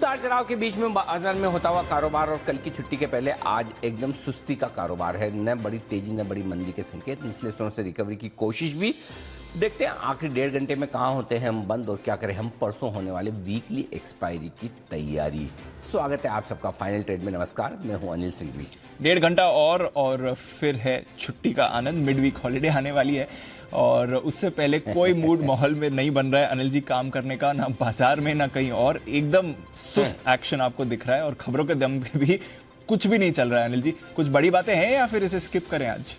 उतार चढ़ाव के बीच में बाजार में होता हुआ कारोबार और कल की छुट्टी के पहले आज एकदम सुस्ती का कारोबार है। न बड़ी तेजी न बड़ी मंदी के संकेत, निचले स्तरों से रिकवरी की कोशिश भी। देखते हैं आखिरी 1.5 घंटे में कहां होते हैं हम बंद और क्या करें हम परसों होने वाले वीकली एक्सपायरी की तैयारी। स्वागत है आप सबका फाइनल ट्रेड में। नमस्कार, मैं हूं अनिल सिंघवी। 1.5 घंटा और फिर है छुट्टी का आनंद। मिड वीक हॉलीडे आने वाली है और उससे पहले कोई मूड माहौल में नहीं बन रहा है अनिल जी काम करने का, ना बाजार में ना कहीं और। एकदम सुस्त एक्शन आपको दिख रहा है और खबरों के दम पे भी कुछ भी नहीं चल रहा है। अनिल जी, कुछ बड़ी बातें हैं या फिर इसे स्किप करें आज?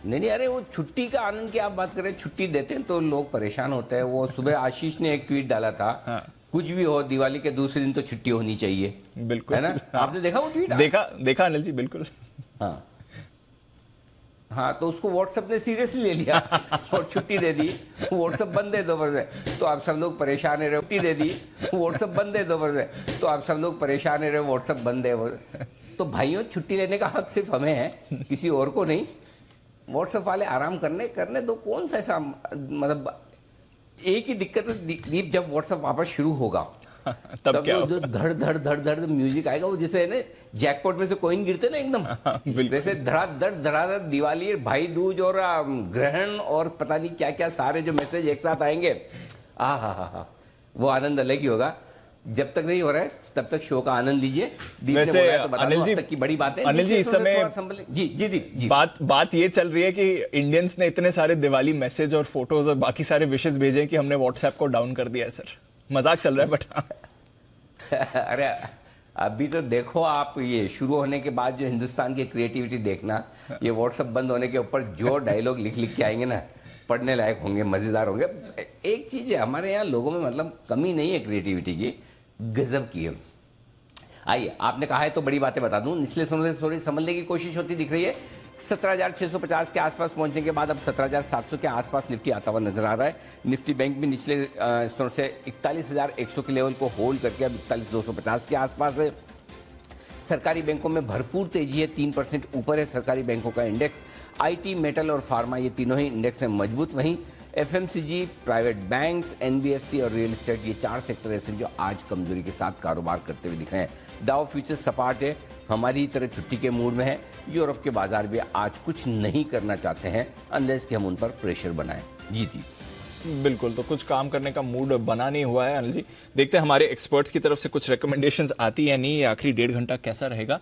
नहीं, अरे वो छुट्टी का आनंद की आप बात करें, छुट्टी देते हैं तो लोग परेशान होते हैं। वो सुबह आशीष ने एक ट्वीट डाला था, हाँ। कुछ भी हो दिवाली के दूसरे दिन तो छुट्टी होनी चाहिए। बिल्कुल, है ना? हाँ। आपने देखा वो ट्वीट? देखा अनिल जी, बिल्कुल। हाँ, तो उसको व्हाट्सएप ने सीरियसली ले लिया और छुट्टी दे दी। व्हाट्सएप बंद है दोपहर से तो आप सब लोग परेशान है। छुट्टी दे दी, व्हाट्सएप बंद है दोपहर से तो आप सब लोग परेशान है। व्हाट्सएप बंद है। तो भाइयों, छुट्टी लेने का हक सिर्फ हमें है, किसी और को नहीं। व्हाट्सएप वाले आराम करने दो। कौन सा ऐसा, मतलब एक ही दिक्कत है दीप, जब व्हाट्सएप वापस शुरू होगा तब क्या जो धड़ धड़ धड़ धड़ म्यूजिक आएगा, वो जैसे है ना जैकपॉट में से कॉइन गिरते ना एकदम, वैसे धड़ाधड़ दिवाली, भाई दूज और ग्रहण और पता नहीं क्या क्या सारे जो मैसेज एक साथ आएंगे। हा, वो आनंद अलग ही होगा। जब तक नहीं हो रहा है तब तक शो का आनंद लीजिए। वैसे तो अनिल जी, तक की बड़ी बात है अनिल जी, इस समय जी दीप जी, बात ये चल रही है कि इंडियंस ने इतने सारे दिवाली मैसेज और फोटोज और बाकी सारे विशेष भेजे कि हमने व्हाट्सएप को डाउन कर दिया है। सर, मजाक चल रहा है बट अरे अभी तो देखो आप, ये शुरू होने के बाद जो हिंदुस्तान की क्रिएटिविटी देखना, ये व्हाट्सएप बंद होने के ऊपर जो डायलॉग लिख के आएंगे ना, पढ़ने लायक होंगे, मजेदार होंगे। एक चीज है, हमारे यहाँ लोगों में मतलब कमी नहीं है क्रिएटिविटी की, गजब की है। आइए, आपने कहा है तो बड़ी बातें बता दूं। निचले स्तरों से थोड़ी संभलने की कोशिश होती दिख रही है। 17,650 के आसपास पहुंचने के बाद अब 17,700 के आसपास निफ्टी आता हुआ नजर आ रहा है। निफ्टी बैंक भी निचले स्तरों से 41,100 के लेवल को होल्ड करके अब 41,250 के आसपास है। सरकारी बैंकों में भरपूर तेजी है, 3% ऊपर है सरकारी बैंकों का इंडेक्स। आईटी, मेटल और फार्मा, ये तीनों ही इंडेक्स हैं मजबूत। वहीं एफएमसीजी, प्राइवेट बैंक्स, एनबीएफसी और रियल एस्टेट, ये 4 सेक्टर ऐसे जो आज कमजोरी के साथ कारोबार करते हुए दिख रहे हैं। डाउ फ्यूचर्स सपाट है, हमारी तरह छुट्टी के मूड में है। यूरोप के बाजार भी आज कुछ नहीं करना चाहते हैं अनलेस कि हम उन पर प्रेशर बनाएं। जीती बिल्कुल, तो कुछ काम करने का मूड बना नहीं हुआ है अनिल जी। देखते हैं हमारे एक्सपर्ट्स की तरफ से कुछ रिकमेंडेशंस आती है नहीं, आखिरी 1.5 घंटा कैसा रहेगा।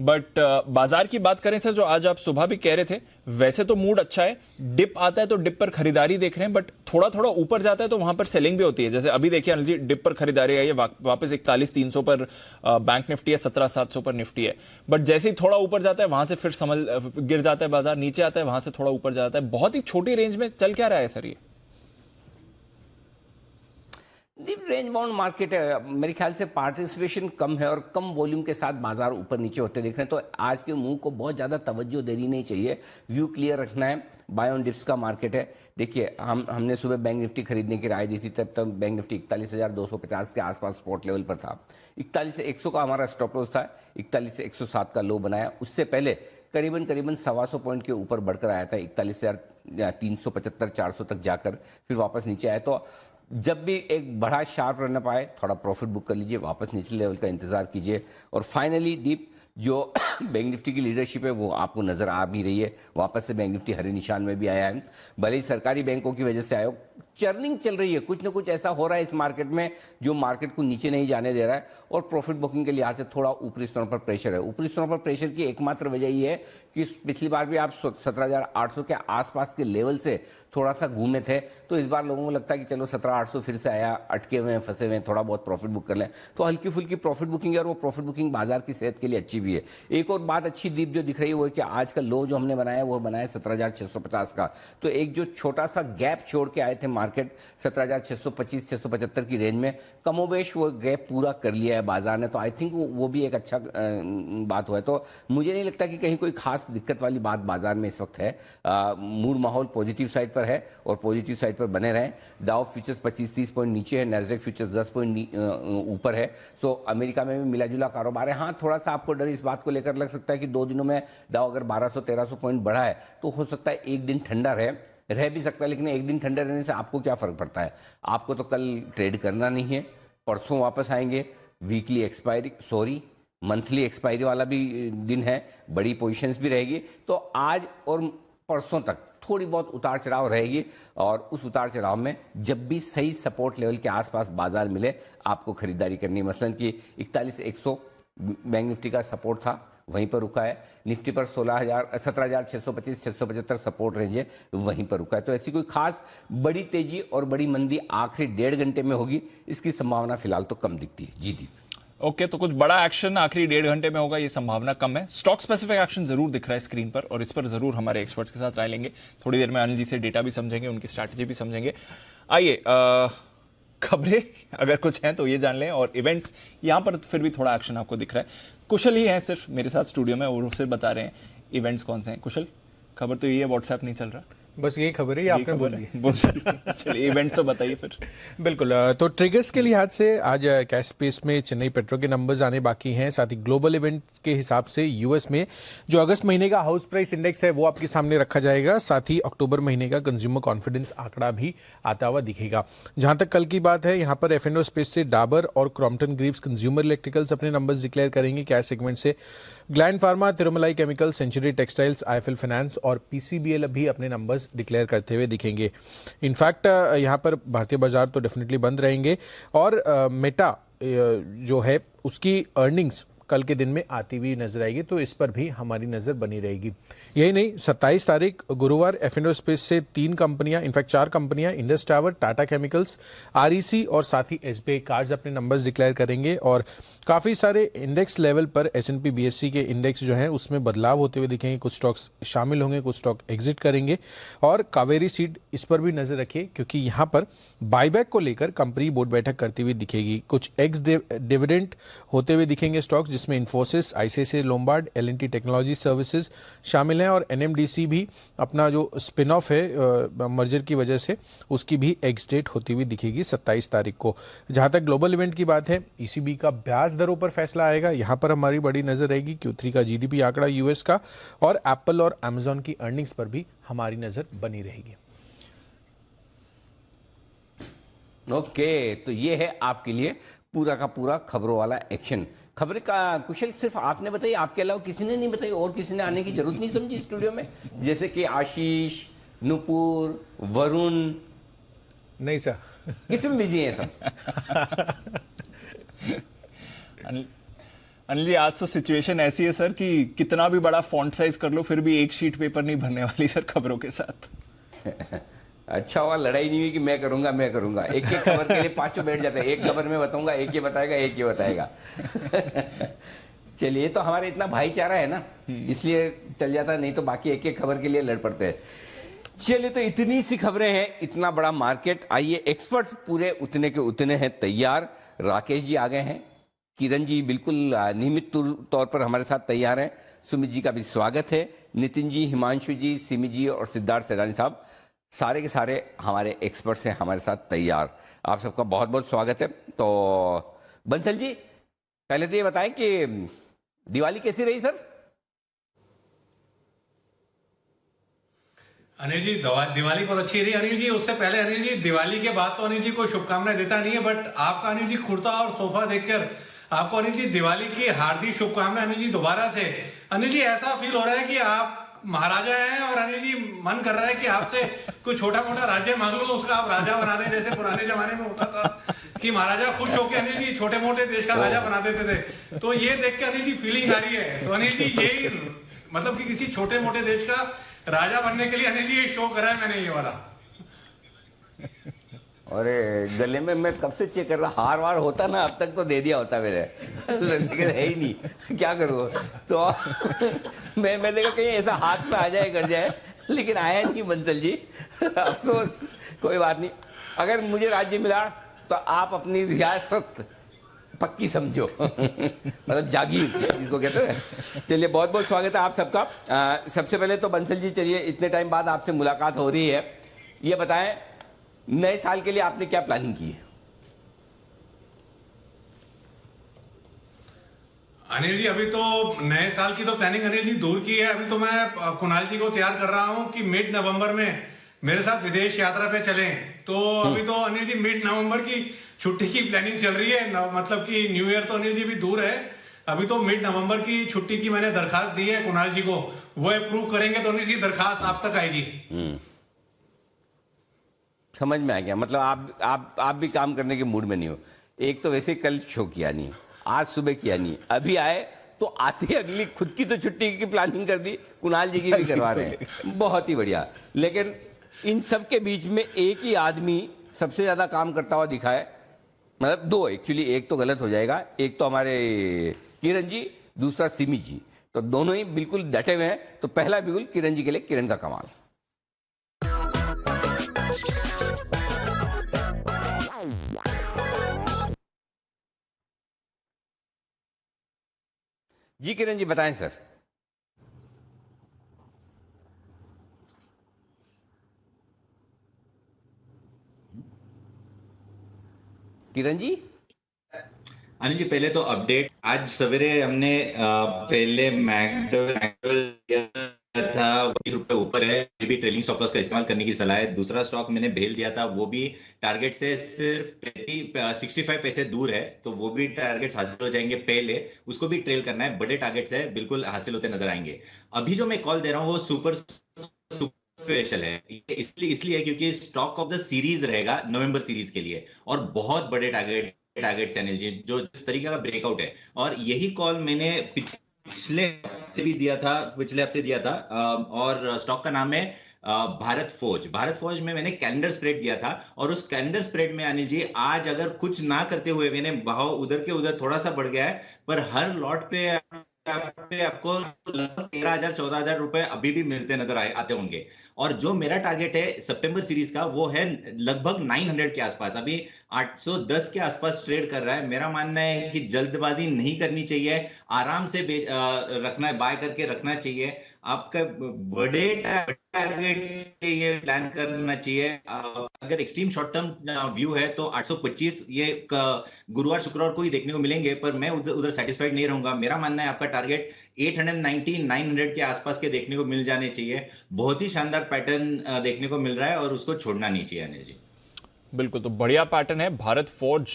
बट बाजार की बात करें सर, जो आज आप सुबह भी कह रहे थे, वैसे तो मूड अच्छा है। डिप आता है तो डिप पर खरीदारी देख रहे हैं, बट थोड़ा थोड़ा ऊपर जाता है तो वहां पर सेलिंग भी होती है। जैसे अभी देखिए अनिल जी, डिप पर खरीदारी आई है, वापस 41,300 पर बैंक निफ्टी है, 17,700 पर निफ्टी है। बट जैसे ही थोड़ा ऊपर जाता है वहां से फिर गिर जाता है बाजार, नीचे आता है वहां से थोड़ा ऊपर जाता है। बहुत ही छोटी रेंज में चल क्या रहा है सर ये? डीप रेंज बाउंड मार्केट है। मेरे ख्याल से पार्टिसिपेशन कम है और कम वॉल्यूम के साथ बाजार ऊपर नीचे होते दिख रहे हैं, तो आज के मूव को बहुत ज़्यादा तवज्जो देनी नहीं चाहिए। व्यू क्लियर रखना है। बाय ऑन डिप्स का मार्केट है। देखिए, हमने सुबह बैंक निफ्टी खरीदने की राय दी थी, तब तक बैंक निफ्टी 41,250 के आसपास स्पॉट लेवल पर था। 41,100 का हमारा स्टॉप लॉस था, 41,107 का लो बनाया। उससे पहले करीबन 125 पॉइंट के ऊपर बढ़कर आया था, 41,375 400 तक जाकर फिर वापस नीचे आया। तो जब भी एक बड़ा शार्प रन अप आए, थोड़ा प्रॉफिट बुक कर लीजिए, वापस निचले लेवल का इंतजार कीजिए। और फाइनली डीप जो बैंक निफ्टी की लीडरशिप है वो आपको नजर आ भी रही है। वापस से बैंक निफ्टी हरे निशान में भी आया है, भले ही सरकारी बैंकों की वजह से आया हो। चर्निंग चल रही है, कुछ ना कुछ ऐसा हो रहा है इस मार्केट में जो मार्केट को नीचे नहीं जाने दे रहा है और प्रॉफिट बुकिंग के लिहाज से थोड़ा ऊपरी स्तरों पर प्रेशर है। ऊपरी स्तरों पर प्रेशर की एकमात्र वजह ये है कि पिछली बार भी आप 17,800 के आसपास के लेवल से थोड़ा सा घूमे थे, तो इस बार लोगों को लगता है कि चलो 17,800 फिर से आया, अटके हुए हैं, फंसे हुए हैं, थोड़ा बहुत प्रॉफिट बुक कर लें। तो हल्की फुल्की प्रॉफिट बुकिंग है और वो प्रॉफिट बुकिंग बाजार की सेहत के लिए अच्छी भी है। एक और बात अच्छी दीप जो दिख रही है वो है कि आज का लो जो हमने बनाया वो बनाया 17,650 का। तो एक जो छोटा सा गैप छोड़ के आए थे मार्केट 17,625-675 की रेंज में, कमोबेश वो गैप पूरा कर लिया है बाजार ने। तो आई थिंक वो भी एक अच्छा बात हुआ है। तो मुझे नहीं लगता कि कहीं कोई खास दिक्कत वाली बात बाजार में इस वक्त है। मूड माहौल पॉजिटिव साइड पर है और पॉजिटिव साइड पर बने रहें। डाउ फ्यूचर्स 25-30 पॉइंट नीचे है, नैस्डैक फ्यूचर्स 10 पॉइंट ऊपर है। सो अमेरिका में भी मिला जुला कारोबार है। हाँ, थोड़ा सा आपको डर इस बात को लेकर लग सकता है कि 2 दिनों में डाउ अगर 1200-1300 पॉइंट बढ़ा है तो हो सकता है एक दिन ठंडा रह भी सकता है। लेकिन एक दिन ठंडे रहने से आपको क्या फर्क पड़ता है? आपको तो कल ट्रेड करना नहीं है, परसों वापस आएंगे। वीकली एक्सपायरी मंथली एक्सपायरी वाला भी दिन है, बड़ी पोजीशंस भी रहेगी। तो आज और परसों तक थोड़ी बहुत उतार चढ़ाव रहेगी, और उस उतार चढ़ाव में जब भी सही सपोर्ट लेवल के आसपास बाजार मिले आपको खरीदारी करनी है। मसलन कि 41,100 बैंक निफ्टी का सपोर्ट था, वहीं पर रुका है। निफ्टी पर 17,625 675 सपोर्ट रेंज है, वहीं पर रुका है। तो ऐसी कोई खास बड़ी तेजी और बड़ी मंदी आखिरी 1.5 घंटे में होगी, इसकी संभावना फिलहाल तो कम दिखती है। जी दी। ओके, तो कुछ बड़ा एक्शन आखिरी 1.5 घंटे में होगा, ये संभावना कम है। स्टॉक स्पेसिफिक एक्शन जरूर दिख रहा है स्क्रीन पर, और इस पर जरूर हमारे एक्सपर्ट्स के साथ राय लेंगे। थोड़ी देर में अनिल जी से डेटा भी समझेंगे, उनकी स्ट्रैटेजी भी समझेंगे। आइए, खबरें अगर कुछ हैं तो ये जान लें, और इवेंट्स यहां पर फिर भी थोड़ा एक्शन आपको दिख रहा है। कुशल ही हैं सिर्फ मेरे साथ स्टूडियो में, और सिर्फ बता रहे हैं इवेंट्स कौन से हैं। कुशल, खबर तो ये है व्हाट्सएप नहीं चल रहा, बस यही खबर है, ये आपने बोल दी। चलिए इवेंट्स तो बताइए फिर। बिल्कुल, तो ट्रिगर्स के लिहाज से आज कैश स्पेस में चेन्नई पेट्रो के नंबर्स आने बाकी हैं। साथ ही ग्लोबल इवेंट के हिसाब से यूएस में जो अगस्त महीने का हाउस प्राइस इंडेक्स है वो आपके सामने रखा जाएगा। साथ ही अक्टूबर महीने का कंज्यूमर कॉन्फिडेंस आंकड़ा भी आता हुआ दिखेगा। जहां तक कल की बात है, यहाँ पर एफ&ओ स्पेस से डाबर और क्रॉम्पटन ग्रीव्स कंज्यूमर इलेक्ट्रिकल्स अपने नंबर्स डिक्लेयर करेंगे। कैश सेगमेंट से Gland Pharma, Tirumalai chemical, Century Textiles, IFL finance और पीसीबीएल भी अपने नंबर्स डिक्लेयर करते हुए दिखेंगे। इनफैक्ट यहाँ पर भारतीय बाजार तो डेफिनेटली बंद रहेंगे, और मेटा जो है उसकी अर्निंग्स कल के दिन में आती हुई नजर आएगी, तो इस पर भी हमारी नजर बनी रहेगी। यही नहीं, 27 तारीख गुरुवार एफ&ओ स्पेस से 3 कंपनियां, इनफैक्ट 4 कंपनियां, Indus tower, Tata chemicals, REC और साथ ही एसबीआई कार्ड्स अपने नंबर्स डिक्लेयर करेंगे। और काफी सारे इंडेक्स लेवल पर एस&पी बीएससी के इंडेक्स जो हैं उसमें बदलाव होते हुए दिखेंगे। कुछ स्टॉक्स शामिल होंगे, कुछ स्टॉक एग्जिट करेंगे। और कावेरी सीड, इस पर भी नजर रखिए, क्योंकि यहाँ पर बायबैक को लेकर कंपनी बोर्ड बैठक करती हुई दिखेगी। कुछ एक्स डिविडेंड होते हुए दिखेंगे स्टॉक्स, जिसमें Infosys, ICICI Lombard, L&T technology services शामिल हैं। और एनएमडीसी भी अपना जो स्पिन ऑफ है मर्जर की वजह से, उसकी भी एक्स डेट होती हुई दिखेगी 27 तारीख को। जहां तक ग्लोबल इवेंट की बात है, ईसीबी का ब्याज दरों पर फैसला आएगा, यहां पर हमारी बड़ी नजर रहेगी। Q3 का जीडीपी आंकड़ा यूएस का, और एप्पल और अमेजॉन की अर्निंग्स पर भी हमारी नजर बनी रहेगी। ओके, तो ये है आपके लिए पूरा का पूरा खबरों वाला एक्शन। खबर का कुशल सिर्फ आपने बताई, आपके अलावा किसी ने नहीं बताई, और किसी ने आने की जरूरत नहीं समझी स्टूडियो में, जैसे कि आशीष, नुपुर, वरुण? नहीं सर, किसमें बिजी है सब? अनिल जी, आज तो सिचुएशन ऐसी है सर कि कितना भी बड़ा फॉन्ट साइज कर लो फिर भी एक शीट पेपर नहीं भरने वाली सर खबरों के साथ। अच्छा हुआ लड़ाई नहीं हुई कि मैं करूंगा। एक एक खबर के लिए 5 बैठ जाते हैं, एक खबर में बताऊंगा, एक ये बताएगा, एक ये बताएगा। चलिए, तो हमारे इतना भाईचारा है ना, इसलिए चल जाता, नहीं तो बाकी एक एक खबर के लिए लड़ पड़ते हैं। चलिए, तो इतनी सी खबरें हैं, इतना बड़ा मार्केट। आइए, एक्सपर्ट्स पूरे उतने के उतने हैं तैयार। राकेश जी आ गए हैं, किरण जी बिल्कुल नियमित तौर पर हमारे साथ तैयार हैं, सुमित जी का भी स्वागत है, नितिन जी, हिमांशु जी, सिमी जी और सिद्धार्थ सैदानी साहब, सारे के सारे हमारे एक्सपर्ट्स हैं हमारे साथ तैयार। आप सबका बहुत बहुत स्वागत है। तो बंसल जी, पहले तो ये बताएं कि दिवाली कैसी रही सर? अनिल जी, दिवाली बहुत अच्छी रही अनिल जी। उससे पहले अनिल जी, दिवाली के बाद तो अनिल जी कोई शुभकामनाएं देता नहीं है, बट आपका अनिल जी कुर्ता और सोफा देखकर आपको अनिल जी दिवाली की हार्दिक शुभकामनाएं अनिल जी। दोबारा से अनिल जी ऐसा फील हो रहा है कि आप महाराजा हैं, और अनिल जी मन कर रहा है कि आपसे कोई छोटा मोटा राज्य मांग लो, उसका आप राजा बना दें, जैसे पुराने जमाने में होता था कि महाराजा खुश होकर अनिल जी छोटे मोटे देश का राजा बना देते थे। तो ये देख के अनिल जी फीलिंग आ रही है। तो अनिल जी यही मतलब कि किसी छोटे मोटे देश का राजा बनने के लिए अनिल जी ये शो करा है मैंने, ये वाला। अरे गले में मैं कब से चेक कर रहा, हार वार होता ना अब तक तो दे दिया होता मेरे, लेकिन है ही नहीं, क्या करूँ। तो मैं देखा कहीं ऐसा हाथ में आ जाए कर जाए, लेकिन आया नहीं बंसल जी, अफसोस। कोई बात नहीं, अगर मुझे राज्य मिला तो आप अपनी रियासत पक्की समझो, मतलब जागीर जिसको कहते हैं। चलिए, बहुत बहुत स्वागत है आप सबका। सबसे पहले तो बंसल जी, चलिए इतने टाइम बाद आपसे मुलाकात हो रही है, ये बताएं नए साल के लिए आपने क्या प्लानिंग की है? अनिल जी, अभी तो नए साल की तो प्लानिंग अनिल जी दूर की है। अभी तो मैं कुणाल जी को तैयार कर रहा हूं कि मिड नवंबर में मेरे साथ विदेश यात्रा पे चलें। तो अभी तो अनिल जी मिड नवंबर की छुट्टी की प्लानिंग चल रही है मतलब कि न्यू ईयर तो अनिल जी भी दूर है, अभी तो मिड नवंबर की छुट्टी की मैंने दरखास्त दी है कुणाल जी को, वो अप्रूव करेंगे तो अनिल जी दरखास्त आप तक आएगी। समझ में आ गया, मतलब आप भी काम करने के मूड में नहीं हो। एक तो वैसे कल शो किया नहीं, आज सुबह किया नहीं, अभी आए तो आते अगली खुद की तो छुट्टी की प्लानिंग कर दी, कुणाल जी की भी करवा रहे हैं, बहुत ही बढ़िया। लेकिन इन सब के बीच में एक ही आदमी सबसे ज्यादा काम करता हुआ दिखा है, मतलब दो एक्चुअली, एक तो गलत हो जाएगा, एक तो हमारे किरण जी, दूसरा सिमी जी, तो दोनों ही बिल्कुल डटे हुए हैं। तो पहला बिल्कुल किरण जी के लिए, किरण का कमाल। जी किरण जी बताएं सर। किरण जी अनिल जी, पहले तो अपडेट, आज सवेरे हमने पहले मैकडॉवेल लिया था, 20 रुपए ऊपर है, फिर भी ट्रेलिंग स्टॉप लॉस का इस्तेमाल करने की सलाह है। दूसरा स्टॉक मैंने भेल दिया था, वो भी टारगेट से सिर्फ 65 पैसे दूर है, तो वो भी टारगेट्स हासिल हो जाएंगे। पहले उसको भी ट्रेल करना है, बड़े टारगेट्स है, बिल्कुल हासिल होते नजर आएंगे। अभी जो मैं कॉल दे रहा हूँ वो सुपर स्पेशल है, इसलिए क्योंकि स्टॉक ऑफ द सीरीज रहेगा नवंबर सीरीज के लिए, और बहुत बड़े टारगेट चैनल जी, जो जिस तरीके का ब्रेकआउट है। और यही कॉल मैंने पिछले हफ्ते दिया था, और स्टॉक का नाम है भारत फौज में मैंने कैलेंडर स्प्रेड दिया था, और उस कैलेंडर स्प्रेड में अनिल जी आज अगर कुछ ना करते हुए मैंने भाव उधर के उधर थोड़ा सा बढ़ गया है, पर हर लॉट पे आपको लगभग 13,000 14,000 रुपए अभी भी मिलते नजर आते होंगे। और जो मेरा टारगेट है सितंबर सीरीज का, वो है लगभग 900 के आसपास, अभी 810 के आसपास ट्रेड कर रहा है। मेरा मानना है कि जल्दबाजी नहीं करनी चाहिए, आराम से रखना है, बाय करके रखना चाहिए। आपका बड़े टारगेट्स के ये प्लान करना चाहिए। अगर एक्सट्रीम शॉर्ट टर्म व्यू है तो 825 ये गुरुवार शुक्रवार को ही देखने को मिलेंगे, पर मैं उधर सेटिस्फाइड नहीं रहूंगा। मेरा मानना है आपका टारगेट 890 900 के आसपास के देखने को मिल जाने चाहिए। बहुत ही शानदार पैटर्न देखने को मिल रहा है और उसको छोड़ना नहीं चाहिए अनिल जी। बिल्कुल, तो बढ़िया पैटर्न है। भारत फौज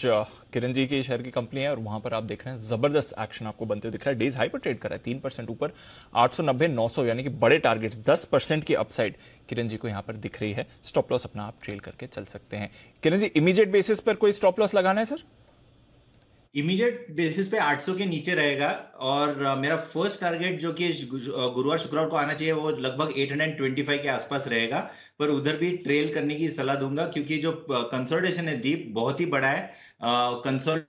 किरण जी की शेयर की कंपनी है और वहां पर आप देख रहे हैं जबरदस्त एक्शन आपको बनते हुए दिख रहा है। डेज हाई पर ट्रेड कर रहा है, 3% ऊपर, 890 900, यानी कि बड़े टारगेट्स, 10% की अपसाइड किरण जी को यहां पर दिख रही है। स्टॉप लॉस अपना आप ट्रेल करके चल सकते हैं। किरण जी, इमीडिएट बेसिस पर कोई स्टॉप लॉस लगाना है सर? इमीडिएट बेसिस पे 800 के नीचे रहेगा, और मेरा फर्स्ट टारगेट जो कि गुरुवार शुक्रवार को आना चाहिए, वो लगभग 825 के आसपास रहेगा, पर उधर भी ट्रेल करने की सलाह दूंगा, क्योंकि जो कंसोलिडेशन है दीप बहुत ही बड़ा है। कंसोलिडेशन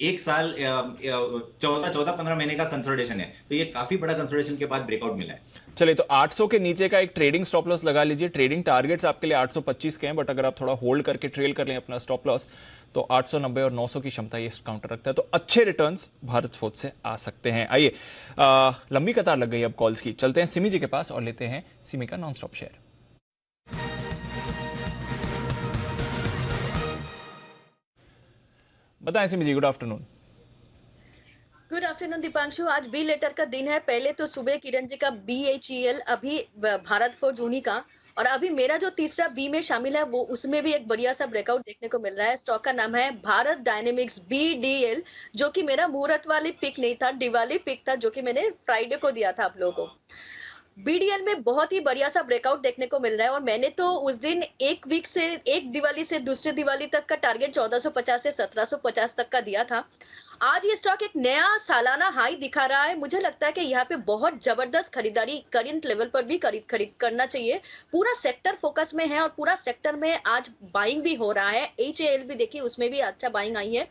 एक साल 14-15 महीने का कंसोलिडेशन है, तो ये काफी बड़ा कंसोलिडेशन के बाद ब्रेकआउट मिला है। चलिए, तो 800 के नीचे का एक ट्रेडिंग स्टॉप लॉस लगा लीजिए। ट्रेडिंग टारगेट्स आपके लिए 825 के हैं, बट अगर आप थोड़ा होल्ड करके ट्रेल कर लें अपना स्टॉप लॉस, तो 890 और 900 की क्षमता ये काउंटर रखता है, तो अच्छे रिटर्न्स भारत फौज से आ सकते हैं। आइए, लंबी कतार लग गई अब कॉल्स की, चलते हैं सिमी जी के पास और लेते हैं सिमी का नॉन स्टॉप शेयर। बताएं Simi ji, good afternoon. Good afternoon Deepanshu. आज बी लेटर का दिन है। पहले तो सुबह किरण जी का BHEL, अभी भारत फौज उन्हीं का, और अभी मेरा जो तीसरा बी में शामिल है वो उसमें भी एक बढ़िया सा ब्रेकआउट देखने को मिल रहा है। स्टॉक का नाम है भारत डायनेमिक्स BDL, जो कि मेरा मुहूर्त वाली पिक नहीं था, दिवाली पिक था, जो कि मैंने फ्राइडे को दिया था आप लोगों को। BDL में बहुत ही बढ़िया सा ब्रेकआउट देखने को मिल रहा है, और मैंने तो उस दिन एक दिवाली से दूसरी दिवाली तक का टारगेट 1450 से 1750 तक का दिया था। आज ये स्टॉक एक नया सालाना हाई दिखा रहा है। मुझे लगता है कि यहाँ पे बहुत जबरदस्त खरीदारी करंट लेवल पर भी खरीद करना चाहिए। पूरा सेक्टर फोकस में है और पूरा सेक्टर में आज बाइंग भी हो रहा है। HAL भी देखिए, उसमें भी अच्छा बाइंग आई है।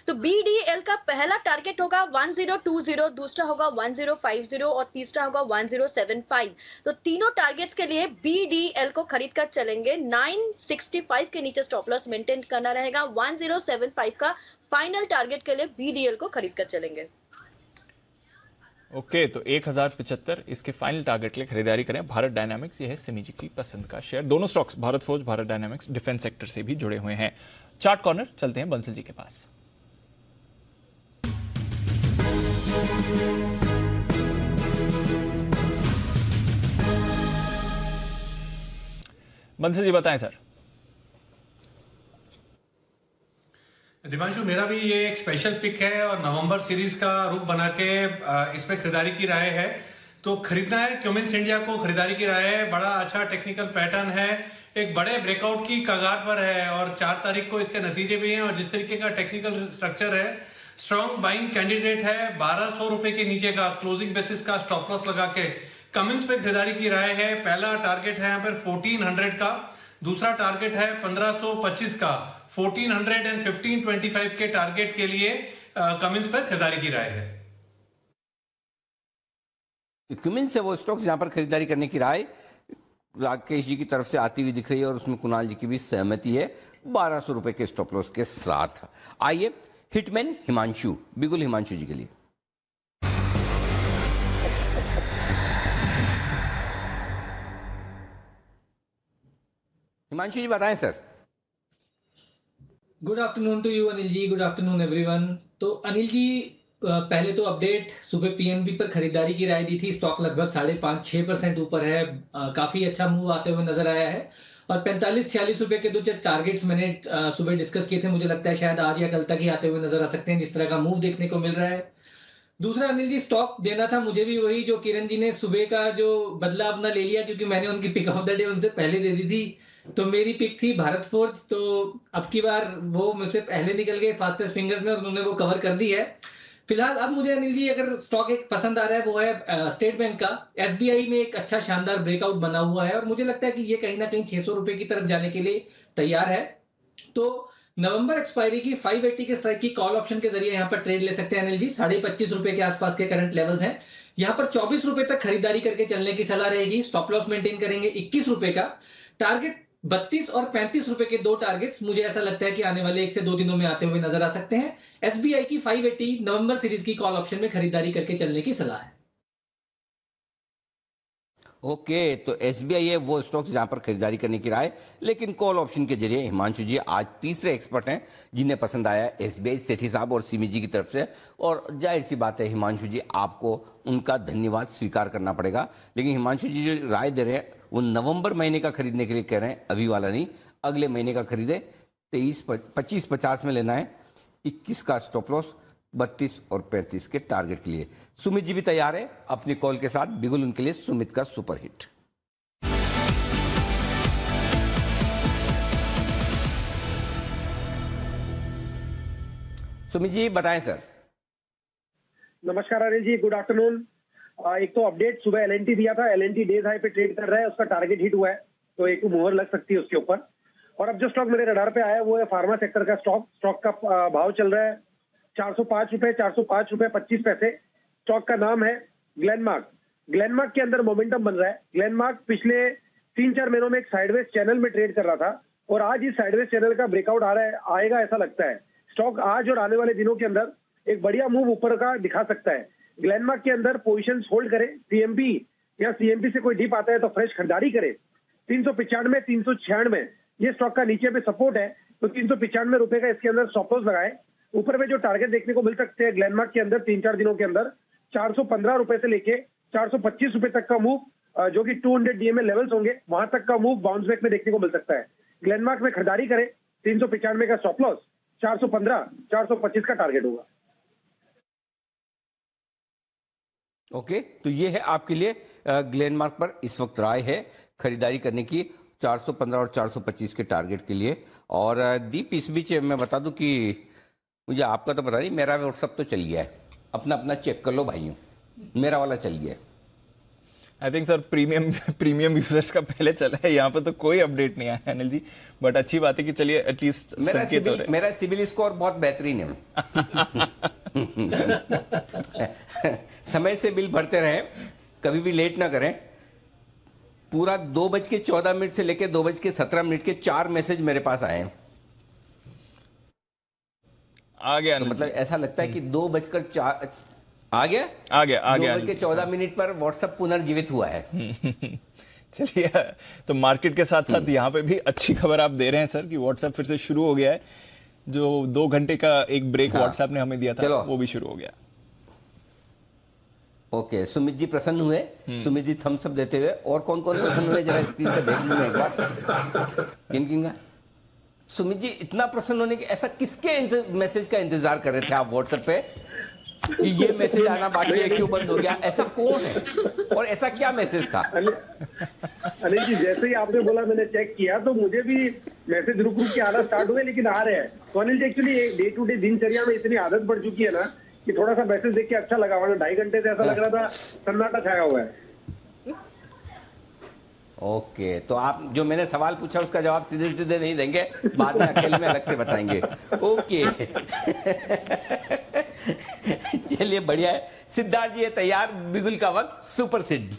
तो BDL का पहला टारगेट होगा 1020, दूसरा होगा 1050 और तीसरा होगा 1075। तो तीनों टारगेट्स के लिए BDL को खरीद कर चलेंगे। 965 के नीचे स्टॉप लॉस मेंटेन करना रहेगा। 1075 का फाइनल टारगेट के लिए BDL को खरीद कर चलेंगे। ओके, तो 1075 इसके फाइनल टारगेट के लिए खरीदारी करें। भारत डायनामिक्स, ये है सिमी जी की पसंद का शेयर। दोनों स्टॉक्स, भारत फौज, भारत डायनामिक्स, डिफेंस सेक्टर से भी जुड़े हुए हैं। चार्ट कॉर्नर चलते हैं बंसल जी के पास। बंसल जी बताएं सर। दिपांशु, मेरा भी ये एक स्पेशल पिक है और नवंबर सीरीज का रूप बना के इस पे खरीदारी की राय है। तो खरीदना है क्यूमिंस इंडिया को, खरीदारी की राय है। बड़ा अच्छा टेक्निकल पैटर्न है, एक बड़े ब्रेकआउट की कगार पर है और 4 तारीख को इसके नतीजे भी हैं। और जिस तरीके का टेक्निकल स्ट्रक्चर है, स्ट्रॉन्ग बाइंग कैंडिडेट है। 1200 रुपए के नीचे का क्लोजिंग बेसिस का स्टॉप लॉस लगा के कमिंस पे खरीदारी की राय है। पहला टारगेट है यहाँ पर 1400 का, दूसरा टारगेट है 1525 का। 1400 एंड 1525 के टारगेट के लिए कमिंस पर खरीदारी की राय है। क्यूमिन से वो स्टॉक्स जहां पर खरीदारी करने की राय राकेश जी की तरफ से आती हुई दिख रही है और उसमें कुणाल जी की भी सहमति है 1200 रुपए के स्टॉप लॉस के साथ। आइए हिटमैन हिमांशु, बिगुल हिमांशु जी के लिए। हिमांशु जी बताएं sir. Good afternoon to you Anil ji, good afternoon everyone. तो अनिल जी, पहले तो अपडेट, सुबह पीएनबी पर खरीदारी की राय दी थी, स्टॉक लगभग 5.5-6% ऊपर है। काफी अच्छा मूव आते हुए नजर आया है और 45-46 रुपए के 2 टारगेट्स मैंने सुबह डिस्कस किए थे। मुझे लगता है शायद आज या कल तक ही आते हुए नजर आ सकते हैं, जिस तरह का मूव देखने को मिल रहा है। दूसरा अनिल जी, स्टॉक देना था मुझे भी वही जो किरण जी ने सुबह का जो बदला अपना ले लिया, क्योंकि मैंने उनकी पिक ऑफ द डे उनसे पहले दे दी थी। तो मेरी पिक थी भारत फोर्ज, तो अब की बार वो मुझसे पहले निकल गए फास्टेस्ट फिंगर्स में और उन्होंने वो कवर कर दी है। फिलहाल अब मुझे अनिल जी अगर स्टॉक एक पसंद आ रहा है वो है स्टेट बैंक का। एसबीआई में एक अच्छा शानदार ब्रेकआउट बना हुआ है और मुझे लगता है कि ये कहीं ना कहीं 600 रुपए की तरफ जाने के लिए तैयार है। तो नवंबर एक्सपायरी की 580 के स्ट्राइक की कॉल ऑप्शन के जरिए यहाँ पर ट्रेड ले सकते हैं अनिल जी। 25.5 रुपए के आसपास के करंट लेवल्स हैं। यहाँ पर 24 रुपए तक खरीदारी करके चलने की सलाह रहेगी। स्टॉप लॉस मेंटेन करेंगे 21 रुपए का। टारगेट 32 और 35 रुपए के 2 टारगेट्स मुझे ऐसा लगता है कि आने वाले 1 से 2 दिनों में आते हुए नजर आ सकते हैं। एसबीआई की 580 नवंबर सीरीज की कॉल ऑप्शन में खरीदारी करके चलने की सलाह है। ओके, तो एसबीआई है वो स्टॉक्स जहां पर खरीदारी करने की राय, लेकिन कॉल ऑप्शन के जरिए हिमांशु जी आज तीसरे एक्सपर्ट हैं जिन्हें पसंद आया एसबीआई, सेठी साहब और सीमी जी की तरफ से। और जाहिर सी बात है हिमांशु जी, आपको उनका धन्यवाद स्वीकार करना पड़ेगा। लेकिन हिमांशु जी जो राय दे रहे हैं वो नवंबर महीने का खरीदने के लिए कह रहे हैं, अभी वाला नहीं, अगले महीने का खरीदे। 25-50 में लेना है, 21 का स्टॉप लॉस, 32 और 35 के टारगेट के लिए। सुमित जी भी तैयार है अपनी कॉल के साथ। बिगुल उनके लिए सुमित का सुपर हिट। सुमित जी बताएं सर। नमस्कार अनिल जी, गुड आफ्टरनून। एक तो अपडेट, सुबह एलएनटी दिया था, एलएनटी डेज हाई पे ट्रेड कर रहा है, उसका टारगेट हिट हुआ है, तो एक मोहर लग सकती है उसके ऊपर। और अब जो स्टॉक मेरे रडार पे आया है वो है फार्मा सेक्टर का स्टॉक का भाव चल रहा है 405 रुपए 25 पैसे। स्टॉक का नाम है ग्लेनमार्क। ग्लेनमार्क के अंदर मोमेंटम बन रहा है। ग्लेनमार्क पिछले 3-4 महीनों में एक साइडवेज चैनल में ट्रेड कर रहा था और आज इस साइडवेज चैनल का ब्रेकआउट आ रहा है, आएगा ऐसा लगता है। स्टॉक आज और आने वाले दिनों के अंदर एक बढ़िया मूव ऊपर का दिखा सकता है। ग्लेनमार्क के अंदर पोजीशंस होल्ड करे, पीएमपी या सीएमपी से कोई डिप आता है तो फ्रेश खरीदारी करे। 395 396 ये स्टॉक का नीचे पे सपोर्ट है, तो 395 रुपए का इसके अंदर स्टॉप लॉस लगाए। ऊपर में जो टारगेट देखने को मिल सकते हैं ग्लेनमार्क के अंदर 3-4 दिनों के अंदर 415 रुपए से लेके 425 रुपए तक का मूव, जो कि 200 डीएमए लेवल्स होंगे, वहां तक का मूव बाउंस बैक में देखने को मिल सकता है। ग्लेनमार्क में खरीदारी करें, 395 का स्टॉप लॉस, 415 425 का टारगेट होगा। ओके, तो ये है आपके लिए ग्लेनमार्क पर इस वक्त राय है खरीदारी करने की 415 और 425 के टारगेट के लिए। और दीप, इस बीच मैं बता दूं कि मुझे आपका तो पता नहीं, मेरा व्हाट्सअप तो चल गया है। अपना अपना चेक कर लो भाइयों, मेरा वाला चल गया है। I think sir premium users का पहले चला है, यहाँ पर तो कोई अपडेट नहीं आया अनिल जी, बट अच्छी बात है कि चलिए एटलीस्ट मेरा सिविल स्कोर बहुत बेहतरीन है। समय से बिल भरते रहें, कभी भी लेट ना करें। पूरा 2:14 से लेकर 2:17 के 4 मैसेज मेरे पास आए हैं। आ गया, तो मतलब ऐसा लगता है कि 2:04 आ गया 2:14 पर व्हाट्सएप पुनर्जीवित हुआ है। चलिए, तो मार्केट के साथ साथ यहाँ पे भी अच्छी खबर आप दे रहे हैं सर कि व्हाट्सएप फिर से शुरू हो गया है। जो 2 घंटे का एक ब्रेक व्हाट्सएप ने हमें दिया था, वो भी शुरू हो गया। ओके, सुमित जी प्रसन्न हुए, सुमित जी थम्स अप देते हुए। और कौन कौन प्रसन्न हुए जरा स्क्रीन पे देख लूं एक बार, किन किन का। सुमित जी, इतना प्रसन्न होने के ऐसा किसके मैसेज का इंतजार कर रहे थे आप व्हाट्सएप पे कि ये मैसेज आना बाकी है, क्यों बंद हो गया? ऐसा कौन है और ऐसा क्या मैसेज था? अनिल जी, जैसे ही आपने बोला मैंने चेक किया तो मुझे भी मैसेज रुक रुक के आना स्टार्ट हुए, लेकिन आ रहे हैं। तो अनिल जी, एक्चुअली डे टू डे दिनचर्या में इतनी आदत पड़ चुकी है ना कि थोड़ा सा मैसेज देख के अच्छा लगा, वरना 2.5 घंटे से ऐसा लग रहा था सन्नाटा छाया हुआ है। ओके, तो आप जो मैंने सवाल पूछा उसका जवाब सीधे सीधे नहीं देंगे, बाद में अकेले में अलग से बताएंगे। ओके चलिए, बढ़िया है। सिद्धार्थ जी, ये तैयार, बिगुल का वक्त सुपर सिड।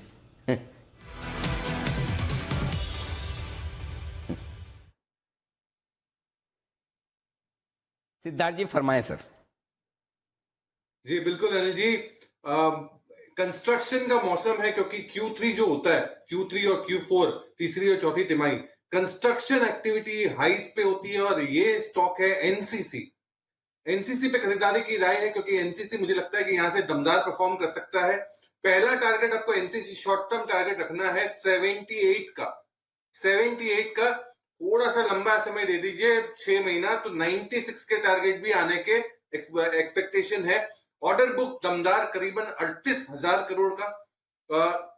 सिद्धार्थ जी फरमाएं सर। जी बिल्कुल अनिल जी, कंस्ट्रक्शन का मौसम है क्योंकि Q3 जो होता है, Q3 और Q4 तीसरी और चौथी तिमाही कंस्ट्रक्शन एक्टिविटी हाईस पे होती है और ये स्टॉक है एनसीसी पे खरीदारी की राय है क्योंकि एनसीसी मुझे लगता है कि यहां से दमदार परफॉर्म कर सकता है। पहला टारगेट आपको एनसीसी शॉर्ट टर्म टारगेट रखना है 78 का थोड़ा सा लंबा समय दे दीजिए, 6 महीना, तो 96 के टारगेट भी आने के एक्सपेक्टेशन है। ऑर्डर बुक दमदार करीबन 38,000 करोड़ का।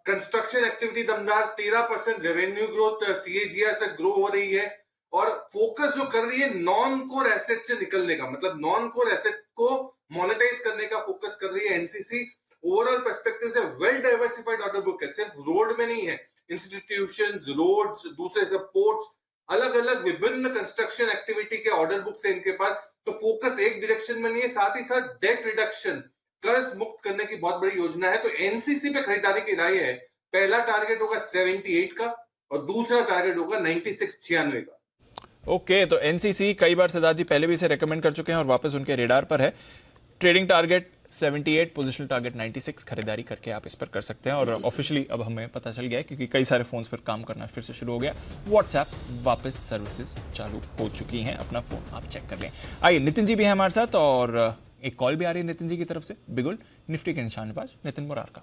कंस्ट्रक्शन एक्टिविटी दमदार, 13% रेवेन्यू ग्रोथ सीएजीआर से ग्रो हो रही है और फोकस जो कर रही है नॉन कोर एसेट से निकलने का, मतलब नॉन कोर एसेट को मोनेटाइज करने का फोकस कर रही है एनसीसी। ओवरऑल पर्सपेक्टिव से वेल डाइवर्सिफाइड ऑर्डर बुक है, सिर्फ रोड में नहीं है, इंस्टीट्यूशंस, रोड्स, दूसरे से पोर्ट्स, अलग अलग विभिन्न कंस्ट्रक्शन एक्टिविटी के ऑर्डर बुक से इनके पास। तो फोकस एक डायरेक्शन में नहीं है, साथ ही साथ डेट रिडक्शन, कर्ज मुक्त करने की बहुत बड़ी योजना है। तो एनसीसी पे खरीदारी की राय है। पहला टारगेट होगा 78 का और दूसरा टारगेट होगा 96-96 का। ओके, तो एनसीसी कई बार सिद्धार्थ जी पहले भी इसे रेकमेंड कर चुके हैं और वापस उनके रेडार पर है। ट्रेडिंग टारगेट 78, पोजिशनल टारगेट 96, खरीदारी करके आप इस पर कर सकते हैं। और ऑफिशियली अब हमें पता चल गया है क्योंकि कई सारे फोन्स पर काम करना फिर से शुरू हो गया, व्हाट्सएप वापस सर्विसेज चालू हो चुकी हैं, अपना फोन आप चेक कर लें। आइए, नितिन जी भी हैं हमारे साथ और एक कॉल भी आ रही है नितिन जी की तरफ से। बिगुल निफ्टी के निशानेबाज नितिन मुरार का।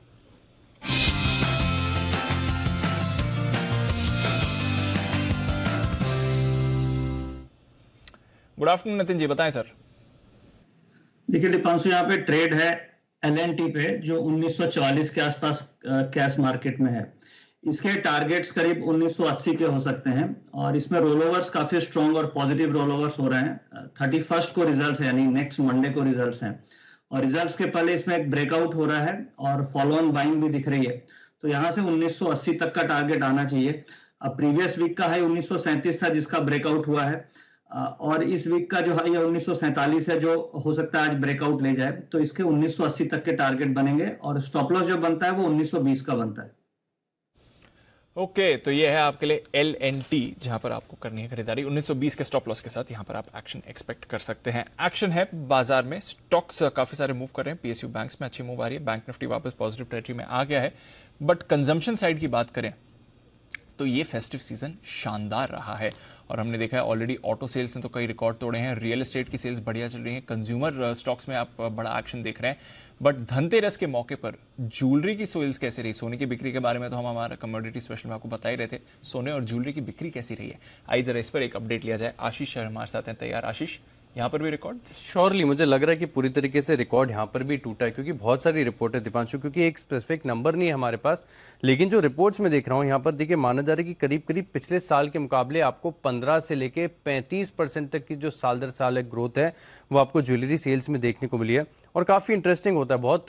गुड आफ्टरनून नितिन जी, बताएं सर। देखिए दीपांशु, यहाँ पे ट्रेड है LNT पे जो 1944 के आसपास कैश मार्केट में है। इसके टारगेट्स करीब 1980 के हो सकते हैं और इसमें रोलओवर्स काफी स्ट्रॉन्ग और पॉजिटिव रोलओवर्स हो रहे हैं। 31 को रिजल्ट्स है, यानी नेक्स्ट मंडे को रिजल्ट्स हैं और रिजल्ट्स के पहले इसमें एक ब्रेकआउट हो रहा है और फॉलो ऑन बाइंग भी दिख रही है। तो यहाँ से 1980 तक का टारगेट आना चाहिए। अब प्रीवियस वीक का हाई 1937 था जिसका ब्रेकआउट हुआ है और इस वीक का जो हाई है 1947 है जो हो सकता है आज ब्रेकआउट ले जाए। तो इसके 1980 तक के टारगेट बनेंगे और स्टॉप लॉस जो बनता है वो 1920 का बनता है। ओके, तो ये है आपके लिए LNT जहां पर आपको करनी है खरीदारी 1920 के स्टॉप लॉस के साथ। यहां पर आप एक्शन एक्सपेक्ट कर सकते हैं। एक्शन है बाजार में, स्टॉक्स काफी सारे मूव कर रहे हैं। PSU बैंक्स में अच्छी मूव आ रही है, बैंक निफ्टी वापस पॉजिटिव टेरिटरी में आ गया है। बट कंजम्पशन साइड की बात करें तो ये फेस्टिव सीजन शानदार रहा है और हमने देखा है ऑलरेडी ऑटो सेल्स ने तो कई रिकॉर्ड तोड़े हैं, रियल एस्टेट की सेल्स बढ़िया चल रही हैं, कंज्यूमर स्टॉक्स में आप बड़ा एक्शन देख रहे हैं। बट धनतेरस के मौके पर ज्वेलरी की सेल्स कैसी रही? सोने की बिक्री के बारे में तो हम हमारा कमोडिटी स्पेशल में आपको बता ही रहे थे, सोने और ज्वेलरी की बिक्री कैसी रही है? आइए जरा इस पर एक अपडेट लिया जाए। आशीष सर हमारे साथ हैं तैयार। आशीष, यहाँ पर भी रिकॉर्ड? श्योरली मुझे लग रहा है कि पूरी तरीके से रिकॉर्ड यहाँ पर भी टूटा है क्योंकि बहुत सारी रिपोर्ट है दीपांशु, क्योंकि एक स्पेसिफिक नंबर नहीं है हमारे पास, लेकिन जो रिपोर्ट्स में देख रहा हूँ यहाँ पर देखिए माना जा रहा है कि करीब करीब पिछले साल के मुकाबले आपको 15 से लेके 35% तक की जो साल दर साल ग्रोथ है वो आपको ज्वेलरी सेल्स में देखने को मिली है। और काफ़ी इंटरेस्टिंग होता है, बहुत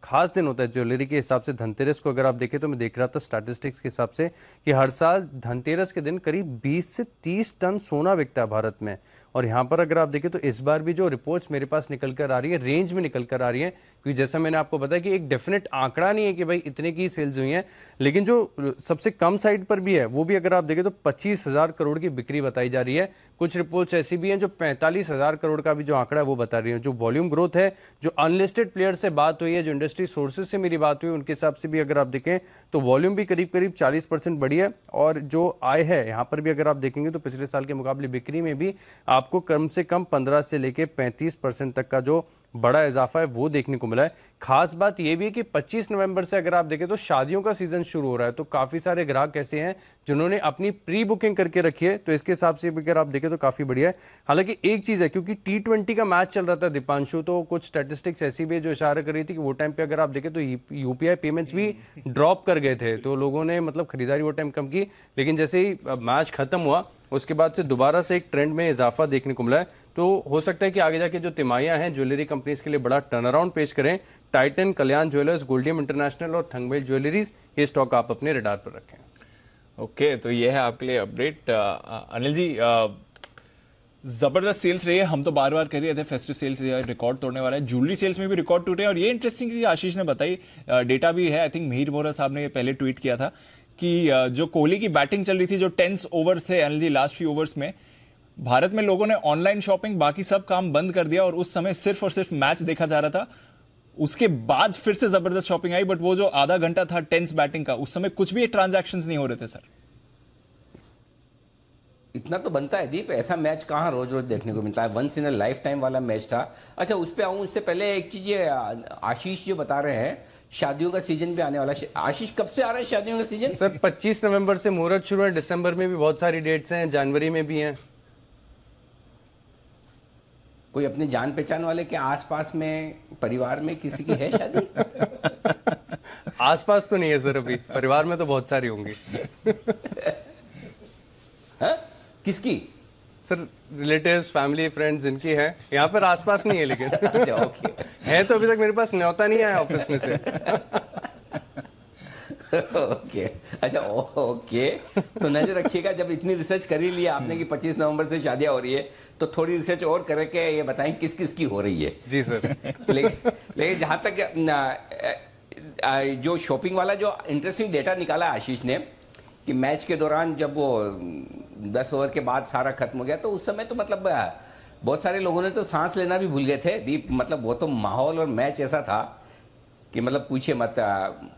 खास दिन होता है ज्वेलरी के हिसाब से। धनतेरस को अगर आप देखें तो मैं देख रहा था स्टैटिस्टिक्स के हिसाब से कि हर साल धनतेरस के दिन करीब 20 से 30 टन सोना बिकता है भारत में। और यहाँ पर अगर आप देखें तो इस बार भी जो रिपोर्ट्स मेरे पास निकल कर आ रही है, रेंज में निकल कर आ रही है, क्योंकि जैसा मैंने आपको बताया कि एक डेफिनेट आंकड़ा नहीं है कि भाई इतने की सेल्स हुई हैं, लेकिन जो सबसे कम साइड पर भी है वो भी अगर आप देखें तो 25,000 करोड़ की बिक्री बताई जा रही है। कुछ रिपोर्ट्स ऐसी भी हैं जो 45,000 करोड़ का भी जो आंकड़ा है वो बता रही है। जो वॉल्यूम ग्रोथ है, जो अनलिस्टेड प्लेयर से बात हुई है, जो इंडस्ट्री सोर्सेज से मेरी बात हुई, उनके हिसाब से भी अगर आप देखें तो वॉल्यूम भी करीब करीब 40% बढ़ी है। और जो आय है यहाँ पर भी अगर आप देखेंगे तो पिछले साल के मुकाबले बिक्री में भी आपको आपको कम से कम 15 से लेके 35% तक का जो बड़ा इजाफा है वो देखने को मिला है। खास बात ये भी है कि 25 नवंबर से अगर आप देखें तो शादियों का सीजन शुरू हो रहा है, तो काफी सारे ग्राहक ऐसे हैं जिन्होंने अपनी प्री बुकिंग करके रखी है, तो इसके हिसाब से भी अगर आप देखें तो काफी बढ़िया है। हालांकि एक चीज है, क्योंकि T20 का मैच चल रहा था दीपांशु, तो कुछ स्टैटिस्टिक्स ऐसी भी जो इशारा कर रही थी कि वो टाइम पे अगर आप देखें तो यूपीआई पेमेंट्स भी ड्रॉप कर गए थे, तो लोगों ने मतलब खरीदारी वो टाइम कम की। लेकिन जैसे ही मैच खत्म हुआ उसके बाद से दोबारा से एक ट्रेंड में इजाफा देखने को मिला है, तो हो सकता है कि आगे जाके जो तिमाहियां हैं ज्वेलरी कंपनीज के लिए बड़ा टर्न अराउंड पेश करें। टाइटन, कल्याण ज्वेलर्स, गोल्डियम इंटरनेशनल और थंगवेल ज्वेलरीज, ये स्टॉक आप अपने रडार पर रखें। ओके, तो ये है आपके लिए अपडेट। अनिल जी, जबरदस्त सेल्स रही है, हम तो बार बार कह रहे थे फेस्टिव सेल्स रिकॉर्ड तोड़ने वाला है, ज्वेलरी सेल्स में भी रिकॉर्ड टूटे। और ये इंटरेस्टिंग चीज आशीष ने बताई, डेटा भी है, आई थिंक मिहिर वोरा साहब ने पहले ट्वीट किया था कि जो कोहली की बैटिंग चल रही थी, जो 10 ओवर से Anil ji last few overs में भारत में लोगों ने ऑनलाइन शॉपिंग बाकी सब काम बंद कर दिया और उस समय सिर्फ और सिर्फ मैच देखा जा रहा था। उसके बाद फिर से जबरदस्त शॉपिंग आई, बट वो जो आधा घंटा था टेंस बैटिंग का, उस समय कुछ भी ट्रांजैक्शंस नहीं हो रहे थे सर। इतना तो बनता है दीप, ऐसा मैच कहाँ रोज रोज देखने को मिलता है, once in a lifetime वाला मैच था। अच्छा, उस पर आऊँ उससे पहले एक चीज ये आशीष जो बता रहे हैं शादियों का सीजन भी आने वाला है। आशीष, कब से आ रहा है शादियों का सीजन? सर 25 नवंबर से मुहूर्त शुरू है, दिसंबर में भी बहुत सारी डेट्स हैं, जनवरी में भी हैं। कोई अपने जान पहचान वाले के आसपास में परिवार में किसी की है शादी? आसपास तो नहीं है सर, अभी परिवार में तो बहुत सारी होंगी। हाँ? किसकी? सर रिलेटिव्स, फैमिली, फ्रेंड्स जिनकी है, यहाँ पर आसपास नहीं है लेकिन। अच्छा, ओके। है तो अभी तक मेरे पास न्योता नहीं आया ऑफिस में से। ओके, अच्छा, ओके। तो नजर रखिएगा, जब इतनी रिसर्च कर ही लिया आपने कि 25 नवंबर से शादियां हो रही है, तो थोड़ी रिसर्च और करके ये बताएं किस किस की हो रही है। जी सर। लेकिन जहां तक जो शॉपिंग वाला जो इंटरेस्टिंग डेटा निकाला आशीष ने कि मैच के दौरान जब वो 10 ओवर के बाद सारा खत्म हो गया, तो उस समय तो मतलब बहुत सारे लोगों ने तो सांस लेना भी भूल गए थे दीप। मतलब वो तो माहौल और मैच ऐसा था कि मतलब पूछिए मत।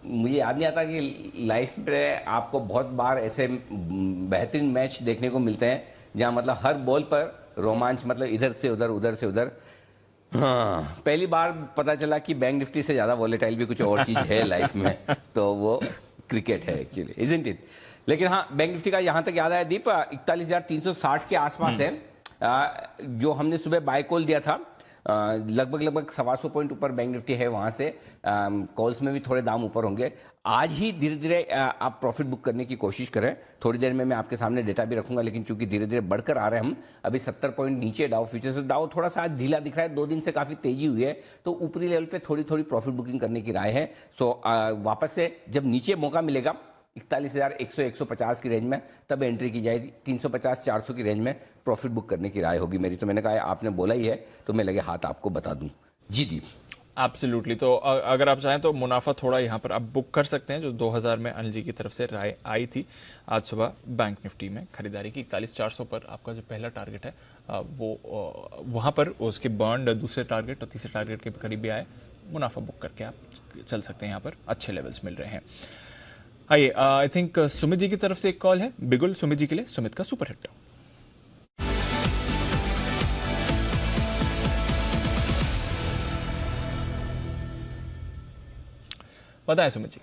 मुझे याद नहीं आता कि लाइफ में आपको बहुत बार ऐसे बेहतरीन मैच देखने को मिलते हैं जहां मतलब हर बॉल पर रोमांच, मतलब इधर से उधर, उधर से उधर। हाँ, पहली बार पता चला कि बैंक निफ्टी से ज़्यादा वॉलेटाइल भी कुछ और चीज़ है लाइफ में, तो वो क्रिकेट है एक्चुअली, इजंट इट। लेकिन हाँ, बैंक निफ्टी का यहाँ तक याद आया दीप, 41,360 के आसपास है। जो हमने सुबह बाय कॉल दिया था, लगभग 125 पॉइंट ऊपर बैंक निफ्टी है वहाँ से। कॉल्स में भी थोड़े दाम ऊपर होंगे। आज ही धीरे धीरे आप प्रॉफिट बुक करने की कोशिश करें। थोड़ी देर में मैं आपके सामने डेटा भी रखूंगा, लेकिन चूंकि धीरे धीरे बढ़कर आ रहे हैं हम, अभी 70 पॉइंट नीचे डाउ फ्यूचर्स। डाउ थोड़ा सा आज ढीला दिख रहा है, 2 दिन से काफ़ी तेजी हुई है, तो ऊपरी लेवल पे थोड़ी थोड़ी प्रॉफिट बुकिंग करने की राय है। सो वापस से जब नीचे मौका मिलेगा 41,100 150 की रेंज में, तब एंट्री की जाएगी। 350-400 की रेंज में प्रॉफिट बुक करने की राय होगी मेरी। तो मैंने कहा आपने बोला ही है तो मैं लगे हाथ आपको बता दूं। जी दीप। एब्सोल्युटली। तो अगर आप चाहें तो मुनाफा थोड़ा यहाँ पर आप बुक कर सकते हैं, जो 2000 में अनिल जी की तरफ से राय आई थी आज सुबह बैंक निफ्टी में खरीदारी की। 41,400 पर आपका जो पहला टारगेट है वो वहाँ पर उसके बर्न दूसरे टारगेट और तीसरे टारगेट के करीब भी आए। मुनाफा बुक करके आप चल सकते हैं, यहाँ पर अच्छे लेवल्स मिल रहे हैं। आइए, आई थिंक सुमित जी की तरफ से एक कॉल है, बिगुल सुमित जी के लिए, सुमित का सुपर हिट। बताएं सुमित जी।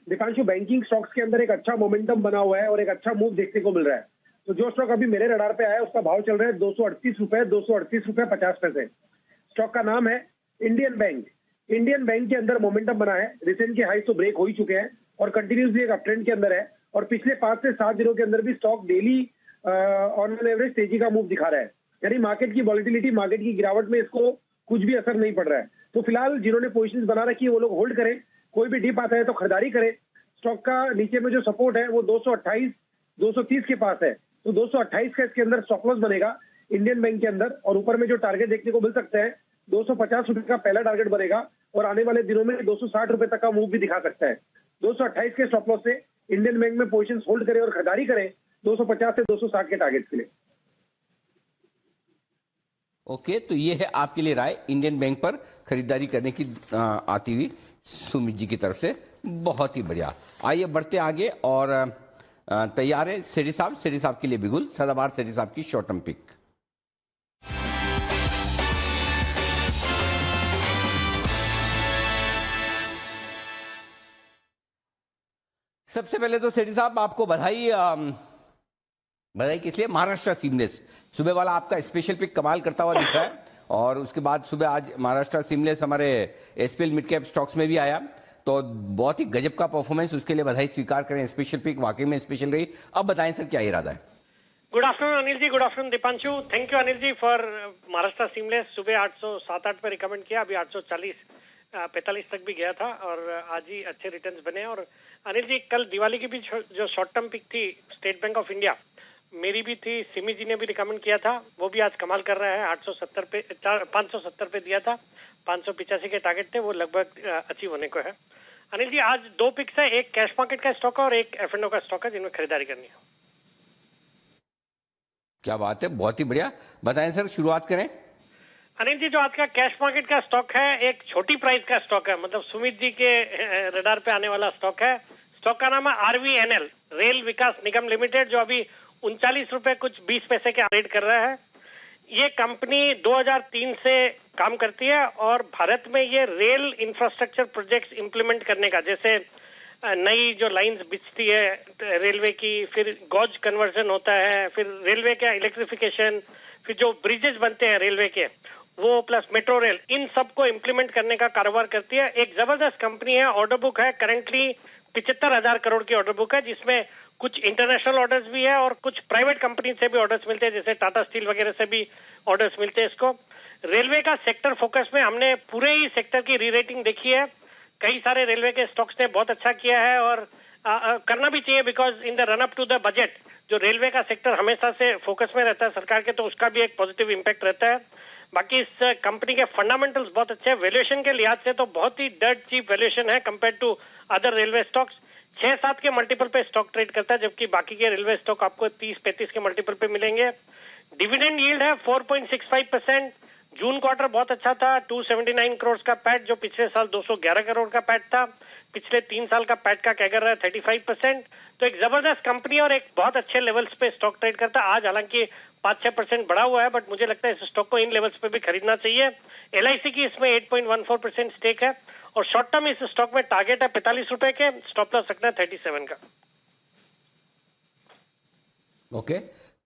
दीपांशु, बैंकिंग स्टॉक्स के अंदर एक अच्छा मोमेंटम बना हुआ है और एक अच्छा मूव देखने को मिल रहा है। तो जो स्टॉक अभी मेरे रडार पे आया है उसका भाव चल रहा है 238 रुपए, 238 रुपए 50 पैसे। स्टॉक का नाम है इंडियन बैंक। इंडियन बैंक के अंदर मोमेंटम बना है, रिसेंट के हाई तो ब्रेक हो ही चुके हैं और कंटिन्यूसली एक अपट्रेंड के अंदर है। और पिछले 5 से 7 दिनों के अंदर भी stock daily on an average तेजी का मूव दिखा रहा है। यानी मार्केट की वॉलिटिलिटी, मार्केट की गिरावट में इसको कुछ भी असर नहीं पड़ रहा है। तो फिलहाल जिन्होंने पोजीशंस बना रखी है वो लोग होल्ड करें, कोई भी डिप आता है तो खरीदारी करें। स्टॉक का नीचे में जो सपोर्ट है वो 228 230 के पास है, तो 228 का इसके अंदर स्टॉप लॉस बनेगा इंडियन बैंक के अंदर। और ऊपर में जो टारगेट देखने को मिल सकते हैं 250 रुपए का पहला टारगेट बनेगा और आने वाले दिनों में 260 रुपए तक का मूव भी दिखा सकता है। 228 के स्टॉप लॉस से इंडियन बैंक में पोजीशंस होल्ड करें और खरीदारी करें 250 से 260 के टारगेट के लिए। ओके, तो ये है आपके लिए राय इंडियन बैंक पर खरीदारी करने की आती हुई सुमित जी की तरफ से। बहुत ही बढ़िया। आइए बढ़ते आगे और तैयार है सेठी साहब के लिए बिगुल, सदाबहार सेठी साहब की शॉर्ट टर्म पिक। सबसे पहले तो सेठी साहब आपको बधाई। बधाई किस लिए? महाराष्ट्र सीमलेस सुबह वाला आपका स्पेशल पिक कमाल करता हुआ दिख रहा है, और उसके बाद सुबह आज महाराष्ट्र सीमलेस हमारे एसपीएल मिड कैप स्टॉक्स में भी आया, तो बहुत ही गजब का परफॉर्मेंस, उसके लिए बधाई स्वीकार करें। स्पेशल पिक वाकई में स्पेशल रही। अब बताएं सर क्या इरादा है? Good afternoon Anil ji, good afternoon Deepanshu. Thank you Anil ji for Maharashtra seamless. सुबह 807-8 पे रिकमेंड किया, अभी 840-45 तक भी गया था, और आज ही अच्छे रिटर्न्स बने। और अनिल जी कल दिवाली की भी जो शॉर्ट टर्म पिक थी स्टेट बैंक ऑफ इंडिया, मेरी भी थी, सिमी जी ने भी रिकमेंड किया था, वो भी आज कमाल कर रहा है। 870 पे 570 पे दिया था, 585 के टारगेट थे, वो लगभग अचीव होने को है। अनिल जी आज दो पिक्स है, एक कैश मार्केट का स्टॉक है और एक F&O का स्टॉक है, जिनमें खरीदारी करनी है। क्या बात है, बहुत ही बढ़िया। बताएं सर, शुरुआत करें। अनिल जी जो आज का कैश मार्केट का स्टॉक है, एक छोटी प्राइस का स्टॉक है, मतलब सुमित जी के रडार पे आने वाला स्टॉक है। स्टॉक का नाम है RVNL, रेल विकास निगम लिमिटेड, जो अभी 39 रुपए कुछ 20 पैसे के ट्रेड कर रहा है। ये कंपनी 2003 से काम करती है, और भारत में ये रेल इंफ्रास्ट्रक्चर प्रोजेक्ट्स इंप्लीमेंट करने का, जैसे नई जो लाइंस बिछती है रेलवे की, फिर गॉज कन्वर्जन होता है, फिर रेलवे का इलेक्ट्रिफिकेशन, फिर जो ब्रिजेस बनते हैं रेलवे के वो, प्लस मेट्रो रेल, इन सबको इम्प्लीमेंट करने का कारोबार करती है। एक जबरदस्त कंपनी है। ऑर्डर बुक है करंटली 75,000 करोड़ की ऑर्डर बुक है, जिसमें कुछ इंटरनेशनल ऑर्डर्स भी है और कुछ प्राइवेट कंपनी से भी ऑर्डर्स मिलते हैं, जैसे टाटा स्टील वगैरह से भी ऑर्डर्स मिलते हैं इसको। रेलवे का सेक्टर फोकस में हमने पूरे ही सेक्टर की री रेटिंग देखी है। कई सारे रेलवे के स्टॉक्स ने बहुत अच्छा किया है, और करना भी चाहिए, because in the run up to the budget जो रेलवे का सेक्टर हमेशा से फोकस में रहता है सरकार के, तो उसका भी एक पॉजिटिव इम्पैक्ट रहता है। बाकी इस कंपनी के फंडामेंटल्स बहुत अच्छे हैं। वैल्यूएशन के लिहाज से तो बहुत ही डर्ट चीप वैल्यूएशन है compare to other railway stocks. 6-7 के मल्टीपल पे स्टॉक ट्रेड करता है, जबकि बाकी के रेलवे स्टॉक आपको 30-35 के मल्टीपल पे मिलेंगे। डिविडेंड यील्ड है 4.65%। जून क्वार्टर बहुत अच्छा था, 279 करोड़ का पैट, जो पिछले साल 211 करोड़ का पैट था। पिछले 3 साल का पैट का कैगर है 35%। तो एक जबरदस्त कंपनी और एक बहुत अच्छे लेवल्स पे स्टॉक ट्रेड करता है। आज हालांकि 5-6% बढ़ा हुआ है, बट मुझे लगता है इस स्टॉक को इन लेवल्स पे भी खरीदना चाहिए। LIC की इसमें 8.14% स्टेक है, और शॉर्ट टर्म इस स्टॉक में टारगेट है 45 रुपए के, स्टॉप लॉस रखना है 37 का। ओके,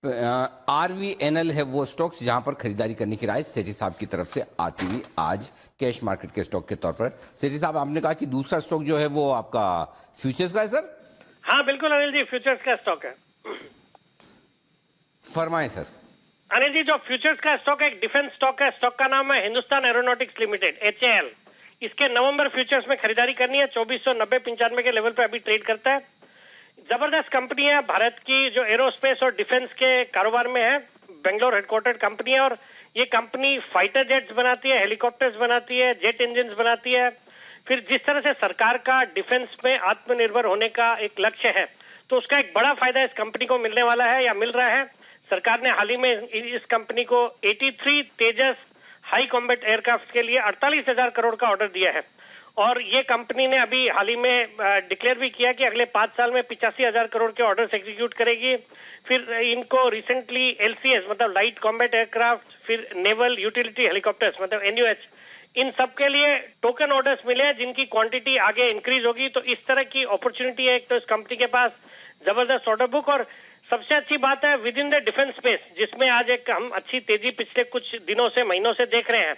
RVNL है वो स्टॉक्स जहां पर खरीदारी करने की राय सेठी साहब की तरफ से आती हुई आज कैश मार्केट के स्टॉक के तौर पर। सेठी साहब आपने कहा कि दूसरा स्टॉक जो है वो आपका फ्यूचर्स का है सर? हाँ बिल्कुल अनिल जी, फ्यूचर्स का स्टॉक है। फरमाएं सर। अनिल जी जो फ्यूचर्स का स्टॉक है, एक डिफेंस स्टॉक है। स्टॉक का नाम है हिंदुस्तान एरोनॉटिक्स लिमिटेड, HAL। इसके नवंबर फ्यूचर्स में खरीदारी करनी है। 2490-95 के लेवल पे अभी ट्रेड करता है। जबरदस्त कंपनी है, भारत की जो एरोस्पेस और डिफेंस के कारोबार में है। बेंगलोर हेडक्वार्टर्ड कंपनी है, और ये कंपनी फाइटर जेट्स बनाती है, हेलीकॉप्टर्स बनाती है, जेट इंजन बनाती है। फिर जिस तरह से सरकार का डिफेंस में आत्मनिर्भर होने का एक लक्ष्य है, तो उसका एक बड़ा फायदा इस कंपनी को मिलने वाला है या मिल रहा है। सरकार ने हाल ही में इस कंपनी को 83 तेजस हाई कॉम्बैट एयरक्राफ्ट के लिए 48,000 करोड़ का ऑर्डर दिया है, और ये कंपनी ने अभी हाल ही में डिक्लेयर भी किया कि अगले 5 साल में 85,000 करोड़ के ऑर्डर्स एग्जीक्यूट करेगी। फिर इनको रिसेंटली LCS मतलब लाइट कॉम्बैट एयरक्राफ्ट, फिर नेवल यूटिलिटी हेलीकॉप्टर्स मतलब NUH, इन सब के लिए टोकन ऑर्डर्स मिले हैं, जिनकी क्वांटिटी आगे इंक्रीज होगी। तो इस तरह की अपॉर्चुनिटी है एक तो इस कंपनी के पास, जबरदस्त ऑर्डर बुक, और सबसे अच्छी बात है with in the defence space, जिसमें आज एक हम अच्छी तेजी पिछले कुछ दिनों से महीनों से देख रहे हैं,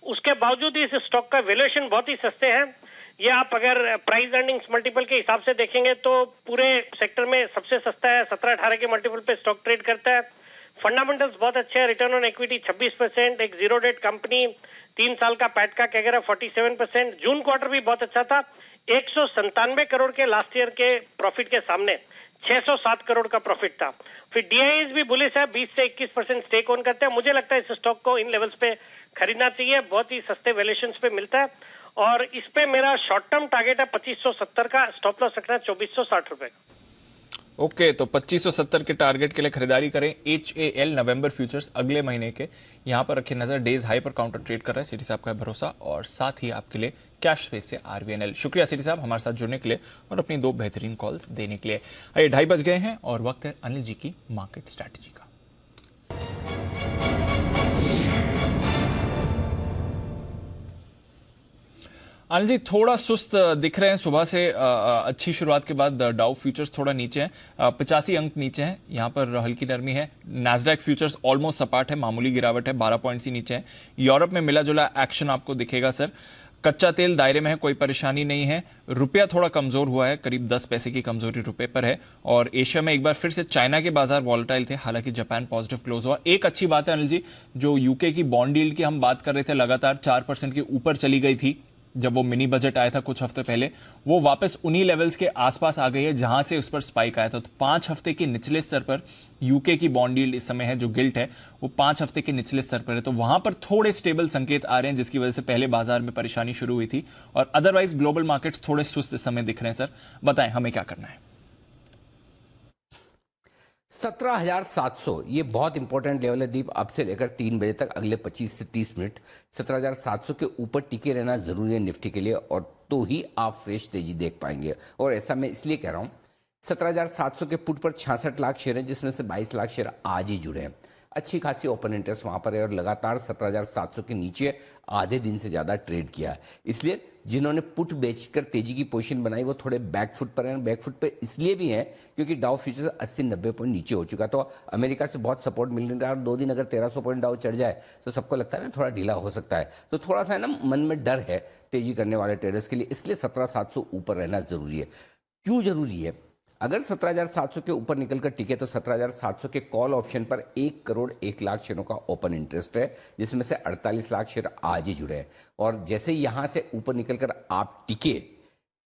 उसके बावजूद इस स्टॉक का वैल्यूएशन बहुत ही सस्ते हैं। ये आप अगर प्राइस अर्निंग्स मल्टीपल के हिसाब से देखेंगे तो पूरे सेक्टर में सबसे सस्ता है। 17-18 के मल्टीपल पे स्टॉक ट्रेड करता है। फंडामेंटल्स बहुत अच्छे हैं, रिटर्न ऑन इक्विटी 26%, एक जीरो डेट कंपनी, 3 साल का पैट का कैगर है 47%। जून क्वार्टर भी बहुत अच्छा था, 197 करोड़ के लास्ट ईयर के प्रॉफिट के सामने 607 करोड़ का प्रॉफिट था। फिर DIS भी बुलिश है, 20 से 21% स्टेक ऑन करते हैं। मुझे लगता है इस स्टॉक को इन लेवल्स पे खरीदना चाहिए, बहुत ही सस्ते वैल्यूएशंस पे मिलता है, और इस पे मेरा शॉर्ट टर्म टारगेट है 2570 का, स्टॉप लॉस रखना है 2460 रुपए। ओके, तो 2570 के टारगेट के लिए खरीदारी करें। HAL नवंबर फ्यूचर्स अगले महीने के, यहां पर रखें नजर। डेज हाई पर काउंटर ट्रेड कर रहा है, सिटी साहब का भरोसा, और साथ ही आपके लिए कैश स्पेस से RVNL। शुक्रिया सिटी साहब हमारे साथ जुड़ने के लिए और अपनी 2 बेहतरीन कॉल्स देने के लिए। आइए 2:30 बज गए हैं और वक्त है अनिल जी की मार्केट स्ट्रैटेजी का। अनिल जी थोड़ा सुस्त दिख रहे हैं सुबह से। अच्छी शुरुआत के बाद डाउ फ्यूचर्स थोड़ा नीचे हैं, 85 अंक नीचे हैं, यहाँ पर हल्की नरमी है। नैस्डैक फ्यूचर्स ऑलमोस्ट सपाट है, मामूली गिरावट है, 12 पॉइंट्स ही नीचे है। यूरोप में मिला जुला एक्शन आपको दिखेगा सर। कच्चा तेल दायरे में है, कोई परेशानी नहीं है। रुपया थोड़ा कमजोर हुआ है, करीब 10 पैसे की कमजोरी रुपए पर है। और एशिया में एक बार फिर से चाइना के बाजार वॉलेटाइल थे, हालांकि जापान पॉजिटिव क्लोज हुआ। एक अच्छी बात है अनिल जी, जो यूके की बॉन्ड यील्ड की हम बात कर रहे थे, लगातार 4% के ऊपर चली गई थी जब वो मिनी बजट आया था कुछ हफ्ते पहले, वो वापस उन्हीं लेवल्स के आसपास आ गई है जहां से उस पर स्पाइक आया था। तो 5 हफ्ते के निचले स्तर पर यूके की बॉन्ड यील्ड इस समय है, जो गिल्ट है वो 5 हफ्ते के निचले स्तर पर है। तो वहां पर थोड़े स्टेबल संकेत आ रहे हैं, जिसकी वजह से पहले बाजार में परेशानी शुरू हुई थी। और अदरवाइज ग्लोबल मार्केट्स थोड़े सुस्त इस समय दिख रहे हैं। सर बताएं हमें क्या करना है। 17,700 ये बहुत इंपॉर्टेंट लेवल है दीप। अब से लेकर 3 बजे तक अगले 25 से 30 मिनट 17,700 के ऊपर टिके रहना जरूरी है निफ्टी के लिए, और तो ही आप फ्रेश तेजी देख पाएंगे। और ऐसा मैं इसलिए कह रहा हूं, 17,700 के पुट पर 66 लाख शेयर हैं, जिसमें से 22 लाख शेयर आज ही जुड़े हैं। अच्छी खासी ओपन इंटरेस्ट वहां पर है और लगातार 17,700 के नीचे आधे दिन से ज्यादा ट्रेड किया है। इसलिए जिन्होंने पुट बेचकर तेजी की पोजीशन बनाई वो थोड़े बैकफुट पर हैं। बैकफुट पे इसलिए भी हैं क्योंकि डाउ फ्यूचर्स 80-90 पॉइंट नीचे हो चुका। तो अमेरिका से बहुत सपोर्ट मिल रहा है और 2 दिन अगर 1300 पॉइंट डाउ चढ़ जाए तो सबको लगता है ना थोड़ा ढीला हो सकता है। तो थोड़ा सा है ना मन में डर है तेजी करने वाले ट्रेडर्स के लिए, इसलिए 17,700 ऊपर रहना जरूरी है। क्यों जरूरी है? अगर 17,700 के ऊपर निकलकर टिके तो 17,700 के कॉल ऑप्शन पर 1 करोड़ 1 लाख शेयरों का ओपन इंटरेस्ट है, जिसमें से 48 लाख शेयर आज ही जुड़े हैं। और जैसे ही यहां से ऊपर निकलकर आप टिके,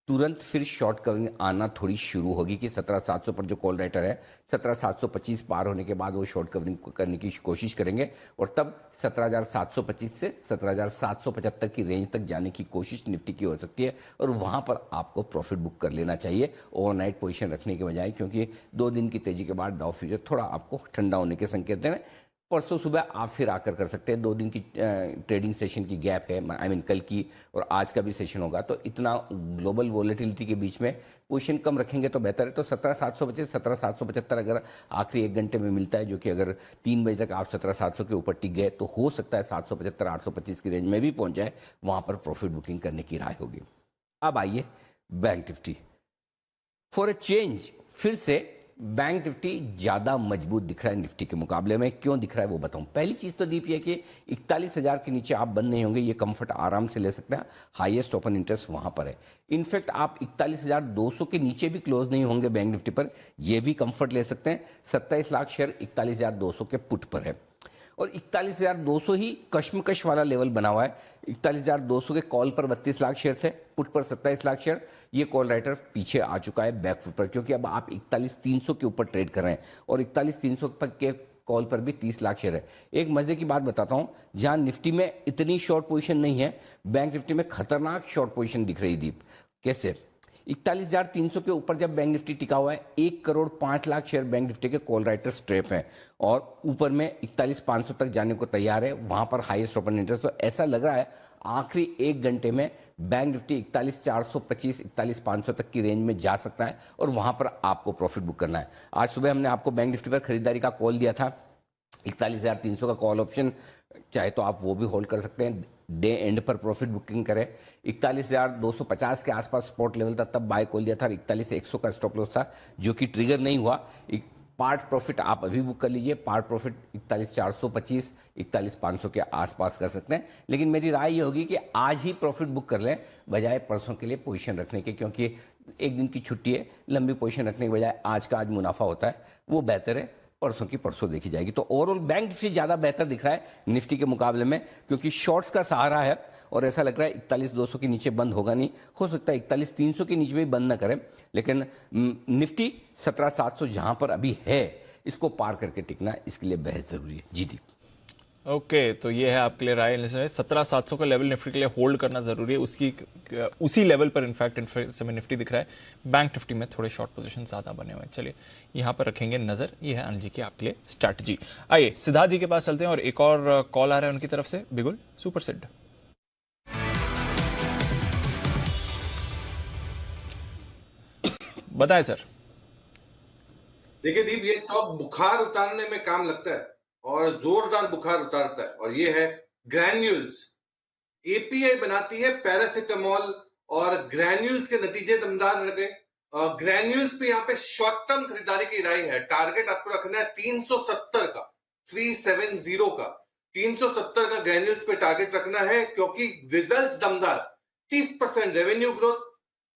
तुरंत फिर शॉर्ट कवरिंग आना थोड़ी शुरू होगी कि 17,700 पर जो कॉल राइटर है 17,725 पार होने के बाद वो शॉर्ट कवरिंग करने की कोशिश करेंगे, और तब 17,725 से 17,775 की रेंज तक जाने की कोशिश निफ्टी की हो सकती है। और वहां पर आपको प्रॉफिट बुक कर लेना चाहिए ओवरनाइट पोजीशन रखने के बजाय, क्योंकि 2 दिन की तेजी के बाद डाउ फ्यूचर थोड़ा आपको ठंडा होने के संकेत हैं। परसों सुबह आप फिर आकर कर सकते हैं। 2 दिन की ट्रेडिंग सेशन की गैप है, कल की और आज का भी सेशन होगा, तो इतना ग्लोबल वोलेटिलिटी के बीच में पोजीशन कम रखेंगे तो बेहतर है। तो 17,725 17,775 अगर आखिरी 1 घंटे में मिलता है, जो कि अगर 3 बजे तक आप 17,700 के ऊपर टिक गए तो हो सकता है 775 825 की रेंज में भी पहुंच जाए, वहां पर प्रॉफिट बुकिंग करने की राय होगी। अब आइए bank Nifty. For a change फिर से बैंक निफ्टी ज्यादा मजबूत दिख रहा है निफ्टी के मुकाबले में। क्यों दिख रहा है वो बताऊं। पहली चीज तो दीप ये कि 41,000 के नीचे आप बंद नहीं होंगे, ये कंफर्ट आराम से ले सकते हैं। हाईएस्ट ओपन इंटरेस्ट वहां पर है। इनफैक्ट आप 41,200 के नीचे भी क्लोज नहीं होंगे बैंक निफ्टी पर, यह भी कंफर्ट ले सकते हैं। 27 लाख शेयर 41,200 के पुट पर है और 41,200 ही कश्मकश वाला लेवल बना हुआ है। 41,200 के कॉल पर 32 लाख शेयर थे, पुट पर 27 लाख शेयर। ये कॉल राइटर पीछे आ चुका है बैकफुट पर, क्योंकि अब आप 41,300 के ऊपर ट्रेड कर रहे हैं और 41,300 के कॉल पर भी 30 लाख शेयर है। एक मजे की बात बताता हूं, जहां निफ्टी में इतनी शॉर्ट पोजीशन नहीं है, बैंक निफ्टी में खतरनाक शॉर्ट पोजीशन दिख रही दीप। कैसे? 41,300 के ऊपर जब बैंक निफ्टी टिका हुआ है, 1 crore 5 lakh share bank Nifty के कॉल राइटर स्ट्रेप हैं और ऊपर में 41,500 तक जाने को तैयार है, वहां पर हाईएस्ट ओपन इंटरेस्ट। तो ऐसा लग रहा है आखिरी 1 घंटे में बैंक निफ्टी 41,425 41,500 तक की रेंज में जा सकता है और वहां पर आपको प्रॉफिट बुक करना है। आज सुबह हमने आपको बैंक निफ्टी पर खरीदारी का कॉल दिया था, 41,300 का कॉल ऑप्शन, चाहे तो आप वो भी होल्ड कर सकते हैं, डे एंड पर प्रॉफिट बुकिंग करें। 41,250 के आसपास स्पॉट लेवल था, तब बाय कॉल दिया था। 41,100 का स्टॉप लॉस था जो कि ट्रिगर नहीं हुआ। पार्ट प्रॉफिट आप अभी बुक कर लीजिए, पार्ट प्रॉफिट 41,425 41,500 के आसपास कर सकते हैं। लेकिन मेरी राय ये होगी कि आज ही प्रॉफिट बुक कर लें बजाय परसों के लिए पोजीशन रखने के, क्योंकि एक दिन की छुट्टी है, लंबी पोजीशन रखने के बजाय आज का आज मुनाफा होता है, वो बेहतर है। परसों की परसों देखी जाएगी। तो ओवरऑल बैंक निफ्टी ज्यादा बेहतर दिख रहा है निफ्टी के मुकाबले में, क्योंकि शॉर्ट्स का सहारा है और ऐसा लग रहा है 41,200 के नीचे बंद होगा नहीं। हो सकता है 41,300 के नीचे भी बंद ना करें, लेकिन निफ्टी 17,700 जहां पर अभी है, इसको पार करके टिकना इसके लिए बेहद जरूरी है। जी दीप। ओके, तो ये है आपके लिए राय। 17,700 का लेवल निफ्टी के लिए होल्ड करना जरूरी है। उसी लेवल पर इनफैक्ट समय निफ्टी दिख रहा है। बैंक निफ्टी में थोड़े शॉर्ट पोजीशन ज्यादा बने हुए हैं। चलिए यहां पर रखेंगे नजर। ये है अनिल जी की आपके लिए स्ट्रैटेजी। आइए सिद्धार्थ जी के पास चलते हैं और एक और कॉल आ रहा है उनकी तरफ से। बिगुल सुपर सेट। बताएं सर। देखिए दीप, ये स्टॉक बुखार उतारने में काम लगता है और जोरदार बुखार उतारता है, और ये है ग्रैन्यूल्स। एपीआई बनाती है पैरासिटामोल और ग्रैन्यूल्स के नतीजे दमदार लगे। ग्रैन्यूल्स पे यहाँ पे शॉर्ट टर्म खरीदारी की राय है। टारगेट आपको रखना है 370 का, 370 का, 370 का ग्रैन्यूल्स पे टारगेट रखना है, क्योंकि रिजल्ट्स दमदार, 30% रेवेन्यू ग्रोथ,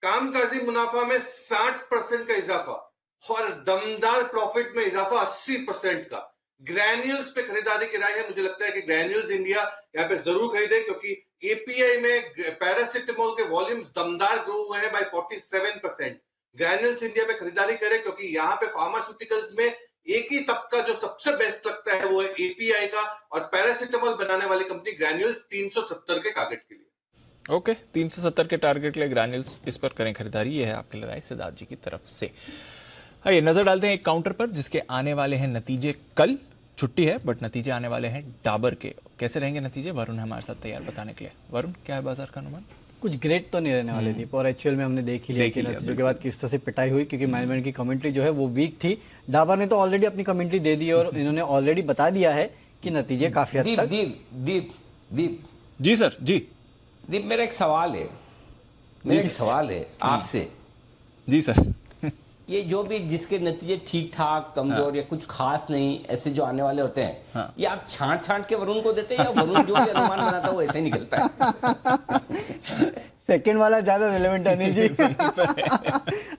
कामकाजी मुनाफा में 60% का इजाफा और दमदार प्रॉफिट में इजाफा 80% का। ग्रैन्यूल्स पे खरीदारी की राय है। मुझे लगता है कि ग्रैन्यूल्स इंडिया यहाँ पे जरूर खरीदे, क्योंकि एपीआई में पैरासिटामोल के वॉल्यूम्स दमदार ग्रो हुए हैं बाय 47%। ग्रैन्यूल्स इंडिया पे खरीदारी करें, क्योंकि यहाँ पे फार्मास्यूटिकल्स में एक ही तबका जो सबसे बेस्ट लगता है वो है एपीआई का, और पैरासिटामोल बनाने वाली कंपनी ग्रैन्यूल्स 370 के टारगेट के लिए। ओके, 370 के टारगेट के लिए ग्रैन्यूल्स, इस पर करें खरीदारी। ये है आपके लिए राय सिद्धार्थ जी की तरफ से। आइए नजर डालते हैं एक काउंटर पर जिसके आने वाले हैं नतीजे। कल छुट्टी है बट नतीजे आने वाले हैं डाबर के। कैसे रहेंगे नतीजे? वरुण है हमारे साथ तैयार बताने के लिए। वरुण, क्या है बाजार का अनुमान? कुछ ग्रेट तो नहीं रहने वाले दीप, और एक्चुअल में हमने देख ही लिया कि नतीजों के बाद किस तरह से पिटाई हुई, क्योंकि मैनेजमेंट की कमेंट्री जो है वो वीक थी। डाबर ने तो ऑलरेडी अपनी कमेंट्री दे दी और इन्होंने ऑलरेडी बता दिया है कि नतीजे काफी हद तक। दीप जी सर जी। दीप, मेरा एक सवाल है आपसे। जी सर। ये जो भी जिसके नतीजे ठीक ठाक, कमजोर या कुछ खास नहीं, ऐसे जो आने वाले होते हैं, ये आप छांट के वरुण को देते हैं या वरुण जो भी अनुमान बनाता है वो ऐसे ही निकलता है? सेकंड वाला ज्यादा रिलेवेंट है अनिल जी।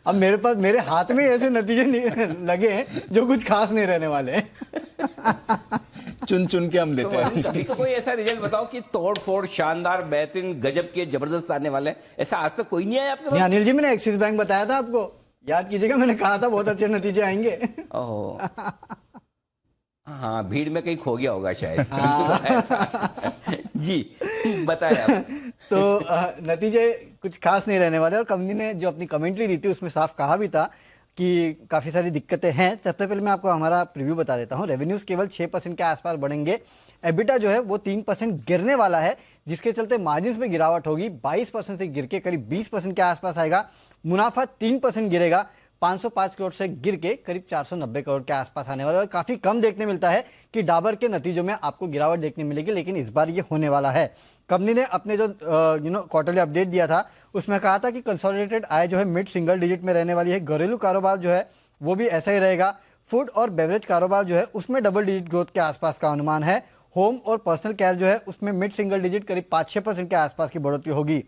अब मेरे हाथ में ऐसे नतीजे लगे हैं जो कुछ खास नहीं रहने वाले हैं। चुन के हम लेते हैं। कभी तो कोई ऐसा रिजल्ट बताओ कि तोड़ फोड़, शानदार, बेहतरीन, गजब के, जबरदस्त आने वाले हैं। ऐसा आज तक कोई नहीं आया आपके पास? अनिल जी, मैंने एक्सिस बैंक बताया था आपको, याद कीजिएगा, मैंने कहा था बहुत अच्छे नतीजे आएंगे। ओह हाँ, भीड़ में कहीं खो गया होगा शायद। जी बताया। तो नतीजे कुछ खास नहीं रहने वाले, और कंपनी ने जो अपनी कमेंट्री दी थी उसमें साफ कहा भी था कि काफ़ी सारी दिक्कतें हैं। सबसे पहले मैं आपको हमारा प्रीव्यू बता देता हूँ। रेवेन्यूज़ केवल 6% के आसपास बढ़ेंगे। एबिटा जो है वो 3% गिरने वाला है, जिसके चलते मार्जिन्स में गिरावट होगी। 22% से गिर के करीब 20% के आसपास आएगा। मुनाफा 3% गिरेगा, 505 करोड़ से गिर के करीब 490 करोड़ के आसपास आने वाला है। काफ़ी कम देखने मिलता है कि डाबर के नतीजों में आपको गिरावट देखने मिलेगी, लेकिन इस बार ये होने वाला है। कंपनी ने अपने जो क्वार्टरली अपडेट दिया था उसमें कहा था कि कंसोलिडेटेड आय जो है मिड सिंगल डिजिट में रहने वाली है। घरेलू कारोबार जो है वो भी ऐसा ही रहेगा। फूड और बेवरेज कारोबार जो है उसमें डबल डिजिट ग्रोथ के आसपास का अनुमान है। होम और पर्सनल केयर जो है उसमें मिड सिंगल डिजिट करीब 5-6% के आसपास की बढ़ोतरी होगी।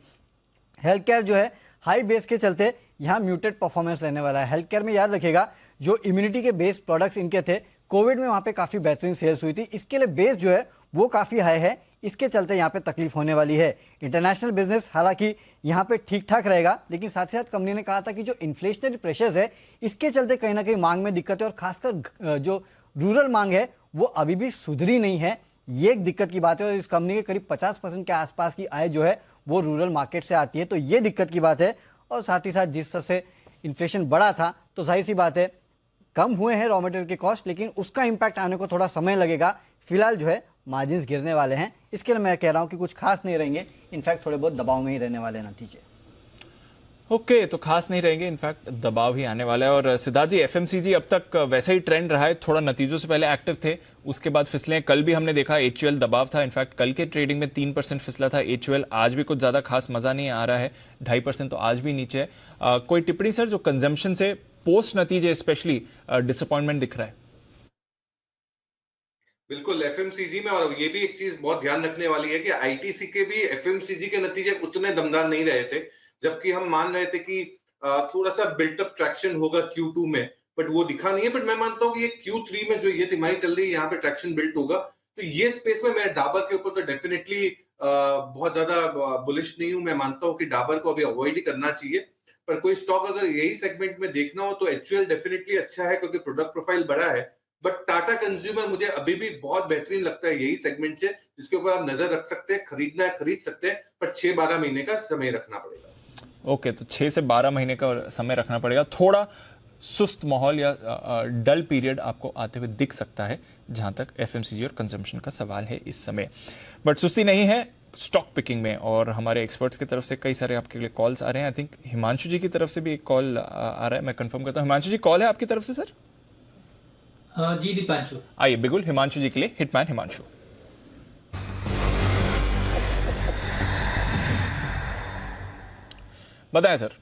हेल्थ केयर जो है हाई बेस के चलते यहाँ म्यूटेड परफॉर्मेंस रहने वाला है। हेल्थ केयर में याद रखिएगा, जो इम्यूनिटी के बेस्ड प्रोडक्ट्स इनके थे, कोविड में वहाँ पे काफ़ी बेहतरीन सेल्स हुई थी, इसके लिए बेस जो है वो काफ़ी हाई है, इसके चलते यहाँ पे तकलीफ होने वाली है। इंटरनेशनल बिजनेस हालांकि यहाँ पे ठीक ठाक रहेगा, लेकिन साथ ही साथ कंपनी ने कहा था कि जो इन्फ्लेशनरी प्रेशर्स है इसके चलते कहीं ना कहीं मांग में दिक्कत है, और खासकर जो रूरल मांग है वो अभी भी सुधरी नहीं है। ये एक दिक्कत की बात है, और इस कंपनी के करीब 50% के आसपास की आय जो है वो रूरल मार्केट से आती है, तो ये दिक्कत की बात है। और साथ ही साथ जिस तरह से इन्फ्लेशन बढ़ा था तो जाहिर सी बात है कम हुए हैं रॉ मटेरियल के कॉस्ट, लेकिन उसका इम्पैक्ट आने को थोड़ा समय लगेगा। फिलहाल जो है मार्जिन्स गिरने वाले हैं, इसके लिए मैं कह रहा हूं कि कुछ खास नहीं रहेंगे, इनफैक्ट थोड़े बहुत दबाव में ही रहने वाले नतीजे। ओके, तो खास नहीं रहेंगे, इनफैक्ट दबाव ही आने वाला है। और सिद्धार्थ जी, एफएमसीजी अब तक वैसा ही ट्रेंड रहा है, थोड़ा नतीजों से पहले एक्टिव थे, उसके बाद फिसले। कल भी हमने देखा एचयूएल दबाव था, इनफैक्ट कल के ट्रेडिंग में 3% फिसला था एचयूएल। आज भी कुछ ज्यादा खास मजा नहीं आ रहा है, 2.5% तो आज भी नीचे है। कोई टिप्पणी सर, जो कंजम्पशन से पोस्ट नतीजे स्पेशली डिसअपॉइंटमेंट दिख रहा है? बिल्कुल, एफएमसीजी में, और ये भी एक चीज बहुत ध्यान रखने वाली है कि आईटीसी के भी एफएमसीजी के नतीजे उतने दमदार नहीं रहे थे, जबकि हम मान रहे थे कि थोड़ा सा बिल्टअप ट्रैक्शन होगा Q2 में, बट वो दिखा नहीं है। बट मैं मानता हूँ कि ये Q3 में जो ये तिमाही चल रही है यहाँ पे ट्रैक्शन बिल्ट होगा, तो ये स्पेस में मैं डाबर के ऊपर तो डेफिनेटली बहुत ज्यादा बुलिश नहीं हूं। मैं मानता हूँ कि डाबर को अभी अवॉइड ही करना चाहिए, पर कोई स्टॉक अगर यही सेगमेंट में देखना हो तो एचयूएल डेफिनेटली अच्छा है क्योंकि प्रोडक्ट प्रोफाइल बड़ा है। बट टाटा कंज्यूमर मुझे अभी भी बहुत बेहतरीन लगता है यही सेगमेंट से, जिसके ऊपर आप नजर रख सकते हैं। खरीदना है खरीद सकते हैं, पर 6-12 महीने का समय रखना पड़ेगा। ओके, तो 6 से 12 महीने का समय रखना पड़ेगा। थोड़ा सुस्त माहौल या डल पीरियड आपको आते हुए दिख सकता है जहां तक एफएमसीजी और कंजम्पशन का सवाल है इस समय, बट सुस्ती नहीं है स्टॉक पिकिंग में। और हमारे एक्सपर्ट्स की तरफ से कई सारे आपके लिए कॉल्स आ रहे हैं। आई थिंक हिमांशु जी की तरफ से भी एक कॉल आ रहा है, मैं कंफर्म करता हूँ। हिमांशु जी, कॉल है आपकी तरफ से सर? जी दीपांशु, आइए बिल्कुल हिमांशु जी के लिए हिटमैन हिमांशु। बताएं सर।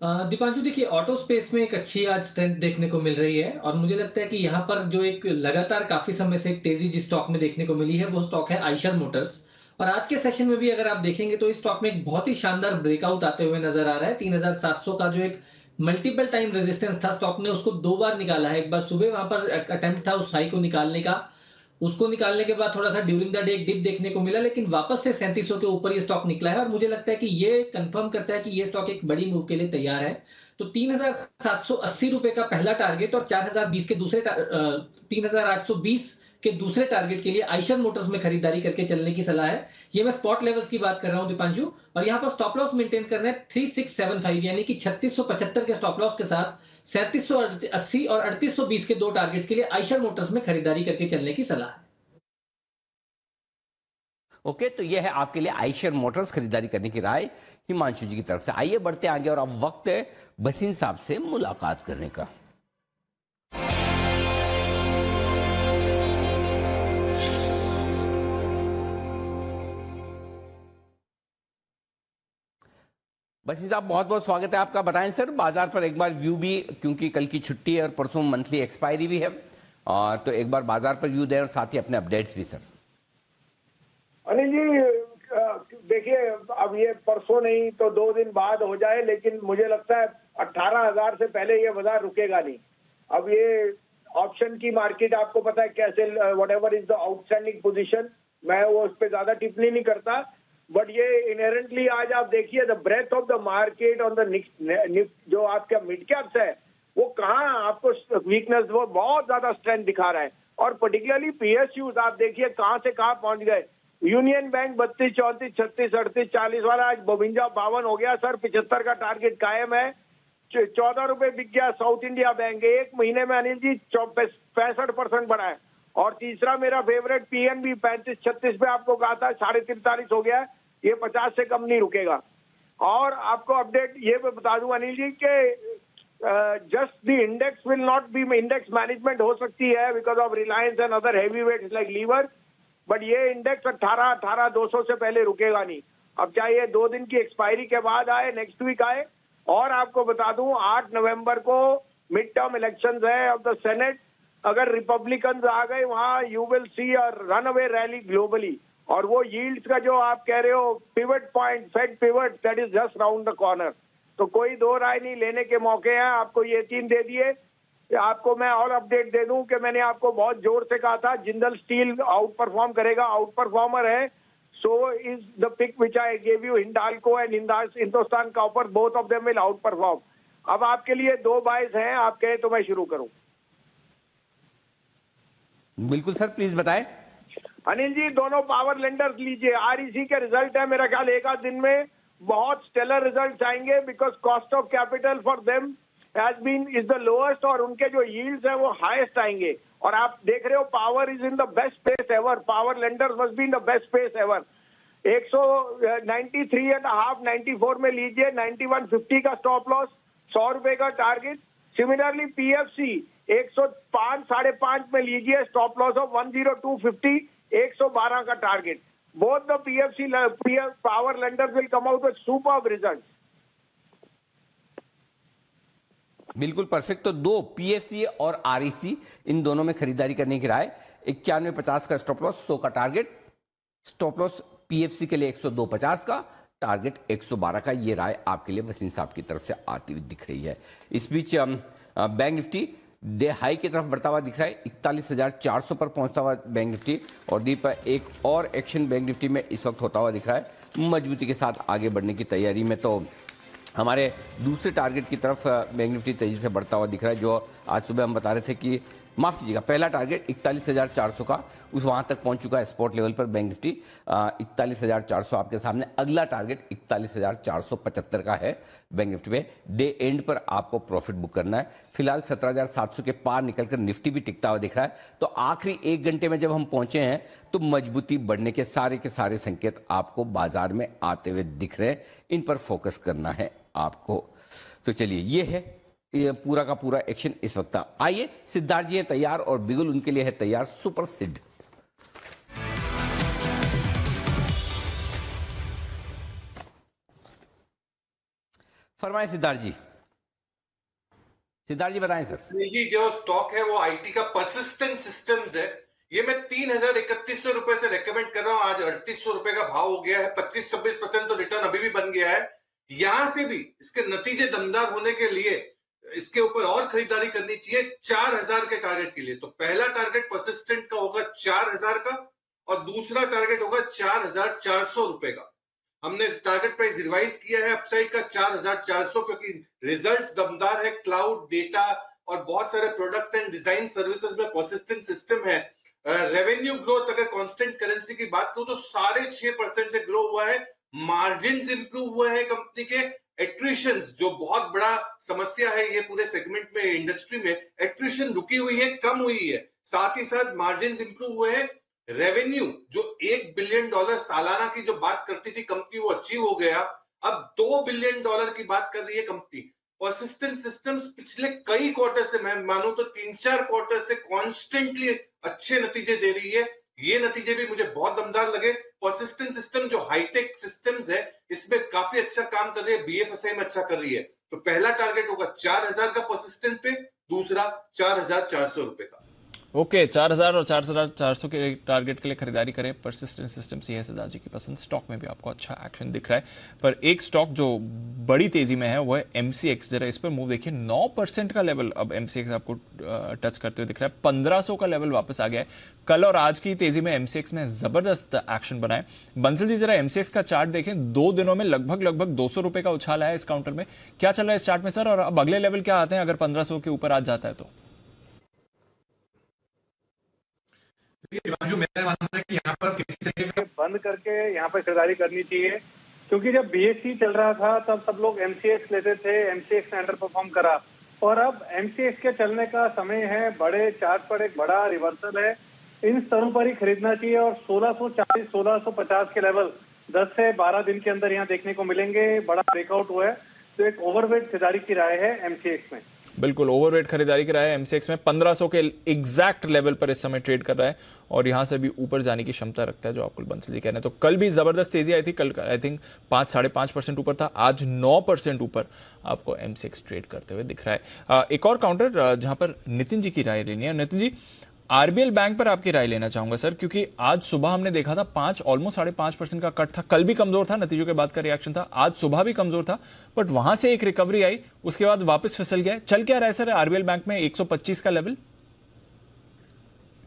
दीपांशु देखिए, ऑटो स्पेस में एक अच्छी आज स्ट्रेंथ देखने को मिल रही है और मुझे लगता है कि यहाँ पर जो एक लगातार काफी समय से एक तेजी जिस स्टॉक में देखने को मिली है वो स्टॉक है आइशर मोटर्स। और आज के सेशन में भी अगर आप देखेंगे तो इस स्टॉक में एक बहुत ही शानदार ब्रेकआउट आते हुए नजर आ रहा है। 3700 का जो एक मल्टीपल टाइम रेजिस्टेंस था, स्टॉक ने उसको 2 बार निकाला है। एक बार सुबह वहां पर अटेम्प्ट था उस हाई को निकालने का, उसको निकालने के बाद थोड़ा सा ड्यूरिंग द डे एक डिप देखने को मिला, लेकिन वापस से 3700 के ऊपर ये स्टॉक निकला है और मुझे लगता है कि ये कंफर्म करता है कि ये स्टॉक एक बड़ी मूव के लिए तैयार है। तो 3780 रुपए का पहला टारगेट और 4020 के दूसरे 3820 के दूसरे टारगेट के लिए आइशर मोटर्स में खरीदारी करके चलने की सलाह है। ये मैं स्पॉट लेवल्स की बात कर रहा हूं दीपांशु, और यहां पर स्टॉप लॉस मेंटेन करना है 3675 यानी कि 3675 के स्टॉप लॉस के साथ 3780 और 3820 के 2 टारगेट्स के लिए आइशर मोटर्स में खरीदारी करके चलने की सलाह है। ओके, तो यह है आपके लिए आइशर मोटर्स खरीदारी करने की राय हिमांशु जी की तरफ से। आइए बढ़ते आगे और अब वक्त है बसीन साहब से मुलाकात करने का। बसीन साहब, बहुत बहुत स्वागत है आपका। बताएं सर, बाजार पर एक बार व्यू भी, क्योंकि कल की छुट्टी है और परसों मंथली एक्सपायरी भी है, और तो एक बार बाजार पर व्यू दें और साथ ही अपने अपडेट्स भी सर। अनिल जी देखिए, अब ये परसों नहीं तो 2 दिन बाद हो जाए, लेकिन मुझे लगता है 18,000 से पहले ये बाजार रुकेगा नहीं। अब ये ऑप्शन की मार्केट आपको पता है कैसे, whatever is the outstanding position, मैं वो उस पर ज्यादा टिप्पणी नहीं करता, बट ये इनहेरेंटली आज आप देखिए the breadth of the market on the Nifty जो आपका मिड कैप्स है वो कहाँ आपको वीकनेस, वो बहुत ज्यादा स्ट्रेंथ दिखा रहा है। और पर्टिकुलरली पीएसयूज आप देखिए कहाँ से कहाँ पहुंच गए। यूनियन बैंक 32, 34, 36, 38, 40 वाला आज 52 हो गया सर। 75 का टारगेट कायम है। 14 रुपए बिक गया साउथ इंडिया बैंक, 1 महीने में अनिल जी 65% बढ़ा है। और तीसरा मेरा फेवरेट पीएनबी 35-36 पे आपको कहा था 43.5 हो गया, ये 50 से कम नहीं रुकेगा। और आपको अपडेट ये बता दूं अनिल जी के just the index will not be, index management हो सकती है because of Reliance and other heavy weights like Lever, but ये इंडेक्स 18,200 से पहले रुकेगा नहीं। अब चाहे ये 2 दिन की एक्सपायरी के बाद आए, नेक्स्ट वीक आए। और आपको बता दूं 8 नवंबर को मिड टर्म इलेक्शंस है ऑफ द सेनेट। अगर रिपब्लिकन आ गए वहां, you will see a runaway rally globally. और वो यील्ड्स का जो आप कह रहे हो pivot point, Fed pivot, that is just round the corner. तो कोई 2 राय नहीं, लेने के मौके हैं। आपको ये 3 दे दिए। आपको मैं और अपडेट दे दूं कि मैंने आपको बहुत जोर से कहा था जिंदल स्टील आउट परफॉर्म करेगा, आउट परफॉर्मर है। So is the pick which I gave you, Hindalco and Hindustan copper, both of them will outperform. अब आपके लिए 2 बाइज हैं, आप कहें तो मैं शुरू करूं। बिल्कुल सर, प्लीज बताएं। अनिल जी दोनों पावर लेंडर्स लीजिए। आरईसी के रिजल्ट है, मेरा ख्याल 1 आध दिन में बहुत स्टेलर रिजल्ट आएंगे because cost of capital for them has been is the lowest और उनके जो यील्ड्स हैं वो हाईएस्ट आएंगे। और आप देख रहे हो power is in the best pace ever, power lenders must be in the best pace ever. 193.5 94 में लीजिए, 91.50 का स्टॉप लॉस, 100 रुपए का टारगेट। सिमिलरली पीएफसी 105 5.5 में लीजिए, स्टॉप लॉस ऑफ 102.50, 112 का target. Both the PFC power lenders will come out with superb results. बिल्कुल perfect. तो 2 पीएफसी और आरईसी, इन दोनों में खरीदारी करने की राय। 91.50 का स्टॉप लॉस, 100 का टारगेट। स्टॉप लॉस पीएफसी के लिए 102.50 का, टारगेट 112 का। ये राय आपके लिए वसीम साहब की तरफ से आती हुई दिख रही है। इस बीच बैंक निफ्टी डे हाई की तरफ बढ़ता हुआ दिख रहा है, 41,400 पर पहुंचता हुआ बैंक निफ्टी। और दीप एक और एक्शन बैंक निफ्टी में इस वक्त होता हुआ दिख रहा है, मजबूती के साथ आगे बढ़ने की तैयारी में। तो हमारे दूसरे टारगेट की तरफ बैंक निफ्टी तेजी से बढ़ता हुआ दिख रहा है, जो आज सुबह हम बता रहे थे कि माफ कीजिएगा, पहला टारगेट 41,400 का, उस वहां तक पहुंच चुका है स्पॉट लेवल पर बैंक निफ्टी। 41,400 आपके सामने। अगला टारगेट 41,475 का है बैंक निफ्टी पे। डे एंड पर आपको प्रॉफिट बुक करना है। फिलहाल 17,700 के पार निकलकर निफ्टी भी टिकता हुआ दिख रहा है। तो आखिरी 1 घंटे में जब हम पहुंचे हैं तो मजबूती बढ़ने के सारे संकेत आपको बाजार में आते हुए दिख रहे हैं। इन पर फोकस करना है आपको। तो चलिए, ये है ये पूरा का पूरा एक्शन इस वक्त। आइए, सिद्धार्थ जी हैं तैयार और बिगुल उनके लिए है तैयार। सुपर सिद्ध। फरमाएं सिद्धार्थ जी। सिद्धार्थ जी बताएं सर। ये जो स्टॉक है वो आईटी का परसिस्टेंट सिस्टम्स है। ये मैं 3,3100 रुपए से रेकमेंड कर रहा हूं। आज 3,800 रुपए का भाव हो गया है। 25-26% तो रिटर्न अभी भी बन गया है। यहां से भी इसके नतीजे दमदार होने के लिए इसके ऊपर और खरीदारी करनी चाहिए 4,000 के टारगेट के लिए। तो पहला टारगेट परसिस्टेंट का होगा 4,000 का और दूसरा टारगेट होगा 4,400 रुपए का। हमने टारगेट प्राइस रिवाइज किया है अपसाइड का 4,400, क्योंकि रिजल्ट्स दमदार है। क्लाउड डेटा और बहुत सारे प्रोडक्ट एंड डिजाइन सर्विसेज में परसिस्टेंट सिस्टम है। रेवेन्यू ग्रोथ अगर कांस्टेंट करेंसी की बात करूं तो 6.5% से ग्रो हुआ है। मार्जिन इंप्रूव हुए हैं कंपनी के। एट्रिशन जो बहुत बड़ा समस्या है ये पूरे सेगमेंट में, इंडस्ट्री में एट्रिशन रुकी हुई है, कम हुई है। साथ ही साथ मार्जिन इंप्रूव हुए हैं। रेवेन्यू जो $1 बिलियन सालाना की जो बात करती थी कंपनी वो अचीव हो गया। अब $2 बिलियन की बात कर रही है कंपनी। परसिस्टेंट सिस्टम्स पिछले कई क्वार्टर से, मैं मानूं तो 3-4 क्वार्टर से कॉन्स्टेंटली अच्छे नतीजे दे रही है। ये नतीजे भी मुझे बहुत दमदार लगे। परसिस्टेंट सिस्टम जो हाईटेक सिस्टम्स है इसमें काफी अच्छा काम कर रही है, बीएफएसआई में अच्छा कर रही है। तो पहला टारगेट होगा 4,000 का परसिस्टेंट पे, दूसरा 4,400 रुपए का। ओके, 4,000 और 4,400 के टारगेट के लिए खरीदारी करें। परसिस्टेंट सिस्टम्स ये है सिद्धार्थ जी की पसंद। स्टॉक में भी आपको अच्छा एक्शन दिख रहा है, पर एक स्टॉक जो बड़ी तेजी में है वो है एमसीएक्स। जरा इस पर मूव देखिए, 9% का लेवल अब एमसीएक्स आपको टच करते हुए दिख रहा है। 1,500 का लेवल वापस आ गया है। कल और आज की तेजी में एमसीएक्स में जबरदस्त एक्शन बनाए। बंसल जी जरा एमसीएक्स का चार्ट देखें, 2 दिनों में लगभग 200 रुपए का उछाल है इस काउंटर में। क्या चल रहा है इस चार्ट में सर, और अब अगले लेवल क्या आते हैं अगर 1,500 के ऊपर आज जाता है तो? जो मेरा मानना है कि यहाँ पर किसी तरीके का बंद करके यहाँ पर खरीदारी करनी चाहिए, क्योंकि जब बीएससी चल रहा था तब सब लोग एमसीएक्स लेते थे। एमसीएक्स ने अंडर परफॉर्म करा और अब एमसीएक्स के चलने का समय है। बड़े चार्ट पर एक बड़ा रिवर्सल है, इन स्तरों पर ही खरीदना चाहिए। और 1640 1650 के लेवल 10 से 12 दिन के अंदर यहाँ देखने को मिलेंगे। बड़ा ब्रेकआउट हुआ है, तो एक ओवरवेट खरीदारी की राय है एमसीएक्स में। बिल्कुल ओवरवेट खरीदारी की राय है एमसीएक्स में। 1,500 के एग्जैक्ट लेवल पर इस समय ट्रेड कर रहा है और यहां से भी ऊपर जाने की क्षमता रखता है, जो आपको बंसल जी कह रहे हैं। तो कल भी जबरदस्त तेजी आई थी। कल आई थिंक 5-5.5% ऊपर था, आज 9% ऊपर आपको एमसीएक्स ट्रेड करते हुए दिख रहा है। एक और काउंटर जहां पर नितिन जी की राय लेनी है। नितिन जी, आरबीएल बैंक पर आपकी राय लेना चाहूंगा सर, क्योंकि आज सुबह हमने देखा था ऑलमोस्ट 5.5% का कट था। कल भी कमजोर था, नतीजों के बाद का रिएक्शन था। आज सुबह भी कमजोर था, बट वहां से एक रिकवरी आई, उसके बाद वापस फिसल गया। चल क्या रहा है सर आरबीएल बैंक में 125 का लेवल?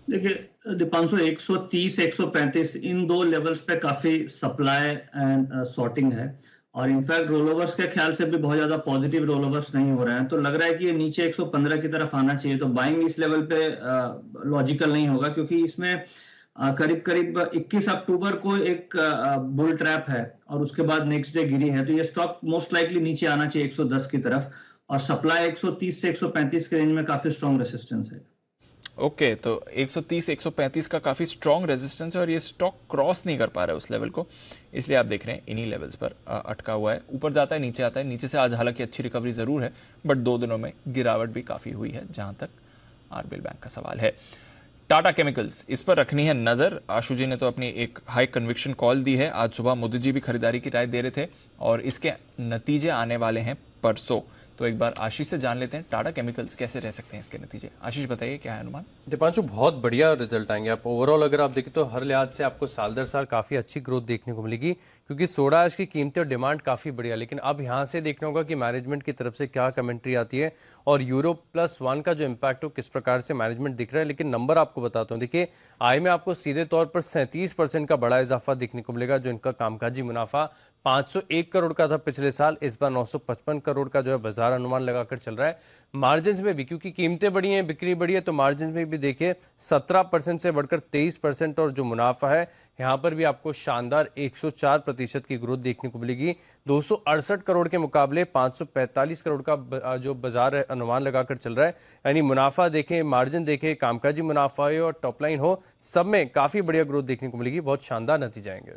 देखिए दीपांशु, 130 135 इन दो लेवल्स पे काफी सप्लाई एंड सॉर्टिंग है। और इनफैक्ट रोलओवर्स के ख्याल से भी बहुत ज्यादा पॉजिटिव रोलओवर्स नहीं हो रहे हैं। तो लग रहा है कि ये नीचे 115 की तरफ आना चाहिए। तो बाइंग इस लेवल पे लॉजिकल नहीं होगा, क्योंकि इसमें करीब 21 अक्टूबर को एक बुल ट्रैप है और उसके बाद नेक्स्ट डे गिरी है। तो ये स्टॉक मोस्ट लाइकली नीचे आना चाहिए 110 की तरफ, और सप्लाई 130 से 135 के रेंज में काफी स्ट्रॉन्ग रेसिस्टेंस है। ओके, तो 130-135 का काफी स्ट्रॉन्ग रेजिस्टेंस है और ये स्टॉक क्रॉस नहीं कर पा रहा है उस लेवल को, इसलिए आप देख रहे हैं इन्हीं लेवल्स पर अटका हुआ है। ऊपर जाता है, नीचे आता है। नीचे से आज हालांकि अच्छी रिकवरी जरूर है, बट 2 दिनों में गिरावट भी काफी हुई है जहां तक आरबीएल बैंक का सवाल है। टाटा केमिकल्स, इस पर रखनी है नजर। आशु जी ने तो अपनी एक हाई कन्विक्शन कॉल दी है। आज सुबह मोदी जी भी खरीदारी की राय दे रहे थे और इसके नतीजे आने वाले हैं परसों। तो एक बार आशीष से जान लेते हैं टाटा केमिकल्स कैसे रह सकते हैं इसके नतीजे। आशीष बताइए क्या है अनुमान? दीपांशु, बहुत बढ़िया रिजल्ट आएंगे। आप ओवरऑल अगर आप देखें तो हर लिहाज से आपको साल दर साल काफ़ी अच्छी ग्रोथ देखने को मिलेगी, क्योंकि सोडा ऐश की कीमतें और डिमांड काफ़ी बढ़िया। लेकिन अब यहाँ से देखना होगा कि मैनेजमेंट की तरफ से क्या कमेंट्री आती है और यूरो+1 का जो इम्पैक्ट हो किस प्रकार से मैनेजमेंट दिख रहा है। लेकिन नंबर आपको बताता हूँ, देखिए आय में आपको सीधे तौर पर 37% का बड़ा इजाफा देखने को मिलेगा। जो इनका कामकाजी मुनाफा 501 करोड़ का था पिछले साल, इस बार 955 करोड़ का जो है बाजार अनुमान लगाकर चल रहा है। मार्जिन में भी, क्योंकि कीमतें बढ़ी हैं, बिक्री बढ़ी है, तो मार्जिन में भी देखिए 17% से बढ़कर 23%, और जो मुनाफा है यहाँ पर भी आपको शानदार 104% की ग्रोथ देखने को मिलेगी। 268 करोड़ के मुकाबले 545 करोड़ का जो बाजार अनुमान लगाकर चल रहा है। यानी मुनाफा देखें, मार्जिन देखें, कामकाजी मुनाफा हो और टॉप लाइन हो, सब में काफी बढ़िया ग्रोथ देखने को मिलेगी। बहुत शानदार नतीजे आएंगे।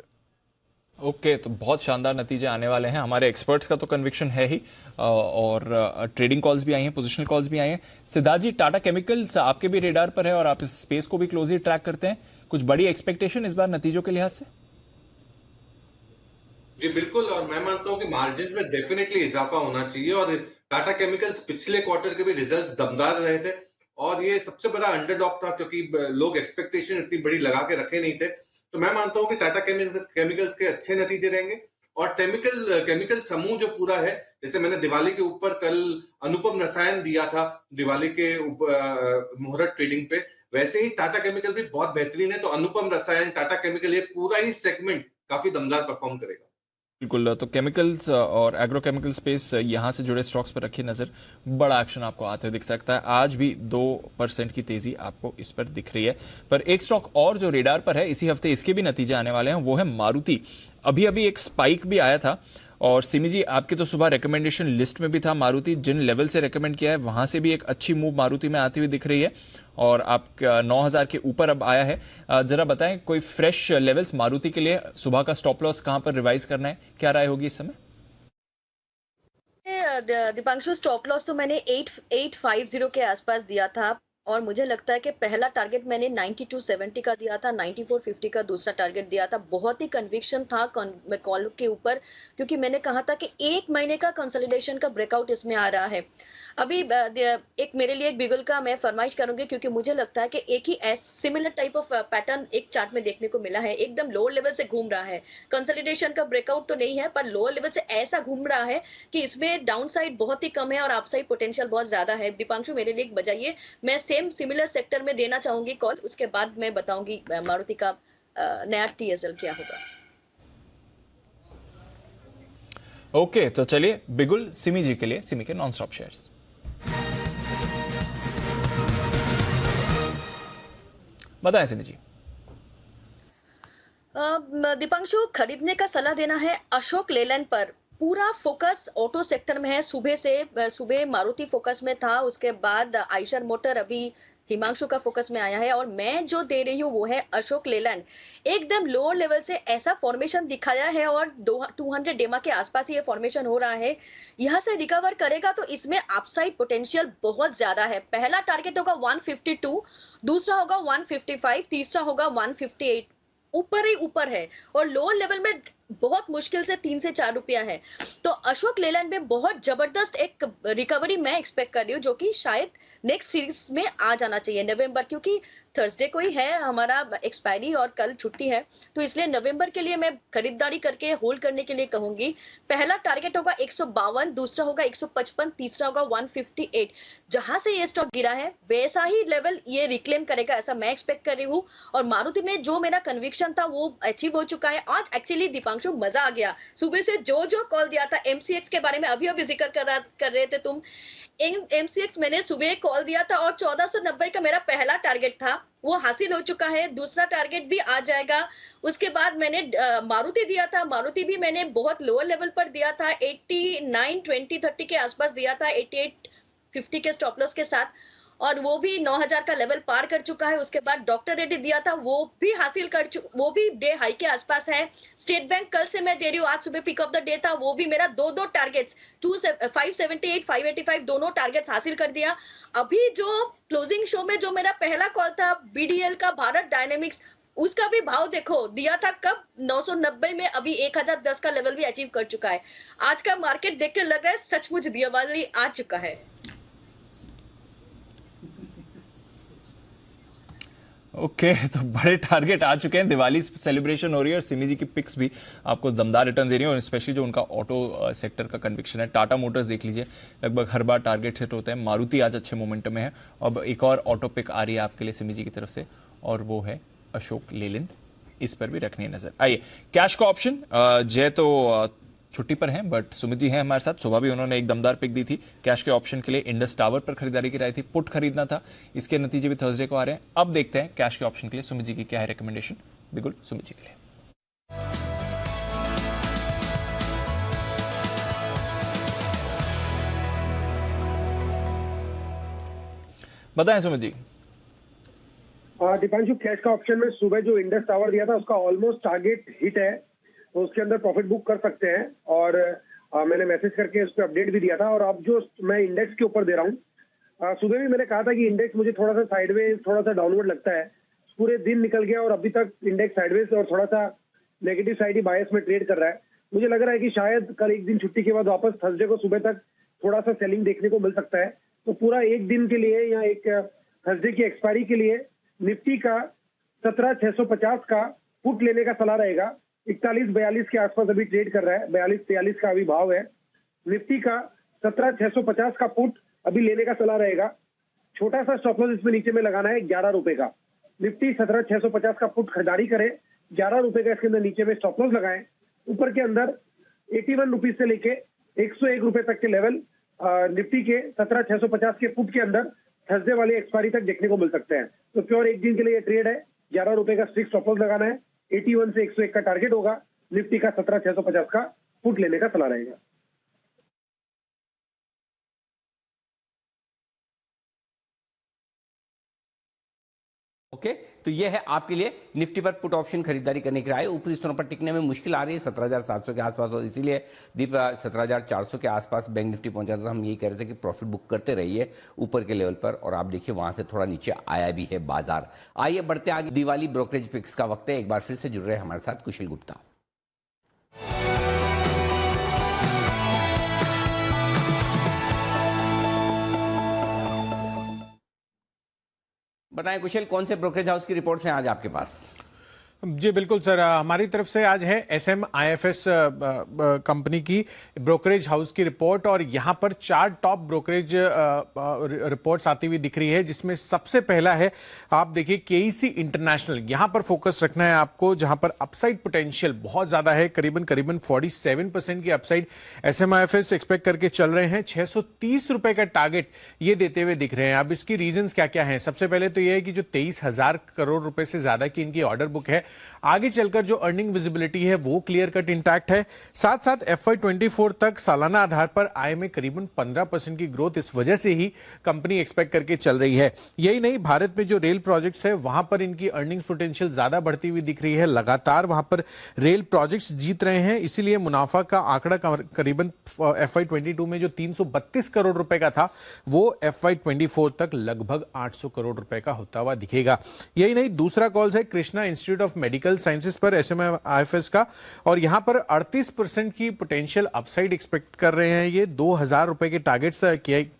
ओके, तो बहुत शानदार नतीजे आने वाले हैं। हमारे एक्सपर्ट्स का तो कन्विक्शन है ही, और ट्रेडिंग कॉल्स भी आई हैं, पोजिशनल कॉल्स भी आई हैं। सिद्धार्थ जी, टाटा केमिकल्स आपके भी रेडार पर है और आप इस स्पेस को भी क्लोजली ट्रैक करते हैं। कुछ बड़ी एक्सपेक्टेशन इस बार नतीजों के लिहाज से? जी बिल्कुल, और मैं मानता हूँ कि मार्जिन में डेफिनेटली इजाफा होना चाहिए, और टाटा केमिकल्स पिछले क्वार्टर के भी रिजल्ट्स दमदार रहे थे, और ये सबसे बड़ा अंडरडॉग था क्योंकि लोग एक्सपेक्टेशन इतनी बड़ी लगा के रखे नहीं थे। तो मैं मानता हूँ कि टाटा केमिकल्स के अच्छे नतीजे रहेंगे, और केमिकल समूह जो पूरा है, जैसे मैंने दिवाली के ऊपर कल अनुपम रसायन दिया था दिवाली के मुहूर्त ट्रेडिंग पे, वैसे ही टाटा केमिकल भी बहुत बेहतरीन है। तो अनुपम रसायन, टाटा केमिकल, ये पूरा ही सेगमेंट काफी दमदार परफॉर्म करेगा। बिल्कुल, तो केमिकल्स और एग्रोकेमिकल स्पेस यहाँ से जुड़े स्टॉक्स पर रखिए नजर, बड़ा एक्शन आपको आते हुए दिख सकता है। आज भी 2% की तेजी आपको इस पर दिख रही है। पर एक स्टॉक और जो रेडार पर है, इसी हफ्ते इसके भी नतीजे आने वाले हैं, वो है मारुति। अभी अभी एक स्पाइक भी आया था, और सिमी जी आपके तो सुबह रिकमेंडेशन लिस्ट में भी था मारुति, जिन लेवल से रिकमेंड किया है वहां से भी एक अच्छी मूव मारुति में आती हुई दिख रही है, और आप 9000 के ऊपर अब आया है। जरा बताएं कोई फ्रेश लेवल्स मारुति के लिए, सुबह का स्टॉप लॉस कहां पर रिवाइज करना है, क्या राय होगी इस समय? दीपांशु, स्टॉप लॉस तो मैंने 8850 के आसपास दिया था, और मुझे लगता है कि पहला टारगेट मैंने 9270 का दिया था, 9450 का दूसरा टारगेट दिया था। बहुत ही कन्विक्शन था कॉल के ऊपर, क्योंकि मैंने कहा था कि 1 महीने का कंसोलिडेशन का ब्रेकआउट इसमें आ रहा है। अभी एक मेरे लिए एक बिगल का मैं फरमाइश करूंगी, क्योंकि मुझे लगता है कि एक ही सिमिलर टाइप ऑफ पैटर्न एक चार्ट में देखने को मिला है। एकदम लोअर लेवल से घूम रहा है, कंसोलिडेशन का ब्रेकआउट तो नहीं है, पर लोअर लेवल से ऐसा घूम रहा है कि इसमें डाउन साइड बहुत ही कम है और अपसाइड पोटेंशियल बहुत ज्यादा है। दीपांशु, मेरे लिए एक बजाइए, मैं सेम सिमिलर सेक्टर में देना चाहूंगी कॉल, उसके बाद मैं बताऊंगी मारुति का नया TSL क्या होगा। ओके, तो चलिए बिगुल सिमी जी के लिए, सिमी के नॉन स्टॉप शेयर्स। बताएं सिमी जी। दीपांशु, खरीदने का सलाह देना है अशोक लेलैंड पर। पूरा फोकस ऑटो सेक्टर में है, सुबह मारुति फोकस में था, उसके बाद आइशर मोटर, अभी हिमांशु का फोकस में आया है, और मैं जो दे रही हूँ वो है अशोक लेलैंड। एकदम लोअर लेवल से ऐसा फॉर्मेशन दिखाया है, और 200 डेमा के आसपास ये फॉर्मेशन हो रहा है। यहाँ से रिकवर करेगा तो इसमें अपसाइड पोटेंशियल बहुत ज्यादा है। पहला टारगेट होगा 152, दूसरा होगा 155, तीसरा होगा 158, ऊपर ही ऊपर है, और लोअर लेवल में बहुत मुश्किल से 3 से 4 रुपया है। तो अशोक लेलैंड में बहुत जबरदस्त एक रिकवरी मैं एक्सपेक्ट कर रही हूँ, जो कि शायद नेक्स्ट सीरीज में आ जाना चाहिए नवंबर, क्योंकि थर्सडे को ही है हमारा एक्सपायरी और कल छुट्टी है, तो इसलिए नवंबर के लिए मैं खरीदारी करके होल्ड करने के लिए कहूंगी। पहला टारगेट होगा 152, दूसरा होगा 155, तीसरा होगा 158। जहां से ये स्टॉक गिरा है वैसा ही लेवल ये रिक्लेम करेगा, ऐसा मैं एक्सपेक्ट कर रही हूँ। और मारुति में जो मेरा कन्विक्शन था वो अचीव हो चुका है। आज एक्चुअली दीपांशु मजा आ गया, सुबह से जो कॉल दिया था MCX के बारे में, अभी जिक्र कर रहे थे तुम। MCX मैंने सुबह कॉल दिया था, और 1490 का मेरा पहला टारगेट था, वो हासिल हो चुका है। दूसरा टारगेट भी आ जाएगा। उसके बाद मैंने मारुति दिया था, मारुति भी मैंने बहुत लोअर लेवल पर दिया था, 89 20 30 के आसपास दिया था, 8850 के स्टॉप लॉस के साथ, और वो भी 9000 का लेवल पार कर चुका है। उसके बाद डॉक्टर रेड्डी दिया था, वो भी हासिल कर वो भी डे हाई के आसपास है। स्टेट बैंक कल से मैं दे रही हूँ, आज सुबह पिक ऑफ द डे था, वो भी मेरा दो टारगेट्स 578 585 दोनों टारगेट्स हासिल कर दिया। अभी जो क्लोजिंग शो में जो मेरा पहला कॉल था BDL का, भारत डायनेमिक्स, उसका भी भाव देखो, दिया था कब 990 में, अभी 1010 का लेवल भी अचीव कर चुका है। आज का मार्केट देख के लग रहा है सचमुच दिवाली आ चुका है। ओके, तो बड़े टारगेट आ चुके हैं, दिवाली सेलिब्रेशन हो रही है, और सिमी जी की पिक्स भी आपको दमदार रिटर्न दे रही है, और स्पेशली जो उनका ऑटो सेक्टर का कन्विक्शन है। टाटा मोटर्स देख लीजिए, लगभग हर बार टारगेट हिट होते हैं। मारुति आज अच्छे मोमेंटम में है। अब एक और ऑटो पिक आ रही है आपके लिए सिमी जी की तरफ से, और वो है अशोक लेलैंड, इस पर भी रखनी है नजर। आइए कैश का ऑप्शन, जय तो छुट्टी पर हैं, बट सुमित जी हैं हमारे साथ। सुबह भी उन्होंने एक दमदार पिक दी थी कैश के ऑप्शन के लिए, इंडस टावर पर खरीदारी की राय थी, पुट खरीदना था, इसके नतीजे भी थर्सडे को आ रहे हैं। अब देखते हैं कैश के ऑप्शन के लिए सुमित जी की क्या है रिकमेंडेशन। बिल्कुल सुमित जी के लिए बताएं सुमित जी। दीपांशु, कैश का ऑप्शन में सुबह जो इंडस टावर दिया था उसका ऑलमोस्ट टारगेट हिट है, तो उसके अंदर प्रॉफिट बुक कर सकते हैं। और मैंने मैसेज करके उस पर अपडेट भी दिया था। और अब जो मैं इंडेक्स के ऊपर दे रहा हूँ, सुबह भी मैंने कहा था कि इंडेक्स मुझे थोड़ा सा साइडवेज, थोड़ा सा डाउनवर्ड लगता है। पूरे दिन निकल गया और अभी तक इंडेक्स साइडवेज और थोड़ा सा नेगेटिव साइड ही बायस में ट्रेड कर रहा है। मुझे लग रहा है कि शायद कल एक दिन छुट्टी के बाद वापस थर्सडे को सुबह तक थोड़ा सा सेलिंग देखने को मिल सकता है। तो पूरा एक दिन के लिए या एक थर्सडे की एक्सपायरी के लिए निफ्टी का 17,650 का पुट लेने का सलाह रहेगा। 41-42 के आसपास अभी ट्रेड कर रहा है, 42-43 का अभी भाव है। निफ्टी का 17,650 का पुट अभी लेने का सलाह रहेगा। छोटा सा स्टॉप लॉस इसमें नीचे में लगाना है 11 रुपए का। निफ्टी 17,650 का पुट खरीदारी करे, 11 रुपए का इसके अंदर नीचे में स्टॉप लॉस लगाएं। ऊपर के अंदर 81 रुपीज से लेके 101 रुपए तक के लेवल निफ्टी के 17,650 के पुट के अंदर थर्सडे वाली एक्सपायरी तक देखने को मिल सकते हैं। तो प्योर एक दिन के लिए ये ट्रेड है। 11 रुपए का स्ट्रिक्ट स्टॉप लॉस लगाना है। 81 से 101 का टारगेट होगा। निफ्टी का 17,650 का पुट लेने का सलाह रहेगा। ओके, तो ये है आपके लिए निफ्टी पर पुट ऑप्शन खरीदारी करने की राय। ऊपरी स्तरों पर टिकने में मुश्किल आ रही है 17,700 के आसपास, और इसीलिए दीप 17,400 के आसपास बैंक निफ्टी पहुंचा था। हम यही कह रहे थे कि प्रॉफिट बुक करते रहिए ऊपर के लेवल पर, और आप देखिए वहां से थोड़ा नीचे आया भी है बाजार। आइए बढ़ते आगे। दिवाली ब्रोकरेज पिक्स का वक्त है। एक बार फिर से जुड़ रहे हैं हमारे साथ कुशल गुप्ता। बताएं कुशल, कौन से ब्रोकरेज हाउस की रिपोर्ट्स हैं आज आपके पास? जी बिल्कुल सर, हमारी तरफ से आज है SMIFS कंपनी की ब्रोकरेज हाउस की रिपोर्ट, और यहाँ पर 4 टॉप ब्रोकरेज रिपोर्ट्स आती हुई दिख रही है, जिसमें सबसे पहला है, आप देखिए KEC इंटरनेशनल। यहाँ पर फोकस रखना है आपको, जहाँ पर अपसाइड पोटेंशियल बहुत ज्यादा है। करीबन 47% की अपसाइड SMIFS एक्सपेक्ट करके चल रहे हैं। 630 रुपए का टारगेट ये देते हुए दिख रहे हैं। अब इसकी रीजंस क्या क्या हैं? सबसे पहले तो ये है कि जो 23,000 करोड़ रुपए से ज्यादा की इनकी ऑर्डर बुक है, आगे चलकर जो अर्निंग विजिबिलिटी है वो क्लियर कट इंटैक्ट है। साथ साथ FY24 तक सालाना आधार पर आय में करीबन 15% की ग्रोथ इस वजह से ही कंपनी एक्सपेक्ट करके चल रही है। यही नहीं, भारत में जो रेल प्रोजेक्ट्स है वहां पर इनकी अर्निंग्स पोटेंशियल ज्यादा बढ़ती हुई दिख रही है। लगातार वहां पर रेल प्रोजेक्ट्स जीत रहे हैं, इसीलिए मुनाफा का आंकड़ा करीबन FY22 में जो 332 करोड़ रुपए का था, वो FY24 तक लगभग 800 करोड़ रुपए का होता हुआ दिखेगा। यही नहीं, दूसरा कॉल है Krishna institute of medical sciences पर SMIFS का, और यहां पर 38% की पोटेंशियल अपसाइड एक्सपेक्ट कर रहे हैं। ये 2,000 रुपए के टारगेट्स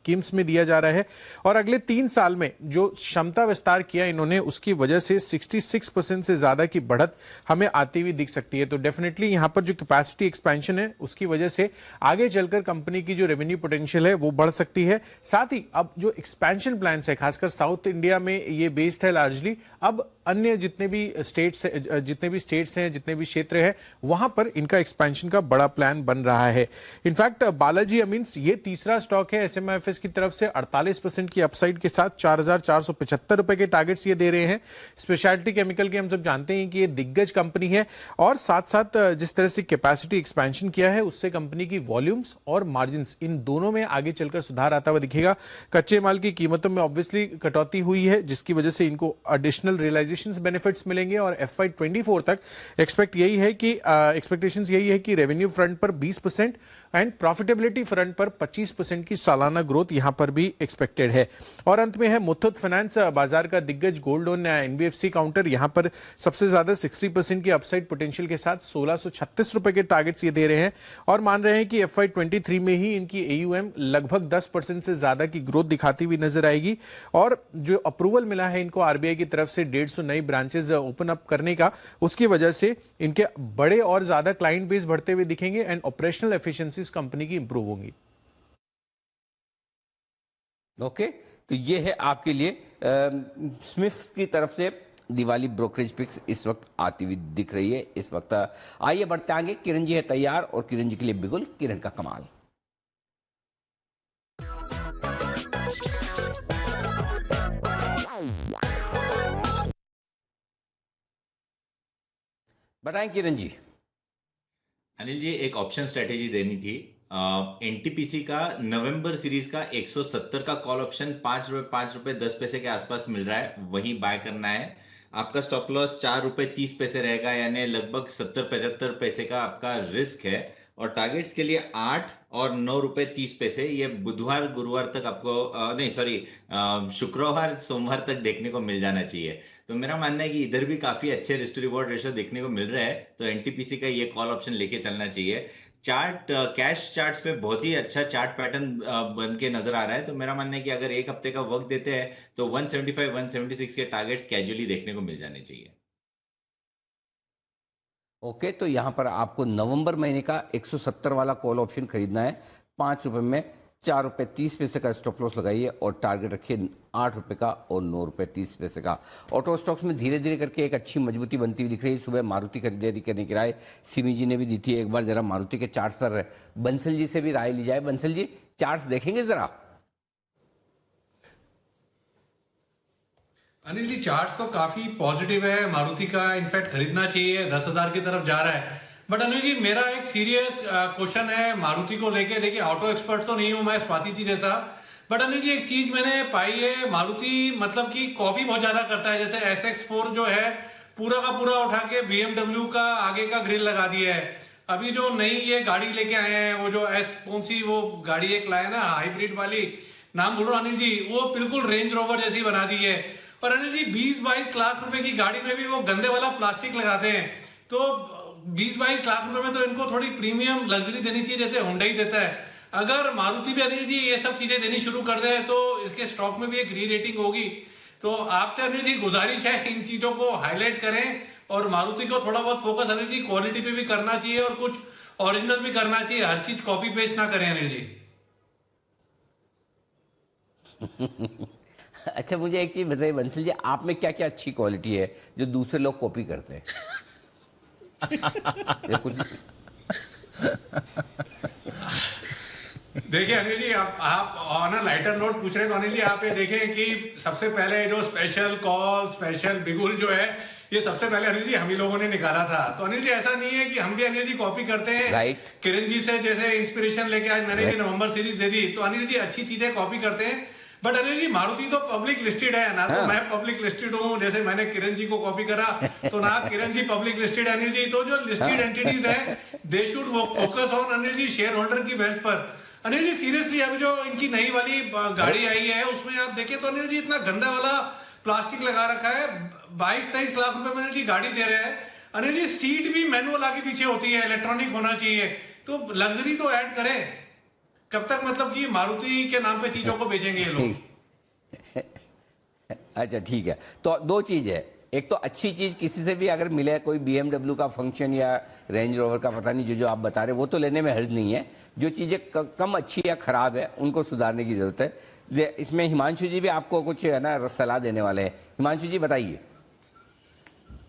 किम्स में दिया जा रहा है, और अगले 3 साल में जो क्षमता विस्तार किया इन्होंने, उसकी वजह से 66% से ज्यादा की बढ़त हमें आती हुई दिख सकती है। तो डेफिनेटली यहां पर जो कैपेसिटी एक्सपेंशन है उसकी वजह से आगे चलकर कंपनी की जो रेवेन्यू पोटेंशियल है वो बढ़ सकती है। साथ ही अब जो एक्सपेंशन प्लान है, खासकर साउथ इंडिया में ये बेस्ड है लार्जली, अब अन्य जितने भी स्टेट्स हैं, जितने भी क्षेत्र हैं, वहां पर इनका एक्सपेंशन का बड़ा प्लान बन रहा है। इनफैक्ट बालाजी अमीन्स ये तीसरा स्टॉक है SMIFS की तरफ से, 48% की अपसाइड के साथ 4,475 रुपए के टारगेट्स ये दे रहे हैं। स्पेशलिटी केमिकल की हम सब जानते हैं कि ये दिग्गज कंपनी है, और साथ साथ जिस तरह से कैपेसिटी एक्सपेंशन किया है उससे कंपनी की वॉल्यूम्स और मार्जिन इन दोनों में आगे चलकर सुधार आता हुआ दिखेगा। कच्चे माल की कीमतों में ऑब्वियसली कटौती हुई है, जिसकी वजह से इनको एडिशनल रियलाइजेशन बेनिफिट्स मिलेंगे, और FY24 तक एक्सपेक्टेशंस यही है कि रेवेन्यू फ्रंट पर 20% एंड प्रॉफिटेबिलिटी फ्रंट पर 25% की सालाना ग्रोथ यहां पर भी एक्सपेक्टेड है। और अंत में है मुथूट फाइनेंस, बाजार का दिग्गज गोल्ड लोन NBFC काउंटर। यहां पर सबसे ज्यादा 60% की अपसाइड पोटेंशियल के साथ 1,636 रुपए के टारगेट्स ये दे रहे हैं, और मान रहे हैं कि FY23 में ही इनकी AUM लगभग 10% से ज्यादा की ग्रोथ दिखाती हुई नजर आएगी। और जो अप्रूवल मिला है इनको RBI की तरफ से 150 नई ब्रांचेस ओपन अप करने का, उसकी वजह से इनके बड़े और ज्यादा क्लाइंट बेस बढ़ते हुए दिखेंगे, एंड ऑपरेशनल एफिशिएंसी कंपनी की इंप्रूव होंगी। ओके, तो ये है आपके लिए स्मिथ की तरफ से दिवाली ब्रोकरेज पिक्स इस वक्त आती हुई दिख रही है इस वक्त। आइए बढ़ते आगे। किरण जी है तैयार, और किरण जी के लिए बिगुल, किरण का कमाल। बताएं किरण जी। अनिल जी, एक ऑप्शन स्ट्रेटेजी देनी थी। NTPC का नवंबर सीरीज का 170 का कॉल ऑप्शन 5 रुपए 10 पैसे के आसपास मिल रहा है, वही बाय करना है। आपका स्टॉप लॉस 4 रुपए 30 पैसे रहेगा, यानी लगभग 70-75 पैसे का आपका रिस्क है। और टारगेट्स के लिए 8 और 9 रुपए 30 पैसे, ये बुधवार गुरुवार तक आपको नहीं सॉरी शुक्रवार सोमवार तक देखने को मिल जाना चाहिए। तो मेरा मानना है कि इधर भी काफी अच्छे रिस्क टू रिवॉर्ड रेशियो देखने को मिल रहा है, तो एनटीपीसी का ये कॉल ऑप्शन लेके चलना चाहिए। चार्ट कैश चार्ट्स पे बहुत ही अच्छा चार्ट पैटर्न बन के नजर आ रहा है, तो मेरा मानना है कि अगर एक हफ्ते का वक्त देते हैं तो 175 176 के टारगेट्स कैजुअली देखने को मिल जाने चाहिए। ओके, तो यहाँ पर आपको नवंबर महीने का 170 वाला कॉल ऑप्शन खरीदना है 5 रुपए में, 4 रुपए 30 पैसे का स्टॉप लॉस लगाइए और टारगेट रखिए 8 रुपए का और 9 रुपए 30 पैसे का। ऑटो स्टॉक्स में धीरे धीरे करके एक अच्छी मजबूती बनती हुई दिख रही है। सुबह मारुति खरीदारी करने की राय सिमी जी ने भी दी थी। एक बार जरा मारुति के चार्ट्स पर बंसल जी से भी राय ली जाए। बंसल जी, चार्ट्स देखेंगे जरा? अनिल जी, चार्ट्स तो काफी पॉजिटिव है मारुति का, इनफैक्ट खरीदना चाहिए, 10,000 की तरफ जा रहा है। बट अनिल जी, मेरा एक सीरियस क्वेश्चन है मारुति को लेके। देखिए, ऑटो एक्सपर्ट तो नहीं हूं मैं स्वाति जी जैसा, बट अनिल जी एक चीज मैंने पाई है, मारुति मतलब कि कॉपी बहुत ज्यादा करता है। जैसे SX4 जो है पूरा का पूरा उठा के BMW का आगे का ग्रिल लगा दिया है। अभी जो नई ये गाड़ी लेके आए हैं, वो जो कौन सी वो गाड़ी एक लाए ना हाइब्रिड वाली, नाम बोलो अनिल जी, वो बिल्कुल रेंज रोवर जैसी बना दी है। और अनिल जी 20-22 लाख रुपए की गाड़ी में भी वो गंदे वाला प्लास्टिक लगाते हैं। तो 20-22 लाख रुपए में तो इनको थोड़ी प्रीमियम लग्जरी देनी चाहिए जैसे हुंडई देता है। अगर मारुति भी अनिल जी ये सब चीजें देनी शुरू कर दे तो इसके स्टॉक में भी एक री रेटिंग होगी। तो आपसे अनिल जी गुजारिश है, इन चीजों को हाईलाइट करें और मारुति को थोड़ा बहुत फोकस अनिल जी क्वालिटी पे भी करना चाहिए और कुछ ओरिजिनल भी करना चाहिए, हर चीज कॉपी पेस्ट ना करें अनिल जी। अच्छा, मुझे एक चीज बताइए बंसल जी, आप में क्या क्या अच्छी क्वालिटी है जो दूसरे लोग कॉपी करते हैं? ये कुछ देखिए अनिल जी, आप ऑन अ लाइटर नोट पूछ रहे हैं तो अनिल जी आप ये देखें कि सबसे पहले जो स्पेशल कॉल, स्पेशल बिगुल जो है, ये सबसे पहले अनिल जी हम ही लोगों ने निकाला था। तो अनिल जी ऐसा नहीं है कि हम भी अनिल जी कॉपी करते हैं। राइट। किरण जी से जैसे इंस्पिरेशन लेके आज मैंने भी नवंबर सीरीज दे दी, तो अनिल जी अच्छी चीजें कॉपी करते हैं। बट अनिल जी मारुति तो पब्लिक लिस्टेड है ना, तो मैं पब्लिक लिस्टेड हूँ, जैसे मैंने किरण जी को कॉपी करा तो ना किरण जी पब्लिक लिस्टेड अनिल जी। तो जो लिस्टेड एंटिटीज है they should focus on Anil ji shareholder की वेल्थ पर। अनिल जी सीरियसली अभी जो इनकी नई वाली गाड़ी आई है उसमें आप देखें तो अनिल जी इतना गंदा वाला प्लास्टिक लगा रखा है। 22-23 लाख रुपए में अनिल जी गाड़ी दे रहे हैं। अनिल जी सीट भी मैनुअल आगे पीछे होती है, इलेक्ट्रॉनिक होना चाहिए, तो लग्जरी तो ऐड करें। कब तक मतलब कि मारुति के नाम पे चीजों को बेचेंगे ये लोग? अच्छा ठीक है, तो दो चीज है। एक तो अच्छी चीज किसी से भी अगर मिले, कोई BMW का फंक्शन या रेंज रोवर का, पता नहीं जो आप बता रहे, वो तो लेने में हर्ज नहीं है। जो चीजें कम अच्छी या खराब है उनको सुधारने की जरूरत है। इसमें हिमांशु जी भी आपको कुछ है ना सलाह देने वाले हैं। हिमांशु जी बताइए।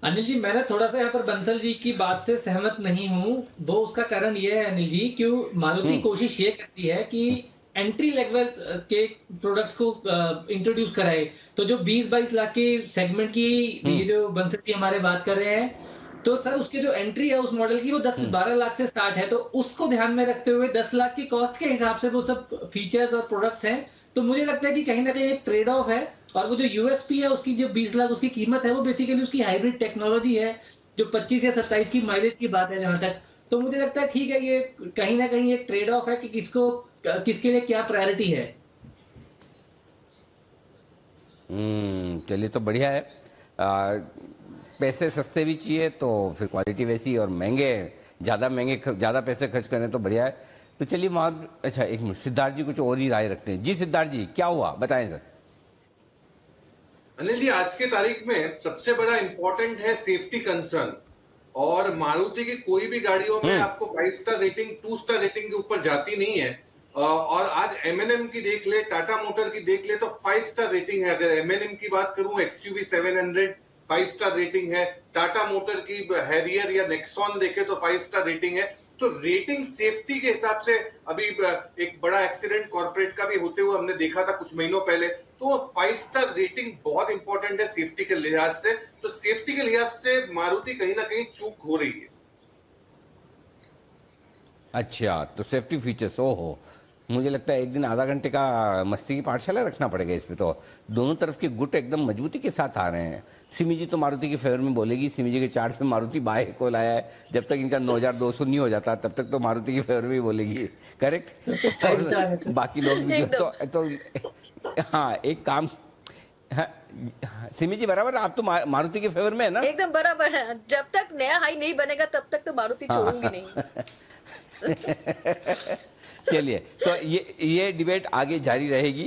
अनिल जी, मैं थोड़ा सा यहाँ पर बंसल जी की बात से सहमत नहीं हूँ। वो उसका कारण ये है अनिल जी, क्यों मारुति कोशिश ये करती है कि एंट्री लेवल के प्रोडक्ट्स को इंट्रोड्यूस कराए। तो जो 20-22 लाख के सेगमेंट की ये जो बंसल जी हमारे बात कर रहे हैं, तो सर उसकी जो एंट्री है उस मॉडल की वो 10-12 लाख से स्टार्ट है। तो उसको ध्यान में रखते हुए 10 लाख की कॉस्ट के हिसाब से वो सब फीचर्स और प्रोडक्ट्स हैं। तो मुझे लगता है कि कहीं ना कहीं एक ट्रेड ऑफ है। और वो जो यूएसपी है उसकी, जो 20 लाख उसकी कीमत है, वो बेसिकली उसकी हाइब्रिड टेक्नोलॉजी है जो 25 या 27 की माइलेज की बात है जहां तक। तो मुझे लगता है ठीक है, ये कहीं ना कहीं एक ट्रेड ऑफ है कि किसके लिए क्या प्रायोरिटी है। चलिए, तो बढ़िया है। पैसे सस्ते भी चाहिए तो फिर क्वालिटी वैसी, और ज़्यादा पैसे खर्च करें तो बढ़िया है। तो चलिए अच्छा एक मिनट, सिद्धार्थ जी कुछ और ही राय रखते हैं। जी सिद्धार्थ जी, क्या हुआ बताएं सर। अनिल जी, आज के तारीख में सबसे बड़ा इंपॉर्टेंट है सेफ्टी कंसर्न, और मारुति की कोई भी गाड़ियों में आपको 5 स्टार रेटिंग 2 स्टार रेटिंग के ऊपर जाती नहीं है। और आज M&M की देख ले, टाटा मोटर की देख ले तो 5 स्टार रेटिंग है। अगर M&M की बात करूं, XUV 700 5 स्टार रेटिंग है। टाटा मोटर की हैरियर या नेक्सॉन देखे तो 5 स्टार रेटिंग है। तो रेटिंग सेफ्टी के हिसाब से, अभी एक बड़ा एक्सीडेंट कॉर्पोरेट का भी होते हुए हमने देखा था कुछ महीनों पहले, तो 5 स्टार रेटिंग बहुत इंपॉर्टेंट है सेफ्टी के लिहाज से। तो सेफ्टी के लिहाज से मारुति कहीं ना कहीं चूक हो रही है। अच्छा, तो सेफ्टी फीचर्स, ओहो, मुझे लगता है एक दिन आधा घंटे का मस्ती की पाठशाला रखना पड़ेगा इस पे। तो दोनों तरफ के गुट एकदम मजबूती के साथ आ रहे हैं। सिमी जी तो मारुति के फेवर में बोलेगी, सिमी जी के चार्ट में मारुति बाय को लाया है, जब तक इनका 9200 नहीं हो जाता तब तक तो मारुति के फेवर में ही बोलेगी, करेक्ट। और बाकी लोग भी तो हाँ एक काम, हाँ, सिमी जी बराबर, आप तो मारुति के फेवर में है ना? एकदम बराबर है, जब तक नया हाई नहीं बनेगा तब तक तो मारुति छोड़ूंगी नहीं। चलिए, तो ये डिबेट आगे जारी रहेगी।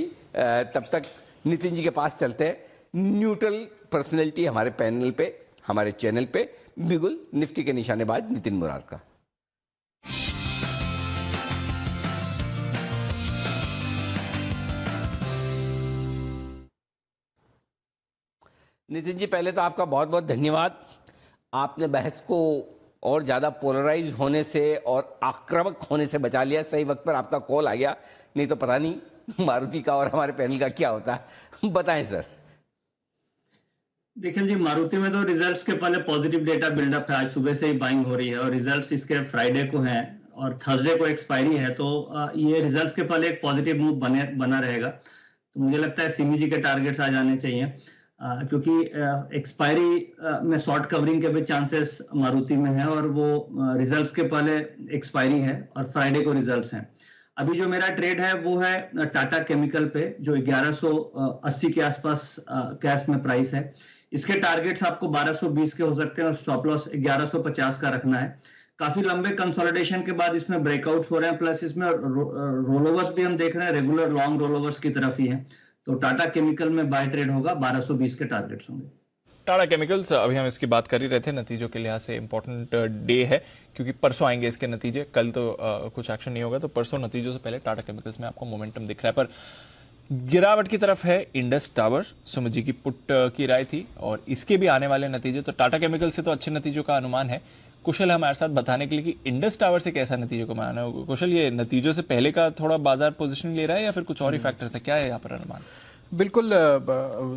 तब तक नितिन जी के पास चलते हैं। न्यूट्रल पर्सनैलिटी हमारे पैनल पे, हमारे चैनल पे, बिल्कुल निफ्टी के निशानेबाज नितिन मुरारका। नितिन जी, पहले तो आपका बहुत बहुत धन्यवाद। आपने बहस को और ज़्यादा पोलराइज होने से और आक्रामक होने से बचा लिया। सही वक्त पर आपका कॉल आ गया, नहीं तो पता नहीं मारुति का और हमारे पैनल का क्या होता। बताएं सर। देखिए जी, मारुति में तो रिजल्ट्स के पहले पॉजिटिव डेटा बिल्डअप है। आज सुबह से ही बाइंग हो रही है और रिजल्ट्स इसके फ्राइडे को हैं और थर्सडे को एक्सपायरी है, तो ये रिजल्ट्स के पहले एक पॉजिटिव मूव बना रहेगा। तो मुझे लगता है सिमी जी के टारगेट्स आ जाने चाहिए, क्योंकि एक्सपायरी में शॉर्ट कवरिंग के भी चांसेस मारुति में है और वो रिजल्ट्स के पहले एक्सपायरी है और फ्राइडे को रिजल्ट्स हैं। अभी जो मेरा ट्रेड है वो है टाटा केमिकल पे, जो 1180 के आसपास कैश में प्राइस है। इसके टारगेट्स आपको 1220 के हो सकते हैं और स्टॉप लॉस 1150 का रखना है। काफी लंबे कंसोलिडेशन के बाद इसमें ब्रेकआउट्स हो रहे हैं, प्लस इसमें रोलओवर्स भी हम देख रहे हैं, रेगुलर लॉन्ग रोलओवर्स की तरफ ही है। तो टाटा केमिकल में बाय ट्रेड होगा, 1220 के टारगेट्स होंगे। टाटा केमिकल्स, अभी हम इसकी बात कर ही रहे थे, नतीजों के लिहाज से इंपॉर्टेंट डे है क्योंकि परसों आएंगे इसके नतीजे। कल तो कुछ एक्शन नहीं होगा, तो परसों नतीजों से पहले टाटा केमिकल्स में आपको मोमेंटम दिख रहा है। पर गिरावट की तरफ है इंडस टावर। सुमित जी की पुट की राय थी और इसके भी आने वाले नतीजे, तो टाटा केमिकल से तो अच्छे नतीजों का अनुमान है। कुशल है हमारे साथ बताने के लिए कि इंडस टावर से कैसा नतीजों को माना है। कुशल, ये नतीजों से पहले का थोड़ा बाजार पोजीशन ले रहा है या फिर कुछ और ही फैक्टर्स है, क्या है यहाँ पर अनुमान? बिल्कुल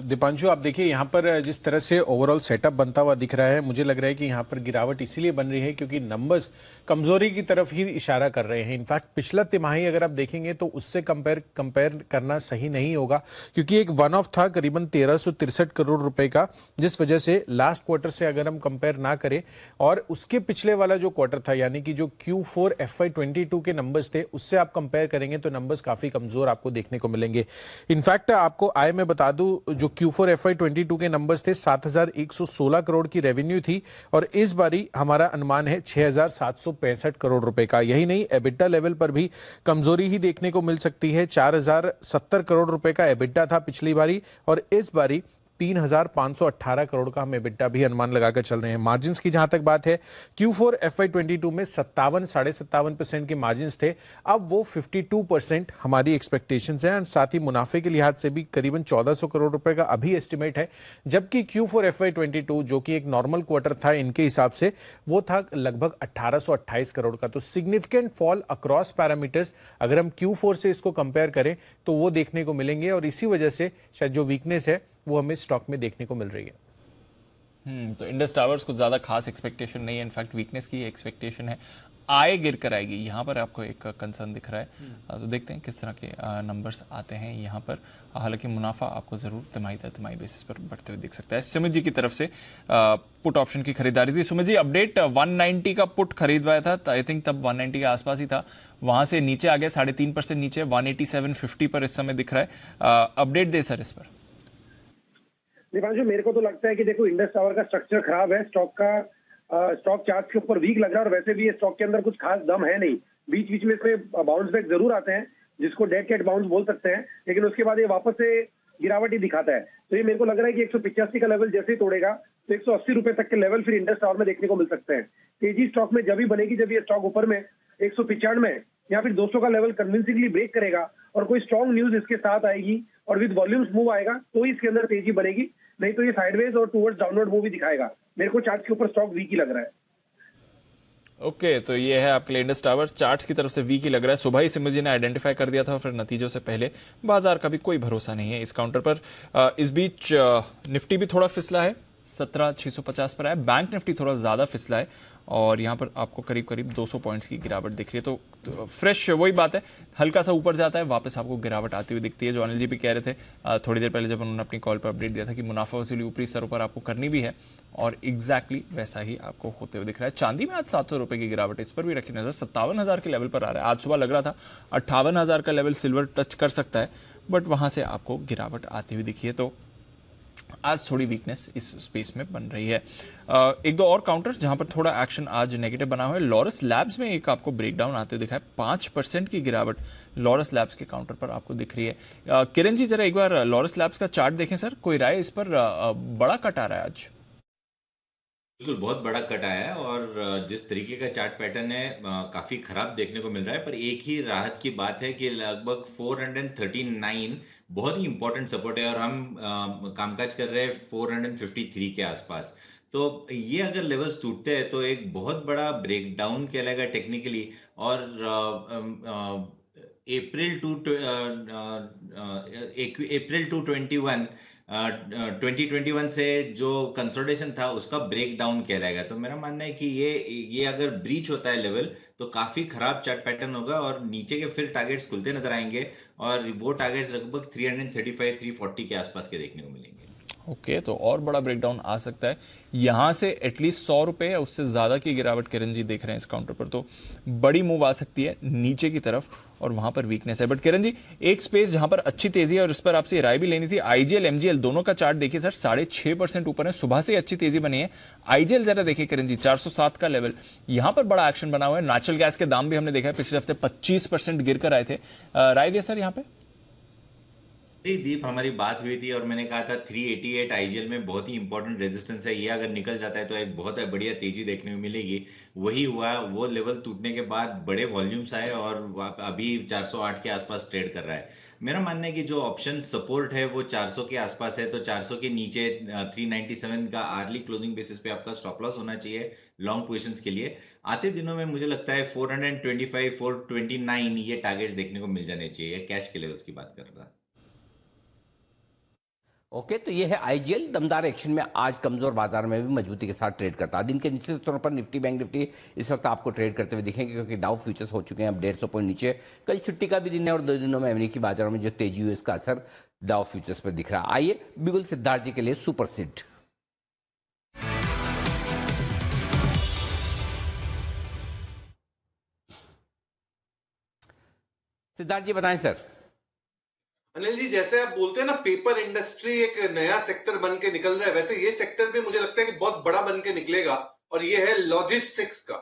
दीपांशु, आप देखिए यहाँ पर जिस तरह से ओवरऑल सेटअप बनता हुआ दिख रहा है, मुझे लग रहा है कि यहाँ पर गिरावट इसीलिए बन रही है क्योंकि नंबर्स कमजोरी की तरफ ही इशारा कर रहे हैं। इनफैक्ट पिछला तिमाही अगर आप देखेंगे तो उससे कंपेयर करना सही नहीं होगा, क्योंकि एक वन ऑफ था करीबन 1363 करोड़ रुपए का, जिस वजह से लास्ट क्वार्टर से अगर हम कंपेयर ना करें और उसके पिछले वाला जो क्वार्टर था, यानी कि जो Q4 FY22 के नंबर्स थे, उससे आप कंपेयर करेंगे तो नंबर्स काफी कमजोर आपको देखने को मिलेंगे। इनफैक्ट आपको आय में बता दूं, जो Q4 FY22 के नंबर्स थे 7,116 करोड़ की रेवेन्यू थी और इस बारी हमारा अनुमान है 6,765 करोड़ रुपए का। यही नहीं, एबिटा लेवल पर भी कमजोरी ही देखने को मिल सकती है। 4,070 करोड़ रुपए का एबिटा था पिछली बारी और इस बारी 3,518 करोड़ का हम एबिटा भी अनुमान लगाकर चल रहे हैं। मार्जिन्स की जहां तक बात है, Q4 FY22 में 57-57.5% के मार्जिन्स थे, अब वो 52% हमारी एक्सपेक्टेशंस हैं। और साथ ही मुनाफे के लिहाज से भी करीबन 1,400 करोड़ रुपए का अभी एस्टिमेट है, जबकि Q4 FY22 जो कि एक नॉर्मल क्वार्टर था इनके हिसाब से, वो था लगभग 1,828 करोड़ का। तो सिग्निफिकेंट फॉल अक्रॉस पैरामीटर्स अगर हम Q4 से इसको कंपेयर करें तो वो देखने को मिलेंगे और इसी वजह से शायद जो वीकनेस है वो हमें स्टॉक में देखने को मिल रही है। तो इंडस टावर्स कुछ ज्यादा खास एक्सपेक्टेशन नहीं है, इनफैक्ट वीकनेस की एक्सपेक्टेशन है। आय गिर कर आएगी, यहाँ पर आपको एक कंसर्न दिख रहा है। तो देखते हैं किस तरह के नंबर्स आते हैं यहाँ पर। हालांकि मुनाफा आपको जरूर तिमाही दर तिमाही बेसिस पर बढ़ते हुए दिख सकता है। सुमित जी की तरफ से पुट ऑप्शन की खरीदारी थी। सुमित जी, अपडेट 190 का पुट खरीदवाया था, आई थिंक तब 190 के आसपास ही था, वहां से नीचे आ गया 3.5% नीचे, 187.50 पर इस समय दिख रहा है। अपडेट दे सर इस पर। दीपांशु, मेरे को तो लगता है कि देखो, इंडस टावर का स्ट्रक्चर खराब है, स्टॉक चार्ट के ऊपर वीक लग रहा है और वैसे भी ये स्टॉक के अंदर कुछ खास दम है नहीं। बीच बीच में इसमें बाउंस बैक जरूर आते हैं, जिसको डेड कैट बाउंस बोल सकते हैं, लेकिन उसके बाद ये वापस से गिरावट ही दिखाता है। तो ये मेरे को लग रहा है कि 185 का लेवल जैसे ही तोड़ेगा तो 180 रुपए तक के लेवल फिर इंडस टावर में देखने को मिल सकते हैं। तेजी स्टॉक में जब भी बनेगी जब ये स्टॉक ऊपर में 195 या फिर 200 का लेवल कन्विंसिंगली ब्रेक करेगा और कोई स्ट्रॉन्ग न्यूज इसके साथ आएगी और विद वॉल्यूम्स मूव आएगा तो ही इसके अंदर तेजी बनेगी, नहीं तो ये साइडवेज और टूवर्ड्स डाउनवर्ड मूव ही दिखाएगा। मेरे को चार्ट के ऊपर स्टॉक वीक ही लग रहा है। ओके, तो ये है आपके लिए इंडस टावर्स, चार्ट्स की तरफ से वीक ही लग रहा है। सुबह ही सिमर जी ने आइडेंटिफाई कर दिया था, फिर नतीजों से पहले बाजार का भी कोई भरोसा नहीं है इस काउंटर पर। इस बीच निफ्टी भी थोड़ा फिसला है, 17,650 पर है। बैंक निफ्टी थोड़ा ज़्यादा फिसला है और यहाँ पर आपको करीब करीब 200 पॉइंट्स की गिरावट दिख रही है। तो फ्रेश वही बात है, हल्का सा ऊपर जाता है, वापस आपको गिरावट आती हुई दिखती है। जो अनिल जी भी कह रहे थे थोड़ी देर पहले जब उन्होंने अपनी कॉल पर अपडेट दिया था कि मुनाफा वसूली ऊपरी स्तरों पर आपको करनी भी है, और एग्जैक्टली वैसा ही आपको होते हुए दिख रहा है। चांदी में आज 700 रुपए की गिरावट, इस पर भी रखी नजर। 57,000 के लेवल पर आ रहा है। आज सुबह लग रहा था 58,000 का लेवल सिल्वर टच कर सकता है, बट वहां से आपको गिरावट आती हुई दिखी है। तो आज थोड़ी वीकनेस इस स्पेस में बन रही है। एक दो और काउंटर्स जहां पर थोड़ा एक्शन आज नेगेटिव बना हुआ है। लॉरस लैब्स में एक आपको ब्रेकडाउन आते हुए दिखा है। 5% की गिरावट लॉरस लैब्स के काउंटर पर आपको दिख रही है। किरण जी, जरा एक बार लॉरस लैब्स का चार्ट देखें सर, कोई राय इस पर? बड़ा कट आ रहा है आज। बिल्कुल, बहुत बड़ा कट आया है और जिस तरीके का चार्ट पैटर्न है काफी खराब देखने को मिल रहा है। पर एक ही राहत की बात है कि लगभग 439 बहुत ही इंपॉर्टेंट सपोर्ट है और हम कामकाज कर रहे हैं 453 के आसपास। तो ये अगर लेवल्स टूटते हैं तो एक बहुत बड़ा ब्रेकडाउन कहलाएगा टेक्निकली। और अप्रैल टू 2021 से जो कंसोलिडेशन था उसका ब्रेकडाउन कहलाएगा। तो मेरा मानना है कि ये अगर ब्रीच होता है लेवल तो काफी खराब चार्ट पैटर्न होगा और नीचे के फिर टारगेट्स खुलते नजर आएंगे और वो टारगेट्स लगभग 335 340 के आसपास के देखने को मिलेंगे। ओके, तो और बड़ा ब्रेकडाउन आ सकता है यहां से। एटलीस्ट 100 रुपए या उससे ज्यादा की गिरावट किरण जी देख रहे हैं इस काउंटर पर, तो बड़ी मूव आ सकती है नीचे की तरफ और वहां पर वीकनेस है। बट किरण जी, एक स्पेस जहां पर अच्छी तेजी है और इस पर आपसे राय भी लेनी थी। आईजीएल एमजीएल दोनों का चार्ट देखिए सर, 6.5% ऊपर है। सुबह से अच्छी तेजी बनी है। आईजीएल जरा देखिए किरण जी, 407 का लेवल, यहां पर बड़ा एक्शन बना हुआ है। नेचुरल गैस के दाम भी हमने देखा है पिछले हफ्ते 25% गिर कर आए थे। राय दिया सर यहाँ पे? दीप, हमारी बात हुई थी और मैंने कहा था 388 आईजीएल में बहुत ही इंपॉर्टेंट रेजिस्टेंस है। ये अगर निकल जाता है तो एक बहुत बढ़िया तेजी देखने को मिलेगी। वही हुआ, वो लेवल टूटने के बाद बड़े वॉल्यूम्स आए और अभी 408 के आसपास ट्रेड कर रहा है। मेरा मानना है कि जो ऑप्शन सपोर्ट है वो 400 के आसपास है, तो 400 के नीचे 397 का आर्ली क्लोजिंग बेसिस पे आपका स्टॉप लॉस होना चाहिए लॉन्ग पोजिशंस के लिए। आते दिनों में मुझे लगता है 425 429 ये टारगेट्स देखने को मिल जाने चाहिए। कैश के लेवल्स की बात कर रहा। ओके, तो ये है आईजीएल। दमदार एक्शन में आज कमजोर बाजार में भी मजबूती के साथ ट्रेड करता है। दिन के निचले तौर पर निफ्टी बैंक निफ्टी इस वक्त आपको ट्रेड करते हुए दिखेंगे क्योंकि डाउ फ्यूचर्स हो चुके हैं अब 150 पॉइंट नीचे। कल छुट्टी का भी दिन है और 2 दिनों में अमेरिकी बाजारों में जो तेजी हुई इसका असर डाउ फ्यूचर्स पर दिख रहा है। आइए बिगुल सिद्धार्थ जी के लिए सुपर सीड। सिद्धार्थ जी बताएं सर। अनिल जी, जैसे आप बोलते हैं ना पेपर इंडस्ट्री एक नया सेक्टर बन के निकल रहा है, वैसे ये सेक्टर भी मुझे लगता है कि बहुत बड़ा बन के निकलेगा और ये है लॉजिस्टिक्स का।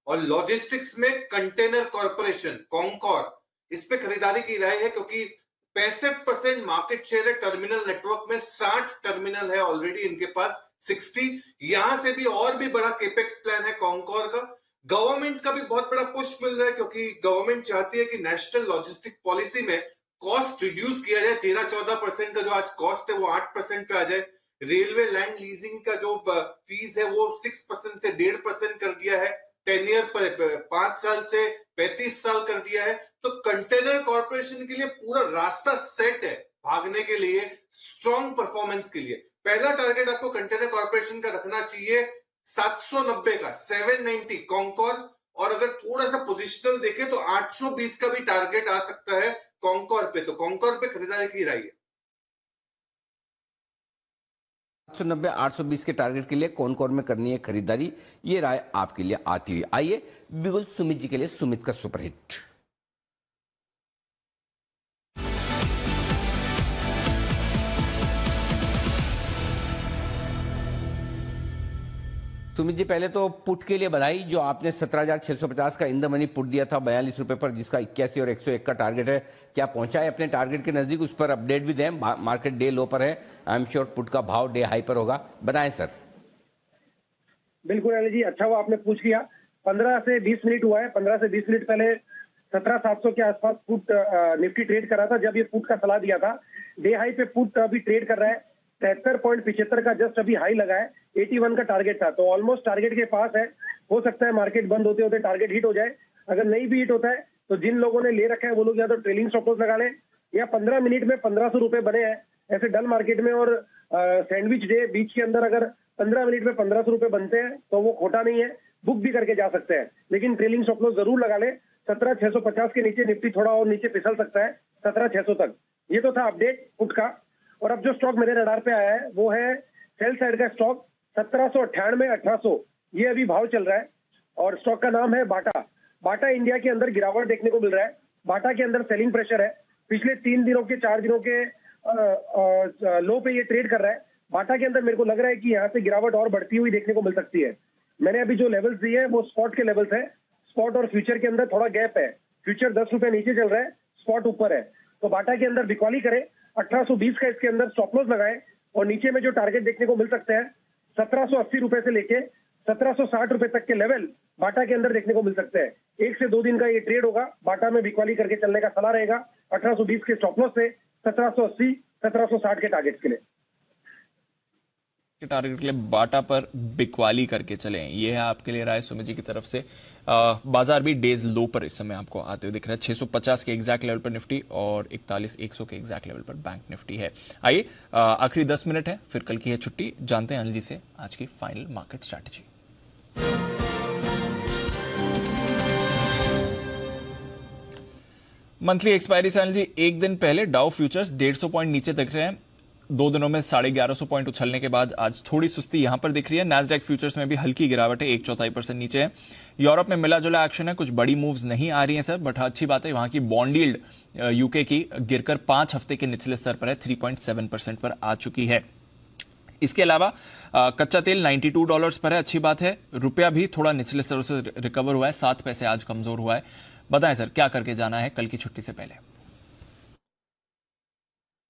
और लॉजिस्टिक्स में कंटेनर कॉर्पोरेशन कॉन्कॉर, इस पे खरीदारी की राय है क्योंकि 65% मार्केट शेयर है टर्मिनल नेटवर्क में। 60 टर्मिनल है ऑलरेडी इनके पास, 60। यहां से भी और भी बड़ा केपेक्स प्लान है कॉन्कॉर का। गवर्नमेंट का भी बहुत बड़ा पुश मिल रहा है क्योंकि गवर्नमेंट चाहती है कि नेशनल लॉजिस्टिक पॉलिसी में कॉस्ट रिड्यूस किया जाए। 13-14% का जो आज कॉस्ट है वो 8% पे आ जाए। रेलवे लैंड लीजिंग का जो फीस है वो 6% से 1.5% कर दिया है। 10 ईयर पर 5 साल से 35 साल कर दिया है। तो कंटेनर कॉर्पोरेशन के लिए पूरा रास्ता सेट है भागने के लिए, स्ट्रॉन्ग परफॉर्मेंस के लिए। पहला टारगेट आपको कंटेनर कॉर्पोरेशन का रखना चाहिए 790 का, 790 कॉन्कॉर। और अगर थोड़ा सा पोजिशनल देखें तो 820 का भी टारगेट आ सकता है कॉन्कॉर पे। तो कॉन्कॉर पे खरीदारी की राय है। 890 820 के टारगेट के लिए कौन कौन में करनी है खरीदारी, ये राय आपके लिए आती हुई। आइए बिगुल सुमित जी के लिए सुमित का सुपरहिट। सुमित जी, पहले तो पुट के लिए बधाई, जो आपने 17,650 का इन द मनी पुट दिया था 42 रुपए पर, जिसका 81 और 101 का टारगेट है। क्या पहुंचा है अपने टारगेट के नजदीक? उस पर अपडेट भी दें। मार्केट डे लो पर है, आई एम श्योर पुट का भाव डे हाई पर होगा। बताएं सर। बिल्कुल अनिल जी, अच्छा हुआ आपने पूछ लिया। 15 से 20 मिनट हुआ है। 15 से 20 मिनट पहले 17,700 के आसपास पुट निफ्टी ट्रेड कर रहा था जब ये पुट का सलाह दिया था। डे हाई पे पुट अभी ट्रेड कर रहा है। 73.75 का जस्ट अभी हाई लगा है। 81 का टारगेट था, तो ऑलमोस्ट टारगेट के पास है। हो सकता है मार्केट बंद होते होते टारगेट हिट हो जाए। अगर नहीं भी हिट होता है तो जिन लोगों ने ले रखा है वो लोग या तो ट्रेलिंग स्टॉप लॉस लगा लें, या 15 मिनट में 1500 रुपए बने हैं ऐसे डल मार्केट में और सैंडविच डे बीच के अंदर अगर 15 मिनट में 1500 रुपए बनते हैं तो वो खोटा नहीं है, बुक भी करके जा सकते हैं। लेकिन ट्रेलिंग स्टॉप लॉस जरूर लगा ले। 17,650 के नीचे निफ्टी थोड़ा और नीचे फिसल सकता है 17,600 तक। ये तो था अपडेट पुट का। और अब जो स्टॉक मेरे रडार पे आया है वो है सेल साइड का स्टॉक 1798 1800, ये अभी भाव चल रहा है। और स्टॉक का नाम है बाटा। बाटा इंडिया के अंदर गिरावट देखने को मिल रहा है। बाटा के अंदर सेलिंग प्रेशर है। पिछले 3 दिनों के 4 दिनों के लो पे ये ट्रेड कर रहा है। बाटा के अंदर मेरे को लग रहा है कि यहाँ से गिरावट और बढ़ती हुई देखने को मिल सकती है। मैंने अभी जो लेवल्स दिए हैं वो स्पॉट के लेवल्स है। स्पॉट और फ्यूचर के अंदर थोड़ा गैप है। फ्यूचर 10 रुपए नीचे चल रहा है, स्पॉट ऊपर है। तो बाटा के अंदर बिकवाली करें, 1820 का इसके अंदर स्टॉप लॉस लगाएं। और नीचे में जो टारगेट देखने को मिल सकते हैं 1780 रुपए से लेके 1760 रुपए तक के लेवल बाटा के अंदर देखने को मिल सकते हैं। 1 से 2 दिन का ये ट्रेड होगा। बाटा में बिकवाली करके चलने का सलाह रहेगा 1820 के स्टॉप लॉस से 1780 1760 के टारगेट्स के लिए। टारगेट के लिए बाटा पर बिकवाली करके चले, ये है आपके लिए राय सुमित जी की तरफ से। बाजार भी डेज लो पर इस समय आपको आते हुए दिख रहा है। 650 के एग्जैक्ट लेवल पर निफ्टी और 41,100 के एग्जैक्ट लेवल पर बैंक निफ्टी है। आइए आखिरी 10 मिनट है, फिर कल की है छुट्टी। जानते हैं अनिल जी से आज की final market strategy. Monthly expiry से अनिल जी एक दिन पहले डाउ फ्यूचर्स 150 पॉइंट नीचे दिख रहे हैं। 2 दिनों में 1150 पॉइंट उछलने के बाद आज थोड़ी सुस्ती यहां पर दिख रही है। नैस्डैक फ्यूचर्स में भी हल्की गिरावट है, 1/4% नीचे है। यूरोप में मिला जुला एक्शन है, कुछ बड़ी मूव्स नहीं आ रही हैं सर, बट अच्छी बात है वहां की बॉन्ड यील्ड यूके की गिरकर 5 हफ्ते के निचले स्तर पर है, 3.7% पर आ चुकी है। इसके अलावा कच्चा तेल $92 पर है, अच्छी बात है। रुपया भी थोड़ा निचले स्तरों से रिकवर हुआ है, 7 पैसे आज कमजोर हुआ है। बताएं सर क्या करके जाना है कल की छुट्टी से पहले?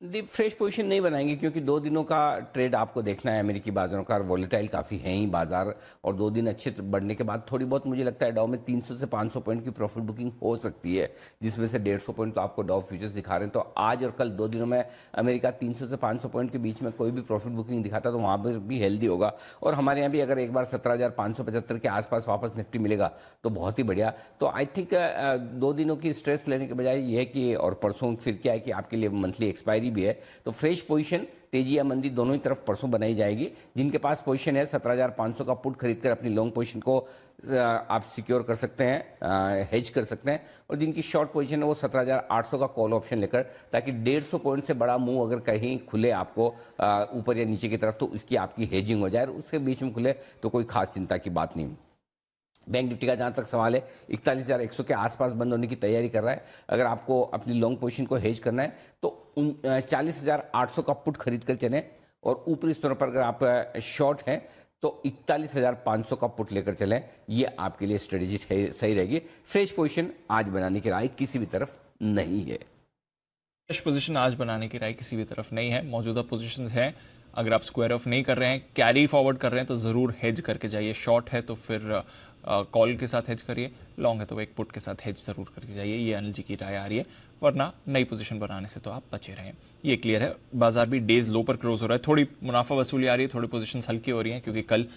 फ्रेश पोजीशन नहीं बनाएंगे क्योंकि 2 दिनों का ट्रेड आपको देखना है अमेरिकी बाजारों का। वॉलेटाइल काफ़ी है ही बाजार, और 2 दिन अच्छे बढ़ने के बाद थोड़ी बहुत मुझे लगता है डाउ में 300 से 500 पॉइंट की प्रॉफिट बुकिंग हो सकती है, जिसमें से 150 पॉइंट तो आपको डाउ फ्यूचर्स दिखा रहे हैं। तो आज और कल 2 दिनों में अमेरिका 300 से 500 पॉइंट के बीच में कोई भी प्रॉफिट बुकिंग दिखाता तो वहाँ पर भी हेल्दी होगा। और हमारे यहाँ भी अगर एक बार 17,575 के आसपास वापस निफ्टी मिलेगा तो बहुत ही बढ़िया। तो आई थिंक 2 दिनों की स्ट्रेस लेने के बजाय ये है कि, और परसों फिर क्या है कि आपके लिए मंथली एक्सपायरी भी है, तो फ्रेश पोजीशन तेजी या मंदी दोनों ही तरफ परसों बनाई जाएगी। जिनके पास पोजीशन है 17,500 का पुट खरीदकर अपनी लॉन्ग पोजीशन को आप सिक्योर कर सकते हैं, हेज कर सकते हैं। और जिनकी शॉर्ट पोजीशन है वो 17,800 का कॉल ऑप्शन लेकर, ताकि 150 पॉइंट से बड़ा मूव अगर कहीं खुले आपको ऊपर या नीचे की तरफ तो उसकी आपकी हेजिंग हो जाए, और उसके बीच में खुले तो कोई खास चिंता की बात नहीं। बैंक निफ्टी का जहाँ तक सवाल है 41,100 के आसपास बंद होने की तैयारी कर रहा है। अगर आपको अपनी लॉन्ग पोजीशन को हेज करना है तो 40,800 का पुट खरीद कर चलें, और ऊपरी स्तर पर अगर आप शॉर्ट हैं तो 41,500 का पुट लेकर चलें। ये आपके लिए स्ट्रेटेजी सही रहेगी। फ्रेश पोजीशन आज बनाने की राय किसी भी तरफ नहीं है। फ्रेश पोजीशन आज बनाने की राय किसी भी तरफ नहीं है। मौजूदा पोजीशन है, अगर आप स्क्वायर ऑफ नहीं कर रहे हैं, कैरी फॉरवर्ड कर रहे हैं तो जरूर हेज करके जाइए। शॉर्ट है तो फिर कॉल के साथ हेज करिए, लॉन्ग है तो एक पुट के साथ हेज जरूर करके जाइए। ये अनिल जी की राय आ रही है, वरना नई पोजीशन बनाने से तो आप बचे रहें। ये क्लियर है। बाजार भी डेज लो पर क्लोज हो रहा है, थोड़ी मुनाफा वसूली आ रही है, थोड़ी पोजीशंस हल्की हो रही हैं क्योंकि कल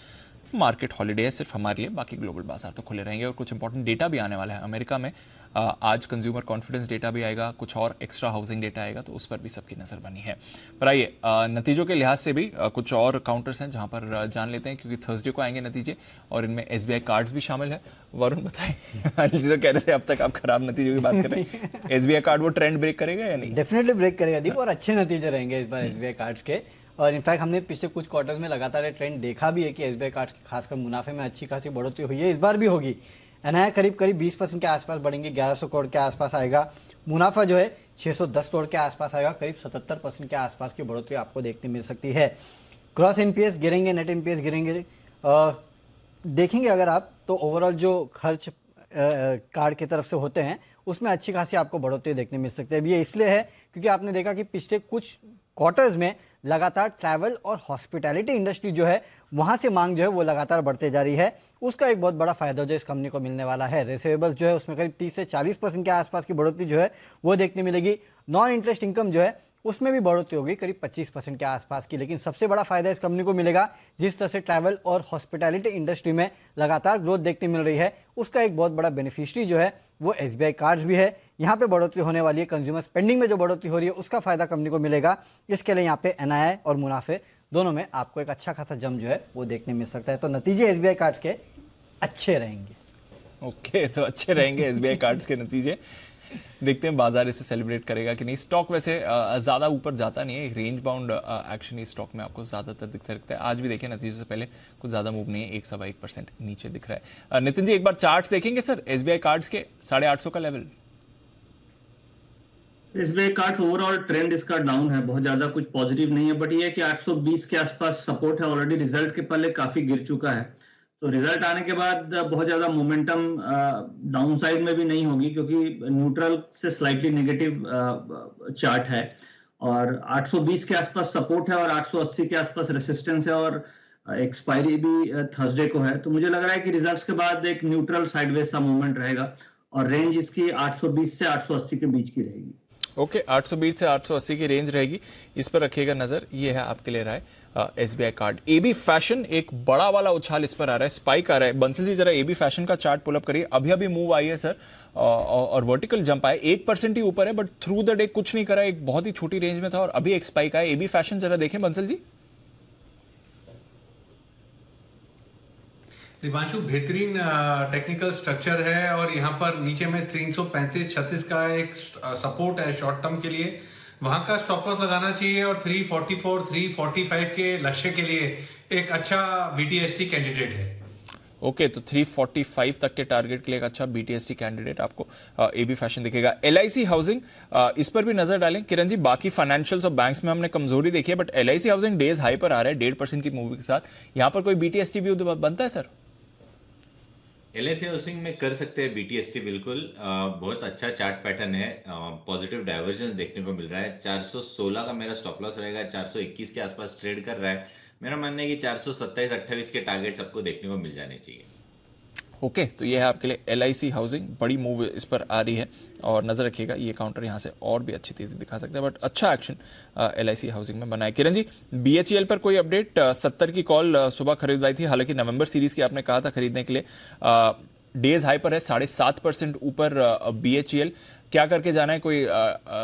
मार्केट हॉलिडे है सिर्फ हमारे लिए, बाकी ग्लोबल बाजार तो खुले रहेंगे। और कुछ इंपॉर्टेंट डेटा भी आने वाला है अमेरिका में। आज कंज्यूमर कॉन्फिडेंस डेटा भी आएगा, कुछ और एक्स्ट्रा हाउसिंग डेटा आएगा, तो उस पर भी सबकी नजर बनी है। पर आइए नतीजों के लिहाज से भी कुछ और काउंटर्स हैं जहां पर जान लेते हैं, क्योंकि थर्सडे को आएंगे नतीजे और इनमें SBI कार्ड्स भी शामिल है। वरुण बताएं, अनिल जी तो कह रहे थे अब तक आप खराब नतीजों की बात कर रहे हैं, SBI कार्ड वो ट्रेंड ब्रेक करेगा या नहीं? डेफिनेटली ब्रेक करेगा दीप, और अच्छे नतीजे रहेंगे इस बार SBI कार्ड्स के। और इनफैक्ट हमने पिछले कुछ क्वार्टर्स में लगातार ट्रेंड देखा भी है कि SBI कार्ड्स खासकर मुनाफे में अच्छी खासी बढ़ोतरी हुई है, इस बार भी होगी। एनआई करीब 20% के आसपास बढ़ेंगे, 1100 करोड़ के आसपास आएगा। मुनाफा जो है 610 करोड़ के आसपास आएगा, करीब 77% के आसपास की बढ़ोतरी आपको देखने मिल सकती है। क्रॉस NPS गिरेंगे, नेट NPS गिरेंगे। देखेंगे अगर आप तो ओवरऑल जो खर्च कार्ड की तरफ से होते हैं उसमें अच्छी खासी आपको बढ़ोतरी देखने मिल सकती है। ये इसलिए है क्योंकि आपने देखा कि पिछले कुछ क्वार्टर्स में लगातार ट्रैवल और हॉस्पिटैलिटी इंडस्ट्री जो है वहां से मांग जो है वो लगातार बढ़ते जा रही है। उसका एक बहुत बड़ा फायदा जो इस कंपनी को मिलने वाला है। रिसीवेबल्स जो है उसमें करीब 30 से 40% के आसपास की बढ़ोतरी जो है वो देखने मिलेगी। नॉन इंटरेस्ट इनकम जो है उसमें भी बढ़ोतरी होगी करीब 25% के आसपास की। लेकिन सबसे बड़ा फायदा इस कंपनी को मिलेगा जिस तरह से ट्रैवल और हॉस्पिटैलिटी इंडस्ट्री में लगातार ग्रोथ देखने मिल रही है, उसका एक बहुत बड़ा बेनिफिशियरी जो है वो SBI कार्ड्स भी है। यहाँ पे बढ़ोतरी होने वाली है, कंज्यूमर स्पेंडिंग में जो बढ़ोतरी हो रही है उसका फायदा कंपनी को मिलेगा। इसके लिए यहाँ पे NII और मुनाफे दोनों में आपको एक अच्छा खासा जंप जो है वो देखने मिल सकता है। तो नतीजे एसबीआई कार्ड्स के अच्छे रहेंगे। ओके, तो अच्छे रहेंगे एसबीआई कार्ड्स के नतीजे। देखते हैं बाजार इसे सेलिब्रेट करेगा कि नहीं। स्टॉक वैसे ज्यादा ऊपर जाता नहीं है, एक रेंज बाउंड एक्शन इस स्टॉक में आपको ज्यादातर दिखता रहता है। आज भी देखिए नतीजों से पहले कुछ ज्यादा मूव नहीं है, 1.1% नीचे दिख रहा है। नितिन जी एक बार चार्ट्स देखेंगे सर एसबीआई कार्ड्स के 850 का level. SBI cards overall trend इसका डाउन है, बहुत ज्यादा कुछ पॉजिटिव नहीं है, बट ये है कि 820 के आसपास सपोर्ट है। ऑलरेडी रिजल्ट के पहले काफी गिर चुका है, तो रिजल्ट आने के बाद बहुत ज्यादा मोमेंटम डाउन साइड में भी नहीं होगी, क्योंकि न्यूट्रल से स्लाइटली नेगेटिव चार्ट है और 820 के आसपास सपोर्ट है और 880 के आसपास रेसिस्टेंस है और एक्सपायरी भी थर्सडे को है। तो मुझे लग रहा है कि रिजल्ट्स के बाद एक न्यूट्रल साइडवेज सा मूवमेंट रहेगा और रेंज इसकी 820 से 880 के बीच की रहेगी। ओके, 820 से 880 की रेंज रहेगी, इस पर रखिएगा नजर। ये है आपके लिए रहा है एसबीआई कार्ड। एबी फैशन एक बड़ा वाला उछाल इस पर आ रहा है, स्पाइक आ रहा है। बंसल जी जरा एबी फैशन का चार्ट पुल अप करिए। अभी अभी मूव आई है सर और वर्टिकल जंप आया, 1% ही ऊपर है, बट थ्रू द डे कुछ नहीं करा, एक बहुत ही छोटी रेंज में था और अभी एक स्पाइक आया। एबी फैशन जरा देखें बंसल जी। दिवांशु बेहतरीन टेक्निकल स्ट्रक्चर है और यहाँ पर नीचे में 335-36 का एक सपोर्ट है शॉर्ट टर्म के लिए, वहां का स्टॉप लॉस लगाना चाहिए और 344-345 के लक्ष्य के लिए एक अच्छा बीटीएसटी कैंडिडेट है। ओके, तो 345 तक के टारगेट के लिए एक अच्छा बीटीएसटी कैंडिडेट आपको एबी फैशन दिखेगा। एलआईसी हाउसिंग इस पर भी नजर डालें किरण जी। बाकी फाइनेंशियल्स और बैंक्स में हमने कमजोरी देखी है, but LIC housing days high पर आ रहा है 1.5% की मूवी के साथ। यहां पर कोई बीटीएसटी व्यू बनता है सर? एलआईसी हाउसिंग में कर सकते हैं बीटीएसटी, बिल्कुल बहुत अच्छा चार्ट पैटर्न है, पॉजिटिव डाइवर्जेंस देखने को मिल रहा है। 416 का मेरा स्टॉप लॉस रहेगा, 421 के आसपास ट्रेड कर रहा है। मेरा मानना है कि 427-28 के टारगेट्स आपको देखने को मिल जाने चाहिए। ओके, तो ये है आपके लिए एलआईसी हाउसिंग, बड़ी मूव इस पर आ रही है और नजर रखिएगा ये काउंटर यहाँ से और भी अच्छी तेजी दिखा सकता है, बट अच्छा एक्शन एलआईसी हाउसिंग में बना है। किरण जी बीएचईएल पर कोई अपडेट? 70 की कॉल सुबह खरीदवाई थी, हालांकि नवंबर सीरीज की आपने कहा था खरीदने के लिए। डेज हाई पर है, 7.5% ऊपर बीएचईएल। क्या करके जाना है? कोई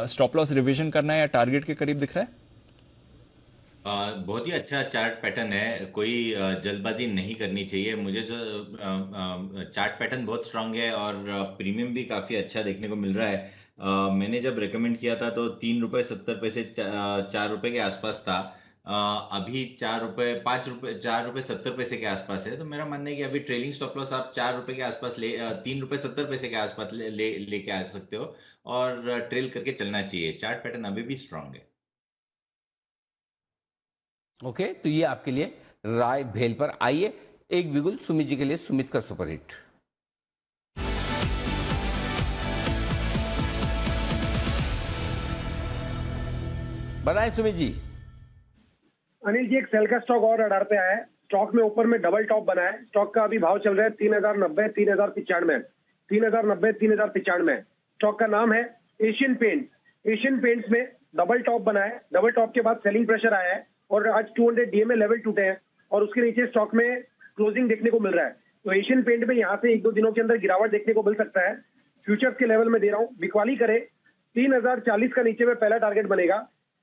स्टॉप लॉस रिविजन करना है या टारगेट के करीब दिख रहा है? बहुत ही अच्छा चार्ट पैटर्न है, कोई जल्दबाजी नहीं करनी चाहिए। मुझे जो चार्ट पैटर्न बहुत स्ट्रांग है और प्रीमियम भी काफी अच्छा देखने को मिल रहा है। मैंने जब रेकमेंड किया था तो 3 रुपए 70 पैसे 4 रुपए के आसपास था, अभी 4 रुपए 70 पैसे के आसपास है। तो मेरा मानना है कि अभी ट्रेलिंग स्टॉप लॉस आप 4 रुपए के आसपास 3 रुपए 70 पैसे के आसपास लेके आ सकते हो और ट्रेल करके चलना चाहिए। चार्ट पैटर्न अभी भी स्ट्रांग है। ओके, तो ये आपके लिए राय भेल पर। आइए एक बिगुल सुमित जी के लिए, सुमित का सुपरहिट। बताएं सुमित जी। अनिल जी, एक सेल का स्टॉक और रडार पे आया है। स्टॉक में ऊपर में डबल टॉप बना है। स्टॉक का अभी भाव चल रहा है 3090, 3095, 3090, 3095। स्टॉक का नाम है एशियन पेंट्स। एशियन पेंट्स में डबल टॉप बना है। डबल टॉप के बाद सेलिंग प्रेशर आया है और आज 200 डीएमए लेवल टूटे हैं और उसके नीचे स्टॉक में क्लोजिंग देखने को मिल रहा है। तो एशियन पेंट में यहाँ से 1-2 दिनों के अंदर गिरावट देखने को मिल सकता है। फ्यूचर्स के लेवल में दे रहा हूँ, बिकवाली करे 3040 का नीचे में पहला टारगेट बनेगा,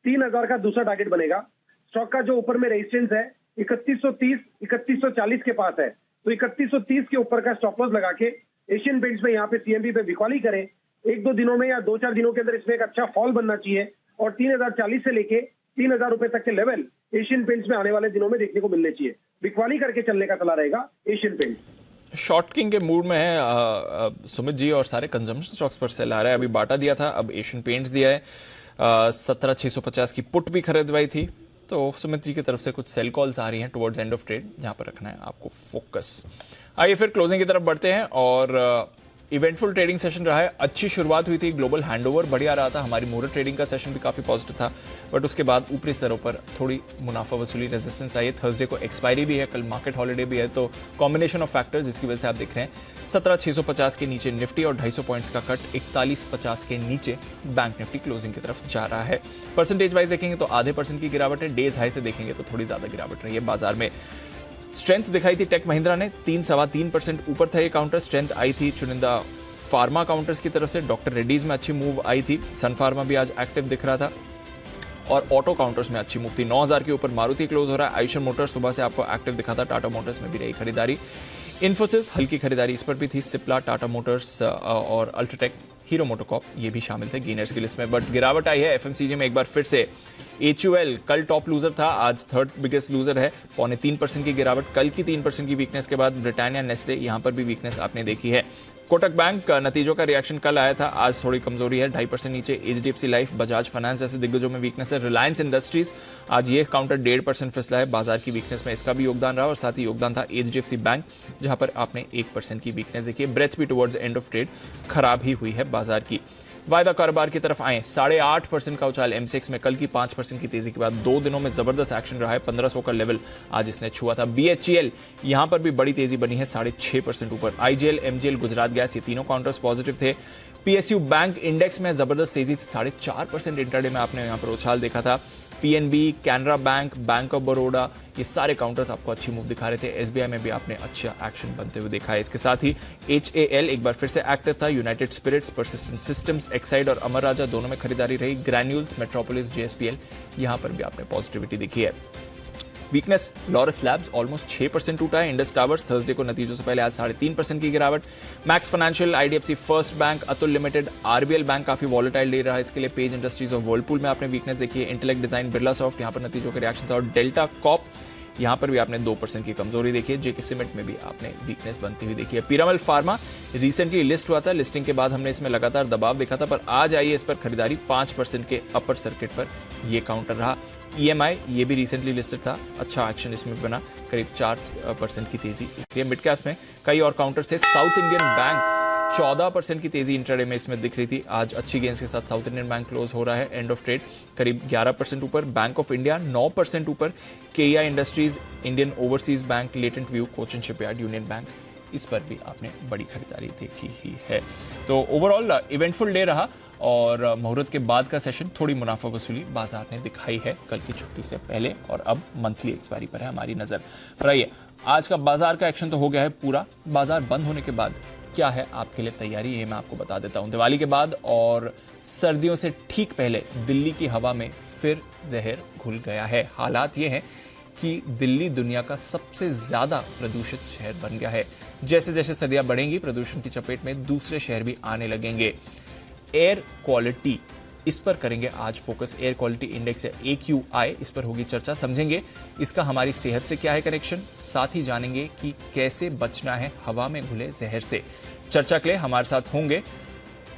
3000 का दूसरा टारगेट बनेगा। स्टॉक का जो ऊपर में रेजिस्टेंस है 3130, 3140 के पास है। तो 3130 के ऊपर का स्टॉप लॉस लगा के एशियन पेंट्स में यहाँ पे सीएमबी पे बिकवाली करें। 1-2 दिनों में या 2-4 दिनों के अंदर इसमें एक अच्छा फॉल बनना चाहिए और 3040 से लेके 3000 रुपए तक के लेवल एशियन पेंट्स में आने वाले दिनों में देखने को मिलने चाहिए। बिकवाली करके चलने का चला रहेगा एशियन पेंट्स। शॉर्ट किंग के मूड में है सुमित जी और सारे कंजम्पशन स्टॉक्स पर सेल आ रहा है। अभी बाटा दिया था, अब एशियन पेंट्स दिया है। 17650 की पुट भी खरीदवाई थी। तो सुमित जी की तरफ से कुछ सेल कॉल्स आ रही हैं टुवर्ड्स एंड ऑफ ट्रेड, जहां पर रखना है आपको फोकस। आइए फिर क्लोजिंग की तरफ बढ़ते हैं और इवेंटफुल ट्रेडिंग सेशन रहा है। अच्छी शुरुआत हुई थी, ग्लोबल हैंडओवर बढ़िया रहा था। हमारी मुहूर्त ट्रेडिंग का सेशन भी काफी पॉजिटिव था, बट उसके बाद ऊपरी स्तरों पर थोड़ी मुनाफा वसूली रेजिस्टेंस आई है। थर्सडे को एक्सपायरी भी है, कल मार्केट हॉलिडे भी है, तो कॉम्बिनेशन ऑफ फैक्टर्स जिसकी वजह से आप देख रहे हैं 17650 के नीचे निफ्टी और 250 पॉइंट्स का कट 4150 के नीचे बैंक निफ्टी क्लोजिंग की तरफ जा रहा है। परसेंटेज वाइज देखेंगे तो आधे % की गिरावट है। डेज हाई से देखेंगे तो थोड़ी ज्यादा गिरावट रही है। बाजार में स्ट्रेंथ दिखाई थी टेक महिंद्रा ने, 3-3.25% ऊपर था ये काउंटर। स्ट्रेंथ आई थी चुनिंदा फार्मा काउंटर्स की तरफ से। डॉक्टर रेड्डीज में अच्छी मूव आई थी। सन फार्मा भी आज एक्टिव दिख रहा था और ऑटो काउंटर्स में अच्छी मूव थी। 9000 के ऊपर मारुति क्लोज हो रहा है। आइशर मोटर्स सुबह से आपको एक्टिव दिखा था, टाटा मोटर्स में भी रही खरीदारी। इन्फोसिस हल्की खरीदारी इस पर भी थी। सिप्ला, टाटा मोटर्स और अल्ट्राटेक, हीरो मोटोकॉप ये भी शामिल थे गेनर्स की लिस्ट में। बट गिरावट आई है एफएमसीजी में एक बार फिर से। HUL कल टॉप लूजर था, आज थर्ड बिगेस्ट लूजर है, 0.3% की गिरावट। कल की 3% की वीकनेस के बाद ब्रिटानिया, नेस्ले यहां पर भी वीकनेस आपने देखी है। कोटक बैंक नतीजों का रिएक्शन कल आया था, आज थोड़ी कमजोरी है, 2.5% नीचे। HDFC लाइफ, बजाज फाइनेंस जैसे दिग्गजों में वीकनेस है। रिलायंस इंडस्ट्रीज आज ये काउंटर 1.5% फिसला है, बाजार की वीकनेस में इसका भी योगदान रहा। और साथ ही योगदान था HDFC बैंक, जहां पर आपने 1% की वीकनेस देखी है। ब्रेथ भी टुवर्ड्स एंड ऑफ ट्रेड खराब ही हुई है बाजार की। वायदा कारोबार की तरफ आए, 8.5% का उछाल MCX में। कल की 5% की तेजी के बाद 2 दिनों में जबरदस्त एक्शन रहा है। 1500 का लेवल आज इसने छुआ था। BHEL यहां पर भी बड़ी तेजी बनी है, 6.5% ऊपर। IGL, MGL, गुजरात गैस ये तीनों काउंटर्स पॉजिटिव थे। PSU बैंक इंडेक्स में जबरदस्त तेजी, 4.5% इंटरडे में आपने यहां पर उछाल देखा था। PNB, Canara bank, bank of Baroda ये सारे काउंटर्स आपको अच्छी मूव दिखा रहे थे। SBI में भी आपने अच्छा एक्शन बनते हुए देखा है। इसके साथ ही HAL एक बार फिर से एक्टिव था। United Spirits, Persistent Systems, Exide और अमर राजा दोनों में खरीदारी रही। ग्रैन्यूल्स, मेट्रोपोलिस, JSPL यहां पर भी आपने पॉजिटिविटी देखी है। वीकनेस लॉरस लैब्स ऑलमोस्ट 6% टूटा है। इंडस टावर्स थर्सडे को नतीजों से पहले आज 3.5% की गिरावट। Max financial, IDFC first bank, Atul limited, RBL bank काफी वॉलेटाइल दे रहा है। इसके लिए पेज इंडस्ट्रीज और वर्लपूल में आपने वीकनेस देखी है। इंटेलेक्ट डिजाइन, बिरला सॉफ्ट यहां पर नतीजों का रिएक्शन था। और डेल्टा कॉप यहां पर भी आपने 2% की कमजोरी देखी है। JK सीमेंट में भी आपने वीकनेस बनती हुई देखी है। पीरामल फार्मा रिसेंटली लिस्ट हुआ था, लिस्टिंग के बाद हमने इसमें लगातार दबाव देखा था, पर आज आई है इस पर खरीदारी। 5% के अपर सर्किट पर यह काउंटर रहा। EMI ये भी रिसेंटली लिस्टेड था, अच्छा एक्शन इसमें बना, करीब 4% की तेजी। इसलिए मिड कैप में कई और काउंटर्स थे। साउथ इंडियन बैंक 14% की तेजी इंट्राडे में इसमें दिख रही थी। आज अच्छी गेंस के साथ साउथ इंडियन बैंक क्लोज हो रहा है, एंड ऑफ ट्रेड करीब 11% ऊपर। बैंक ऑफ इंडिया 9% ऊपर। KEI industries, Indian overseas bank, latent view, Cochin shipyard, union bank इस पर भी आपने बड़ी खरीदारी देखी ही है। तो ओवरऑल इवेंटफुल डे रहा और मुहूर्त के बाद का सेशन थोड़ी मुनाफा वसूली बाजार ने दिखाई है कल की छुट्टी से पहले, और अब मंथली एक्सपायरी पर है हमारी नजर। पर आइए, आज का बाजार का एक्शन तो हो गया है पूरा। बाजार बंद होने के बाद क्या है आपके लिए तैयारी, ये मैं आपको बता देता हूं। दिवाली के बाद और सर्दियों से ठीक पहले दिल्ली की हवा में फिर जहर घुल गया है। हालात ये हैं कि दिल्ली दुनिया का सबसे ज्यादा प्रदूषित शहर बन गया है। जैसे जैसे सर्दियां बढ़ेंगी, प्रदूषण की चपेट में दूसरे शहर भी आने लगेंगे। एयर क्वालिटी, इस पर करेंगे आज फोकस। एयर क्वालिटी इंडेक्स है AQI, इस पर होगी चर्चा, समझेंगे इसका हमारी सेहत से क्या है कनेक्शन। साथ ही जानेंगे कि कैसे बचना है हवा में घुले जहर से। चर्चा के लिए हमारे साथ होंगे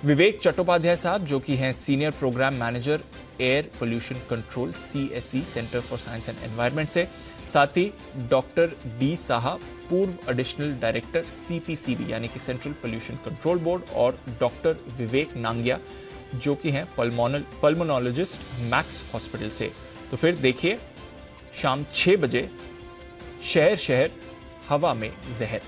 विवेक चट्टोपाध्याय साहब, जो कि हैं senior programme manager air pollution control CSE, centre for science and environment से। साथ ही डॉक्टर D साहा, पूर्व एडिशनल डायरेक्टर CPCB यानी कि सेंट्रल पोल्यूशन कंट्रोल बोर्ड, और डॉक्टर विवेक नांगिया, जो कि हैं पल्मोनोलॉजिस्ट मैक्स हॉस्पिटल से। तो फिर देखिए शाम 6 बजे शहर शहर हवा में जहर।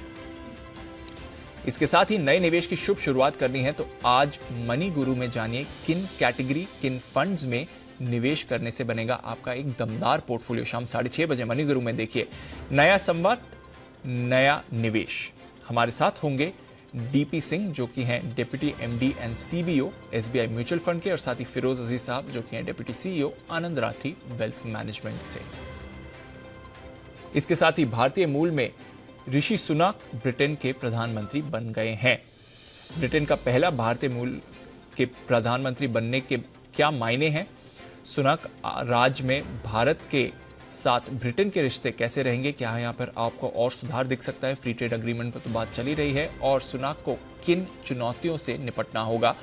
इसके साथ ही नए निवेश की शुभ शुरुआत करनी है तो आज मनी गुरु में जानिए किन कैटेगरी, किन फंड्स में निवेश करने से बनेगा आपका एक दमदार पोर्टफोलियो। शाम 6:30 बजे मनी गुरु में देखिए नया संवाद, नया निवेश। हमारे साथ होंगे DP सिंह, जो कि हैं deputy MD and CBO SBI mutual fund के, और साथ ही फिरोज अजीज साहब, जो कि हैं डिप्टी CEO आनंद राठी वेल्थ मैनेजमेंट से। इसके साथ ही भारतीय मूल में ऋषि सुनाक ब्रिटेन के प्रधानमंत्री बन गए हैं। ब्रिटेन का पहला भारतीय मूल के प्रधानमंत्री बनने के क्या मायने हैं, सुनाक राज में भारत के साथ ब्रिटेन के रिश्ते कैसे रहेंगे, क्या यहाँ पर आपको और सुधार दिख सकता है। फ्री ट्रेड अग्रीमेंट पर तो बात चली रही है, और सुनाक को किन चुनौतियों से निपटना होगा,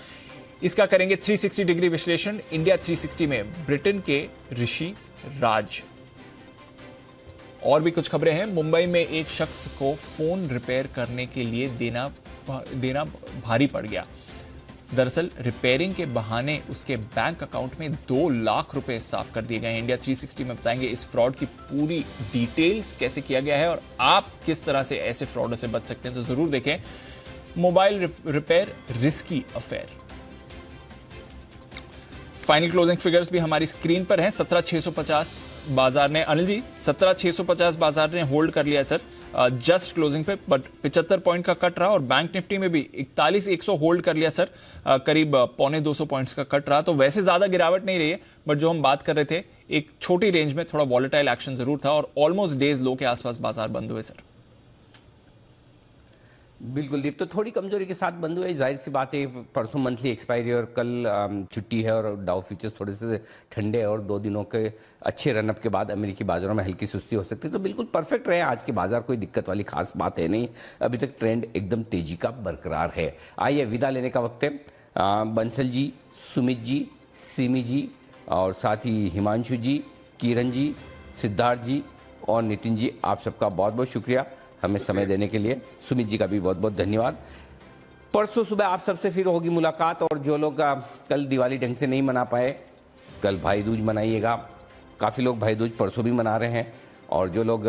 इसका करेंगे 360 डिग्री विश्लेषण। इंडिया 360 में ब्रिटेन के ऋषि राज। और भी कुछ खबरें हैं। मुंबई में एक शख्स को फोन रिपेयर करने के लिए देना भारी पड़ गया। दरअसल रिपेयरिंग के बहाने उसके बैंक अकाउंट में 2 लाख रुपए साफ कर दिए गए हैं। इंडिया 360 में बताएंगे इस फ्रॉड की पूरी डिटेल्स, कैसे किया गया है और आप किस तरह से ऐसे फ्रॉड से बच सकते हैं, तो जरूर देखें। Mobile repair risky affair. Final closing figures भी हमारी स्क्रीन पर हैं। 17,650 बाजार ने, अनिल जी 17,650 बाजार ने होल्ड कर लिया सर। जस्ट क्लोजिंग पे, बट 75 पॉइंट का कट रहा और बैंक निफ्टी में भी 41,100 होल्ड कर लिया सर, करीब 250 पॉइंट्स का कट रहा। तो वैसे ज्यादा गिरावट नहीं रही है, बट जो हम बात कर रहे थे एक छोटी रेंज में थोड़ा वॉलेटाइल एक्शन जरूर था और ऑलमोस्ट डेज लो के आसपास बाजार बंद हुए सर। बिल्कुल दीप, तो थोड़ी कमजोरी के साथ बंद हुए, जाहिर सी बात है परसों मंथली एक्सपायरी और कल छुट्टी है और डाउ फ्यूचर्स थोड़े से ठंडे और 2 दिनों के अच्छे रनअप के बाद अमेरिकी बाजारों में हल्की सुस्ती हो सकती है। तो बिल्कुल परफेक्ट रहे आज के बाजार, कोई दिक्कत वाली खास बात है नहीं, अभी तक ट्रेंड एकदम तेजी का बरकरार है। आइए विदा लेने का वक्त है। बंसल जी, सुमित जी, सिमी जी और साथ ही हिमांशु जी, किरण जी, सिद्धार्थ जी और नितिन जी, आप सबका बहुत बहुत शुक्रिया हमें समय देने के लिए। सुमित जी का भी बहुत बहुत धन्यवाद। परसों सुबह आप सबसे फिर होगी मुलाकात, और जो लोग कल दिवाली ढंग से नहीं मना पाए, कल भाई दूज मनाइएगा। काफ़ी लोग भाई दूज परसों भी मना रहे हैं, और जो लोग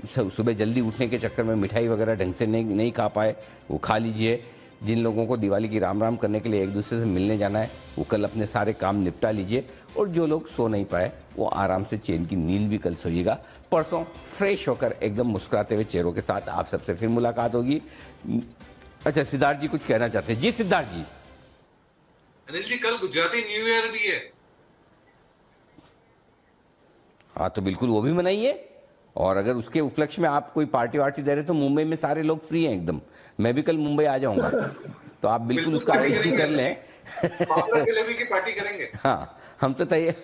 सुबह जल्दी उठने के चक्कर में मिठाई वगैरह ढंग से नहीं खा पाए वो खा लीजिए। जिन लोगों को दिवाली की राम राम करने के लिए एक दूसरे से मिलने जाना है वो कल अपने सारे काम निपटा लीजिए, और जो लोग सो नहीं पाए वो आराम से चैन की नींद भी कल सोइएगा। परसों फ्रेश होकर एकदम मुस्कुराते हुए चेहरों के साथ आप सबसे फिर मुलाकात होगी। अच्छा, सिद्धार्थ जी कुछ कहना चाहते हैं? जी सिद्धार्थ जी। अनिल जी, कल गुजराती न्यू ईयर भी है। हाँ तो बिल्कुल वो भी मनाइए, और अगर उसके उपलक्ष्य में आप कोई पार्टी वार्टी दे रहे तो मुंबई में सारे लोग फ्री हैं एकदम, मैं भी कल मुंबई आ जाऊंगा, तो आप बिल्कुल उसका आयोजन कर लें। जलेबी की पार्टी करेंगे। हाँ, हम तो तैयार,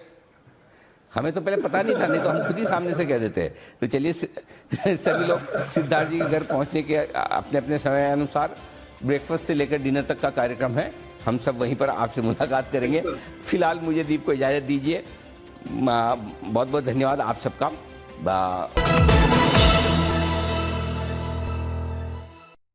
हमें तो पहले पता नहीं था, नहीं तो हम खुद ही सामने से कह देते हैं। तो चलिए सभी लोग सिद्धार्थ जी के घर पहुंचने के अपने अपने समय अनुसार ब्रेकफास्ट से लेकर डिनर तक का कार्यक्रम है, हम सब वहीं पर आपसे मुलाकात करेंगे। फिलहाल मुझे दीप को इजाज़त दीजिए, बहुत बहुत धन्यवाद आप सबका।